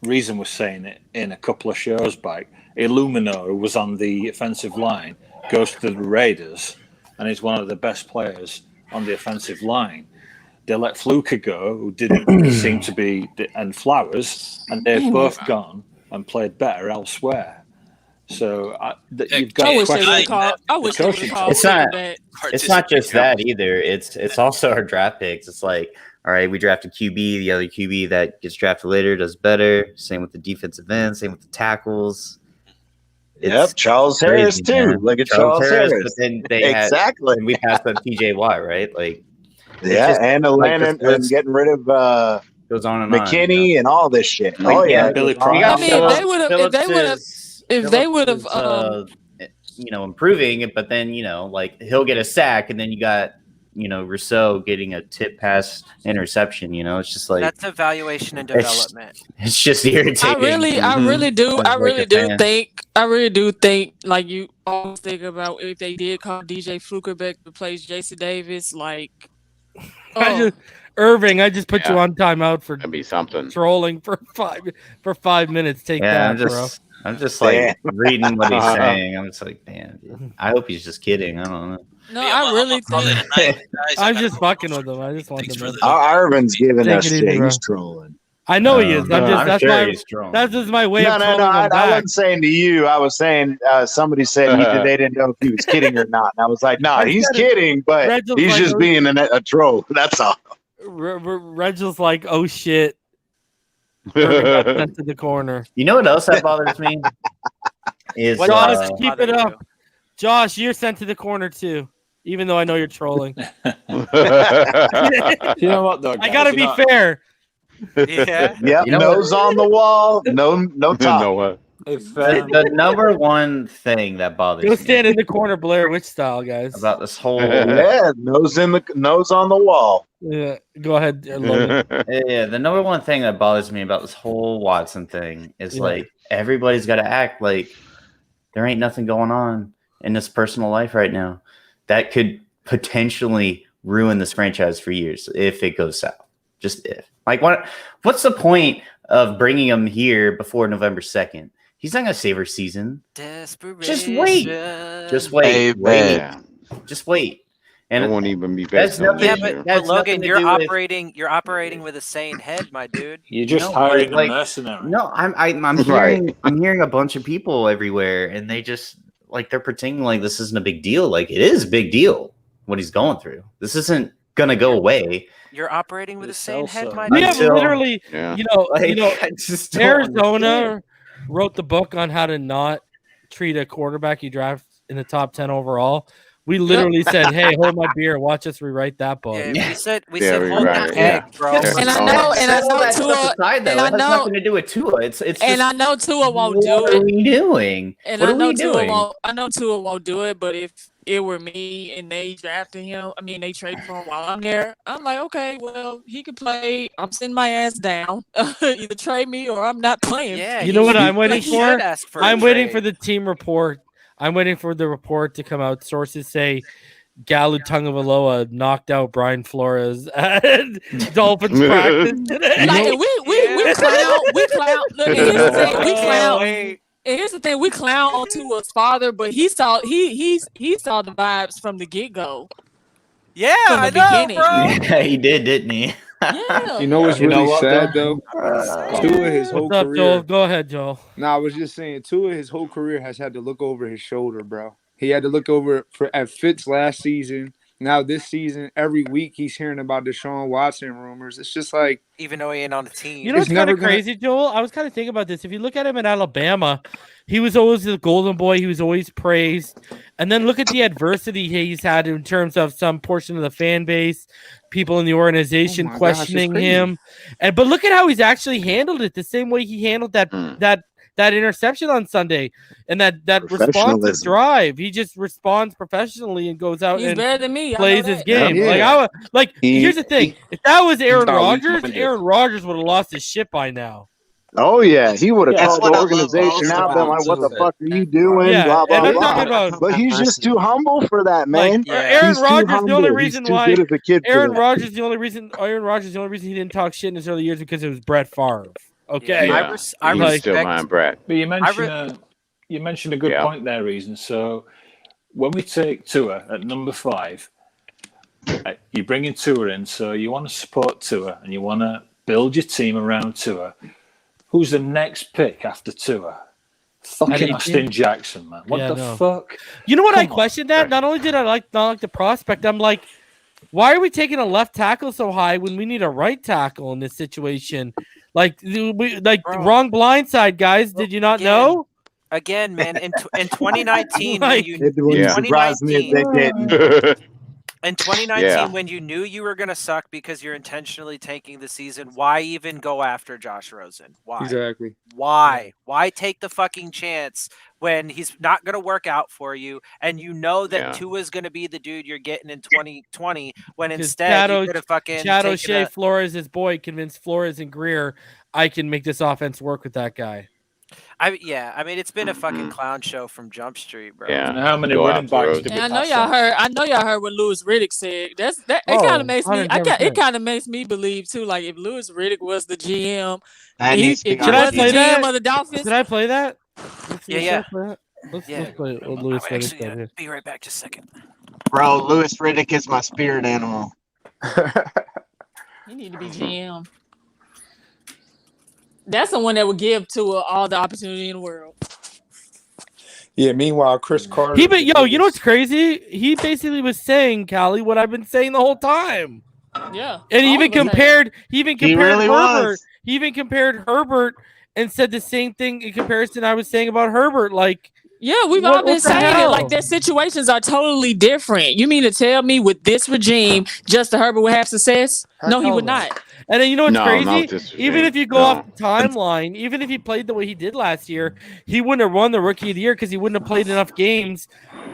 Reason was saying it in a couple of shows back. Illumino, who was on the offensive line, goes to the Raiders and is one of the best players on the offensive line. They let Fluker go, who didn't seem to be, and Flowers, and they've both gone and played better elsewhere. So you've got. I wish they would have called. It's not just that either. It's also our draft picks. It's like, all right, we drafted QB. The other QB that gets drafted later does better. Same with the defensive end. Same with the tackles. Charles Harris too. Man. Look at Charles Harris. But then we passed on TJ Watt, right? Like. And Atlanta and getting rid of goes on and McKinney and all this shit. Billy Price. I mean, if they would have, improving it, but then he'll get a sack, and then you got Rousseau getting a tip pass interception. It's just like that's evaluation and development. It's just irritating. I really do think like you always think about if they did call DJ Fluker back to replace Jason Davis, like. Irving, I just put you on timeout for That'd be something. trolling for 5 minutes. Take that, I'm just like reading what he's saying. I'm just like, man, dude. I hope he's just kidding. I don't know. No, I really think I'm just fucking with him. I just want to know. Irvin's giving Take us it easy, shit. bro. He's trolling. I know he is. That's sure my he's trolling. that's just my way of No. trolling him I back. wasn't saying to you. I was saying somebody said they didn't know if he was kidding or not. And I was like, nah, he's kidding, but Reginald's he's like, just being a troll. That's all. Reginald's like, oh shit. Irving got sent to the corner. You know what else that bothers me? Is Josh, keep it up. Josh, you're sent to the corner too, even though I know you're trolling. You know what, though? I gotta be fair. Yeah. Yep. You know Nose on the wall. No top. No what? If, the number one thing that bothers Go me stand in the corner, Blair Witch style, guys. about this whole Yeah, nose on the wall. Yeah, go ahead, Logan. yeah, the number one thing that bothers me about this whole Watson thing is like everybody's got to act like there ain't nothing going on in this personal life right now that could potentially ruin this franchise for years if it goes south. Just if. Like, what's the point of bringing him here before November 2nd? He's not going to save our season. Desperation. Just wait. Just wait. Just wait. And it won't even be back. But Logan, you're operating with a sane head, my dude. You're just hiring a mercenary. No, I'm hearing a bunch of people everywhere, and they just they're pretending like this isn't a big deal. Like, it is a big deal what he's going through. This isn't gonna go away. You're operating with a sane head, my dude. We have literally, just Arizona wrote the book on how to not treat a quarterback you draft in the top 10 overall. We literally said, "Hey, hold my beer. Watch us rewrite that book." Yeah, we said, hold the keg, bro. And I know Tua. It has nothing to do with Tua. It's and I know Tua won't do it. What are we doing? And I know Tua won't do it. But if it were me and they drafted him, they traded for him while I'm there, I'm like, okay, well, he could play. I'm sitting my ass down. Either trade me or I'm not playing. Yeah, you know what I'm waiting for? I'm waiting for the team report. I'm waiting for the report to come out. Sources say Tagovailoa knocked out Brian Flores at Dolphins practice today. We clown. Look, here's the thing, we clown on Tua's father, but he saw the vibes from the get-go. Yeah, I know, bro. Yeah, he did, didn't he? Yeah. You know what's really sad though? Tua his whole What's up, career. Joel? Go ahead, Joel. I was just saying, Tua his whole career has had to look over his shoulder, bro. He had to look over at Fitz last season. Now this season, every week he's hearing about Deshaun Watson rumors. It's just like, even though he ain't on the team. You know what's kind of crazy, Joel? I was kind of thinking about this. If you look at him in Alabama, he was always the golden boy. He was always praised. And then look at the adversity he's had in terms of some portion of the fan base, people in the organization questioning him. But look at how he's actually handled it. The same way he handled that interception on Sunday and that responsive drive. He just responds professionally and goes out and better than me. plays his game. Yeah. Here's the thing. If that was Aaron Rodgers, Aaron Rodgers would have lost his shit by now. Oh yeah, he would have called the organization out. Been like, "What the fuck are you doing?" Yeah, blah blah and I'm blah. talking about- But he's just too humble for that, man. Aaron He's too Rodgers, the humble. only He's reason too why good of a kid for Aaron that. Rodgers, the only reason he didn't talk shit in his early years because it was Brett Favre. Okay, Yeah. I He's still behind Brett. But you mentioned a good point there, Reason. So when we take Tua at number 5, you bring in Tua in, so you want to support Tua and you want to build your team around Tua. Who's the next pick after Tua? Fucking Austin Jackson, man. What the fuck? You know what? I questioned that. Not only did I not like the prospect, I'm like, why are we taking a left tackle so high when we need a right tackle in this situation? Wrong blind side, guys. Did you not know? Again, man, in 2019, Surprised me if they didn't. In 2019, when you knew you were going to suck because you're intentionally tanking the season, why even go after Josh Rosen? Why? Exactly. Why? Why take the fucking chance when he's not going to work out for you and you know that Tua is going to be the dude you're getting in 2020 when instead you could have fucking Chad taken O'Shea, Flores' boy, convinced Flores and Greer, I can make this offense work with that guy. I mean, it's been a fucking clown show from Jump Street, bro. Yeah. And how many Go running out the backs road. did we And pass up? I know y'all heard what Louis Riddick said. It kind of makes me. It 110%. kind of makes me believe too. Like if Louis Riddick was the GM, That needs to be if he on was the the team. GM of the Dolphins, Did I play that? Yeah. Let's Yeah. play what I'm Louis Riddick actually said gonna here. be right back. Just a second. Bro, Louis Riddick is my spirit animal. he need to be GM. That's the one that would give Tua all the opportunity in the world. Yeah. Meanwhile, Chris Carter. You know what's crazy? He basically was saying, Callie, what I've been saying the whole time. Yeah. And he even compared really Herbert. was. He even compared Herbert and said the same thing in comparison I was saying about Herbert. Like, yeah, we've all been saying it. Like their situations are totally different. You mean to tell me with this regime, Justin Herbert would have success? No, he would not. And then you know what's No, crazy? not this Even regime. if you go off the timeline, even if he played the way he did last year, he wouldn't have won the Rookie of the Year because he wouldn't have played enough games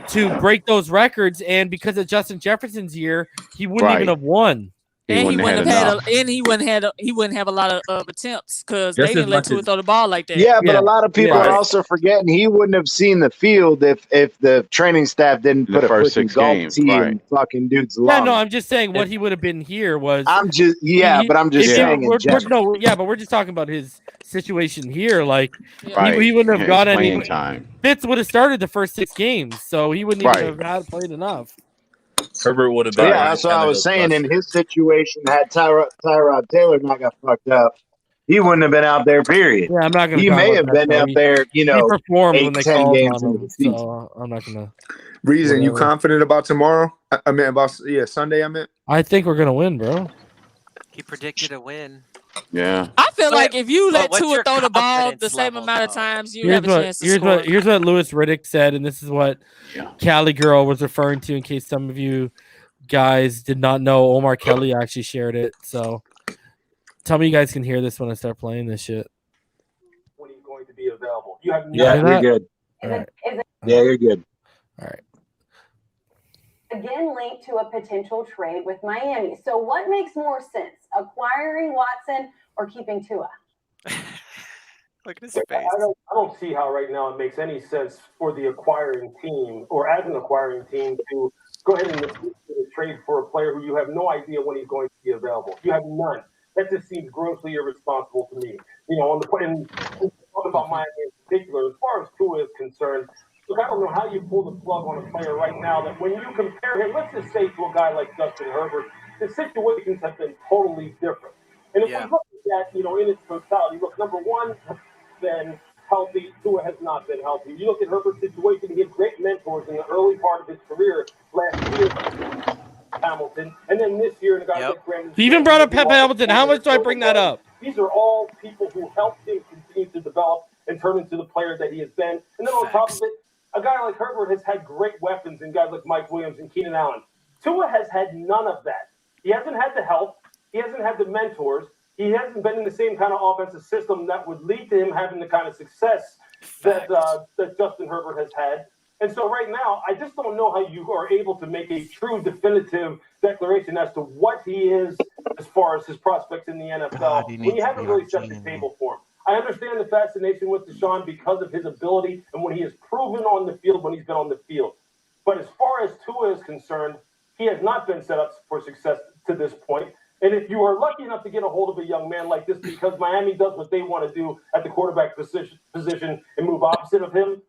to break those records. And because of Justin Jefferson's year, he wouldn't even have won. He wouldn't have a lot of attempts because they didn't let Tua throw the ball like that. Yeah, but a lot of people are also forgetting he wouldn't have seen the field if the training staff didn't put a first freaking 6 golf games, tee right. in fucking dude's Yeah, lung. no, I'm just saying what he would have been here was. I'm just saying in general. But we're just talking about his situation here. Like Right. he wouldn't have His got any playing time. Fitz would have started the first 6 games, so he wouldn't even have had played enough. Herbert would have been. Yeah, that's what I was saying. In his situation, had Tyrod Taylor not got fucked up, he wouldn't have been out there. Period. Yeah, I'm not going to. He may have been out there. He performed when they 8-10 called games on into him, the season. so I'm not going to. Reason you Whatever. confident about tomorrow? I mean, about Sunday. I meant. I think we're going to win, bro. He predicted a win. Yeah. I feel like if you let what's Tua your throw the ball confidence the same level, amount of though? times, you have a chance to score. Here's what Louis Riddick said, and this is what Cali Girl was referring to in case some of you guys did not know. Omar Kelly actually shared it. So tell me you guys can hear this when I start playing this shit. When he's going to be available. You have You're good. All right. Yeah, you're good. All right. Again linked to a potential trade with Miami. So what makes more sense, acquiring Watson or keeping Tua? Look at his face. I don't see how right now it makes any sense for the acquiring team or as an acquiring team to go ahead and trade for a player who you have no idea when he's going to be available. You have none. That just seems grossly irresponsible to me. You know, on the and talk about Miami in particular, as far as Tua is concerned, look, I don't know how you pull the plug on a player right now that when you compare him, let's just say to a guy like Justin Herbert, the situations have been totally different. And if we look at that, you know, in its totality, look, number one, been healthy. Tua has not been healthy. You look at Herbert's situation, he had great mentors in the early part of his career last year, Hamilton, and then this year, the guy like Brandon. He even brought up Pepe Hamilton. How much do I bring that up? These are all people who helped him continue to develop and turn into the player that he has been. And then on top of it, a guy like Herbert has had great weapons and guys like Mike Williams and Keenan Allen. Tua has had none of that. He hasn't had the help. He hasn't had the mentors. He hasn't been in the same kind of offensive system that would lead to him having the kind of success that Justin Herbert has had. And so right now, I just don't know how you are able to make a true definitive declaration as to what he is as far as his prospects in the NFL when you haven't really set the table for him. I understand the fascination with Deshaun because of his ability and what he has proven on the field when he's been on the field. But as far as Tua is concerned, he has not been set up for success to this point. And if you are lucky enough to get a hold of a young man like this because Miami does what they want to do at the quarterback position and move opposite of him,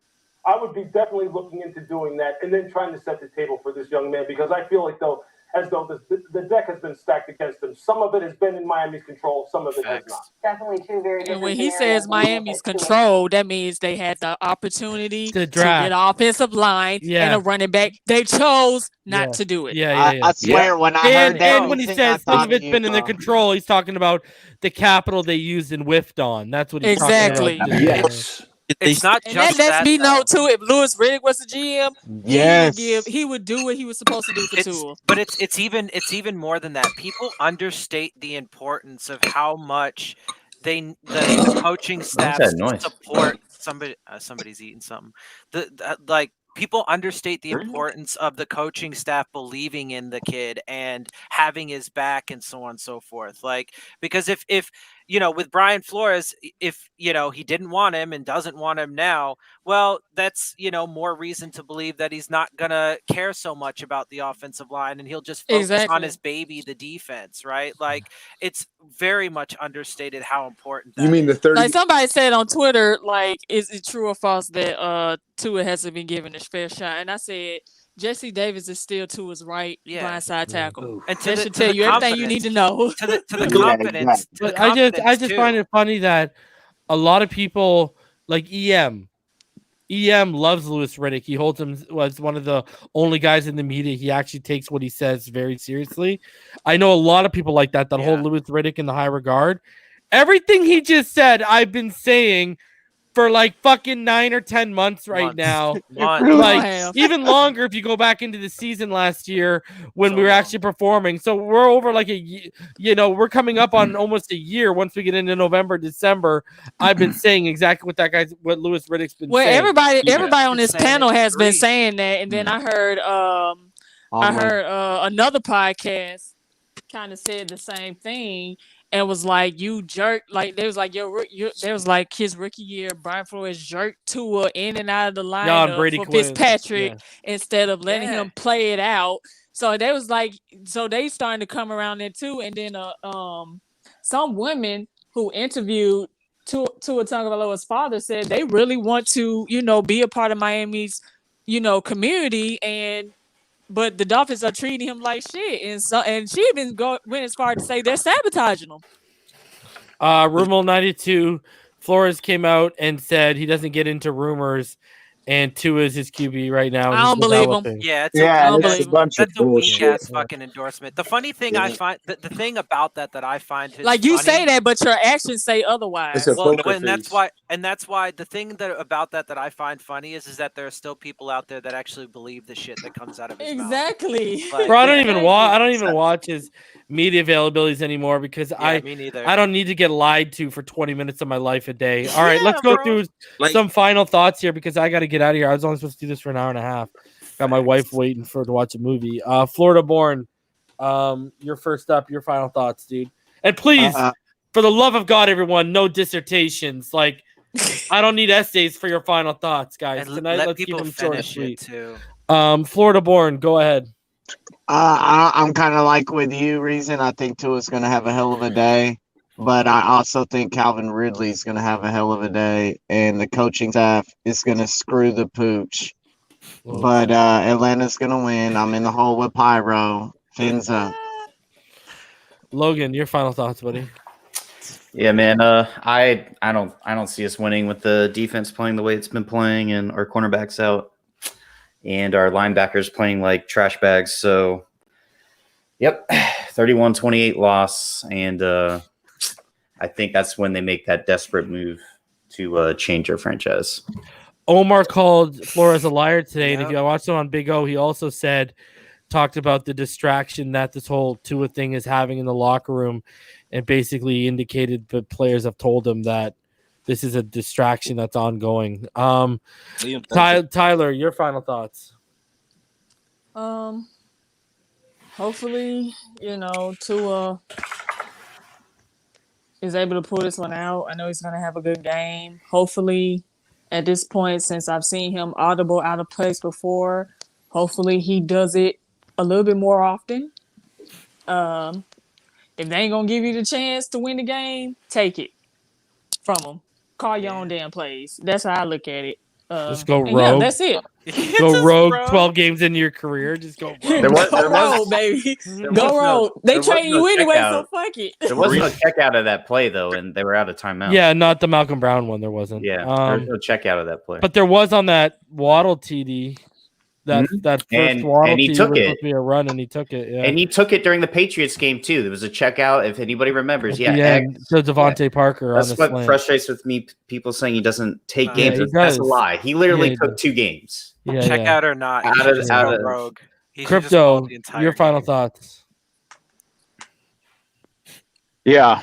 I would be definitely looking into doing that and then trying to set the table for this young man because I feel like as though the deck has been stacked against him. Some of it has been in Miami's control, some of it has not. Definitely two very different. And when he says Miami's control, that means they had the opportunity to draft. get an offensive line and a running back. They chose not to do it. I swear when I heard that. And when he says some of it's been in their control, he's talking about the capital they used and whiffed on. That's what he's talking about. Yes. It's not And just that lets me know too. If Louis Riddick was the GM, he would do what he was supposed to do for Tua. But it's even more than that. People understate the importance of how much the coaching staff support somebody. Somebody's eating something. People understate the importance of the coaching staff believing in the kid and having his back and so on and so forth. Like, because if with Brian Flores, if, he didn't want him and doesn't want him now, well, that's, more reason to believe that he's not going to care so much about the offensive line and he'll just focus on his baby, the defense, right? Like, it's very much understated how important that You mean the 30? Like somebody said on Twitter, like, is it true or false that Tua hasn't been given a fair shot? And I said, Jesse Davis is still Tua's right blindside tackle. And that should tell you everything you need to know. To the confidence. But I just find it funny that a lot of people like EM loves Louis Riddick. He holds him as one of the only guys in the media. He actually takes what he says very seriously. I know a lot of people like that hold Louis Riddick in the high regard. Everything he just said, I've been saying for like fucking 9 or 10 months now. Like even longer if you go back into the season last year when we were actually performing. So we're over like we're coming up on almost a year once we get into November, December. I've been saying exactly what Louis Riddick's been saying. Everybody on this panel has been saying that. And then I heard another podcast kind of said the same thing. And was like, you jerk, like there was like there was like his rookie year, Brian Flores jerked Tua in and out of the lineup for Quinn. Fitzpatrick instead of letting him play it out. So they was like, they starting to come around there too. And then some women who interviewed Tua Tagovailoa's father said they really want to, be a part of Miami's, community but the Dolphins are treating him like shit, and she even went as far to say they're sabotaging him. Rumel 92, Flores came out and said he doesn't get into rumors, and Tua is his QB right now. I don't believe him. Yeah, it's a bunch of that's a weak ass bullshit. fucking endorsement. The funny thing I find, the thing about that I find is like you funny, say that, but your actions say otherwise. That's why the thing about that I find funny is that there are still people out there that actually believe the shit that comes out of his mouth. Exactly. Bro, I don't even watch his media availabilities anymore because me neither. I don't need to get lied to for 20 minutes of my life a day. All right, let's go through some final thoughts here because I got to get out of here. I was only supposed to do this for an hour and a half. Got my wife waiting to watch a movie. Florida born. You're first up. Your final thoughts, dude. And please, for the love of God, everyone, no dissertations. Like, I don't need essays for your final thoughts, guys. Tonight, let's keep them short and sweet. Florida born. Go ahead. I'm kind of like with you, Reason. I think Tua's going to have a hell of a day. But I also think Calvin Ridley's going to have a hell of a day, and the coaching staff is going to screw the pooch. But Atlanta's going to win. I'm in the hole with Pyro. Fins up. Logan, your final thoughts, buddy. Yeah, man. I don't see us winning with the defense playing the way it's been playing, and our cornerbacks out, and our linebackers playing like trash bags. So, yep, 31-28 loss, and I think that's when they make that desperate move to change their franchise. Omar called Flores a liar today, and if you watched him on Big O, he also talked about the distraction that this whole Tua thing is having in the locker room, and basically indicated the players have told him that this is a distraction that's ongoing. Tyler, your final thoughts. Hopefully, Tua is able to pull this one out. I know he's going to have a good game. Hopefully, at this point, since I've seen him audible out of place before, hopefully he does it a little bit more often. If they ain't going to give you the chance to win the game, take it from them. Call your own damn plays. That's how I look at it. Just go rogue. Yeah, that's it. Go rogue 12 games into your career. Just go rogue. Go rogue, baby. Go rogue. They train you anyway, so fuck it. There wasn't a check out of that play, though, and they were out of timeout. Yeah, not the Malcolm Brown one. There wasn't. Yeah, there was no check out of that play. But there was on that Waddle TD. That first Waddle and he TD took was it. supposed to be a run, and he took it. Yeah. And he took it during the Patriots game, too. There was a check out, if anybody remembers. So Devontae Parker That's on the what slant. frustrates with me, people saying he doesn't take games. he That's does. a lie. He literally took 2 games. Check out or not. He should just go rogue. He should just Crypto, go the entire your final game. thoughts. Yeah,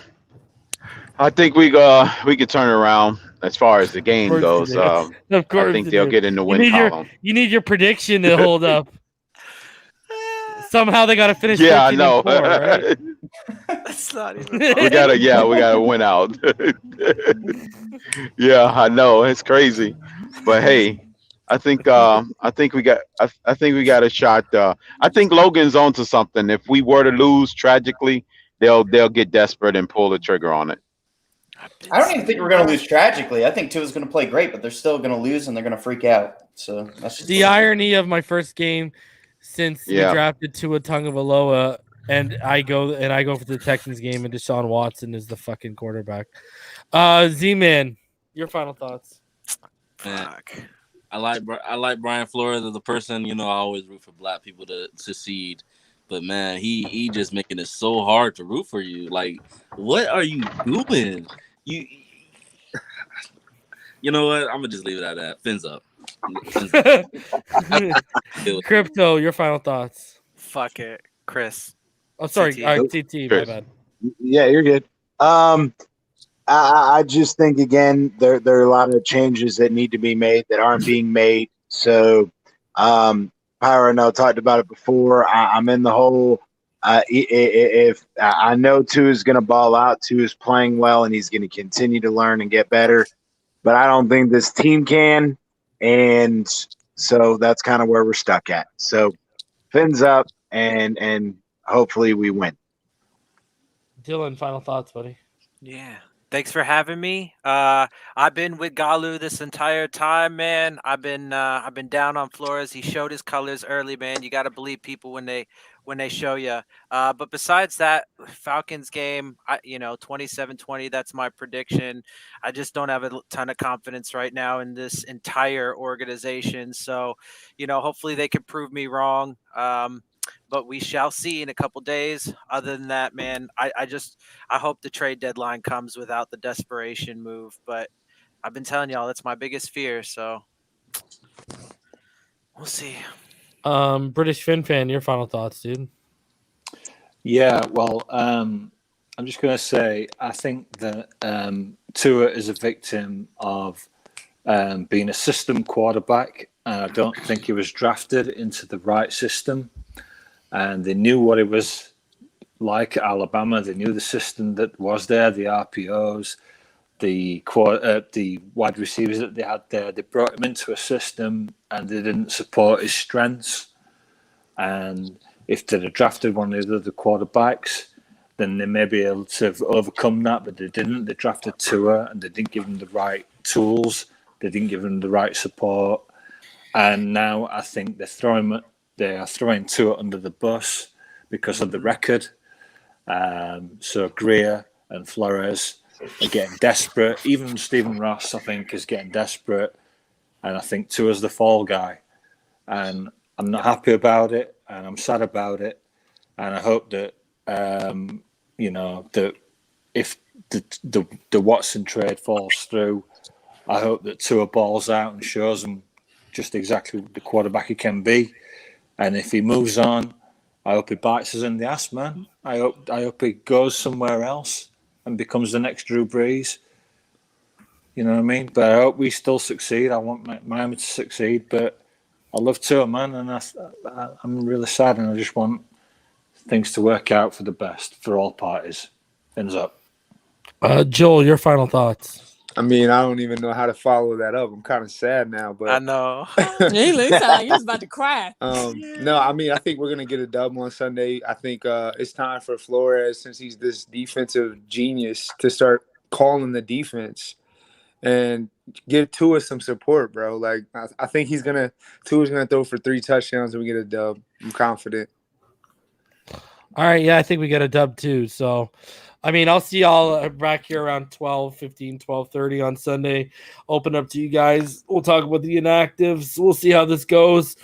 I think we could turn around as far as the game goes. Of course I think you they'll do. get in the win column. You need your prediction to hold up. Somehow they got to finish. Yeah, I 14 know. and 4, right? That's not even. we gotta win out. Yeah, I know it's crazy, but hey, I think we got a shot. I think Logan's onto something. If we were to lose tragically, they'll get desperate and pull the trigger on it. I don't even think we're going to lose tragically. I think Tua's going to play great, but they're still going to lose and they're going to freak out. So that's just the irony of my first game since we drafted Tua Tagovailoa, and I go for the Texans game, and Deshaun Watson is the fucking quarterback. Z-Man, your final thoughts? Fuck. I like Brian Flores as a person. I always root for black people to succeed. But man, he just making it so hard to root for you. Like, what are you doing? You know what? I'm gonna just leave it at that. Fins up. Crypto, your final thoughts? Fuck it, Chris. Oh, sorry, CT. My bad. Yeah, you're good. I just think again there are a lot of changes that need to be made that aren't being made. So, Pyro, I know talked about it before. I'm in the whole. If I know Tua is going to ball out, Tua is playing well, and he's going to continue to learn and get better. But I don't think this team can, and so that's kind of where we're stuck at. So, fins up, and hopefully we win. Dylan, final thoughts, buddy? Yeah. Thanks for having me. I've been with Galu this entire time, man. I've been down on Flores. He showed his colors early, man. You got to believe people when they show you. But besides that, Falcons game, 27-20, that's my prediction. I just don't have a ton of confidence right now in this entire organization. So, hopefully they can prove me wrong. But we shall see in a couple days. Other than that, man, I hope the trade deadline comes without the desperation move. But I've been telling y'all that's my biggest fear. So we'll see. British Fin fan, your final thoughts, dude? Yeah, well, I'm just going to say I think that Tua is a victim of being a system quarterback. And I don't think he was drafted into the right system. And they knew what it was like at Alabama. They knew the system that was there, the RPOs, the wide receivers that they had there. They brought him into a system and they didn't support his strengths. And if they'd have drafted one of the other quarterbacks, then they may be able to have overcome that, but they didn't. They drafted Tua and they didn't give him the right tools. They didn't give him the right support. And now I think they are throwing Tua under the bus because of the record. So Greer and Flores are getting desperate. Even Stephen Ross, I think, is getting desperate. And I think Tua's the fall guy. And I'm not happy about it. And I'm sad about it. And I hope that, that if the Watson trade falls through, I hope that Tua balls out and shows them just exactly the quarterback he can be. And if he moves on, I hope he bites us in the ass, man. I hope he goes somewhere else and becomes the next Drew Brees. You know what I mean? But I hope we still succeed. I want Miami to succeed. But I love Tua, man, and I'm really sad, and I just want things to work out for the best for all parties. Ends up. Joel, your final thoughts? I mean, I don't even know how to follow that up. I'm kind of sad now, but I know. He looks like he's about to cry. No, I mean, I think we're gonna get a dub on Sunday. I think it's time for Flores, since he's this defensive genius, to start calling the defense and give Tua some support, bro. Like I think Tua's gonna throw for 3 touchdowns and we get a dub. I'm confident. All right, yeah, I think we get a dub too. So, I mean, I'll see y'all back here around 12:30 on Sunday. Open up to you guys. We'll talk about the inactives. We'll see how this goes.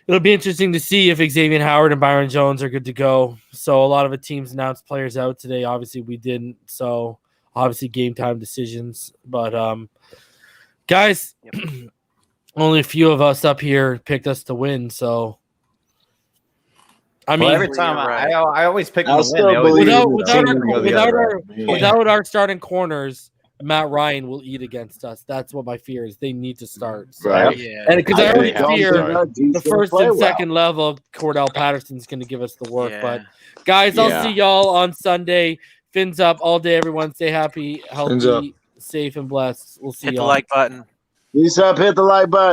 It'll be interesting to see if Xavier Howard and Byron Jones are good to go. So a lot of the teams announced players out today. Obviously, we didn't. So obviously game time decisions. But guys, only a few of us up here picked us to win. So I mean, every time I always pick them to win. Without our starting corners, Matt Ryan will eat against us. That's what my fear is. They need to start. So, Right. Yeah. and because I already fear He's the gonna first play and well. second level, Cordell Patterson's going to give us the work. Yeah. But guys, I'll Yeah. see y'all on Sunday. Fins up all day, everyone. Stay happy, Fins up. healthy, safe, and blessed. We'll see Hit the y'all. like button. Peace up. Hit the like button.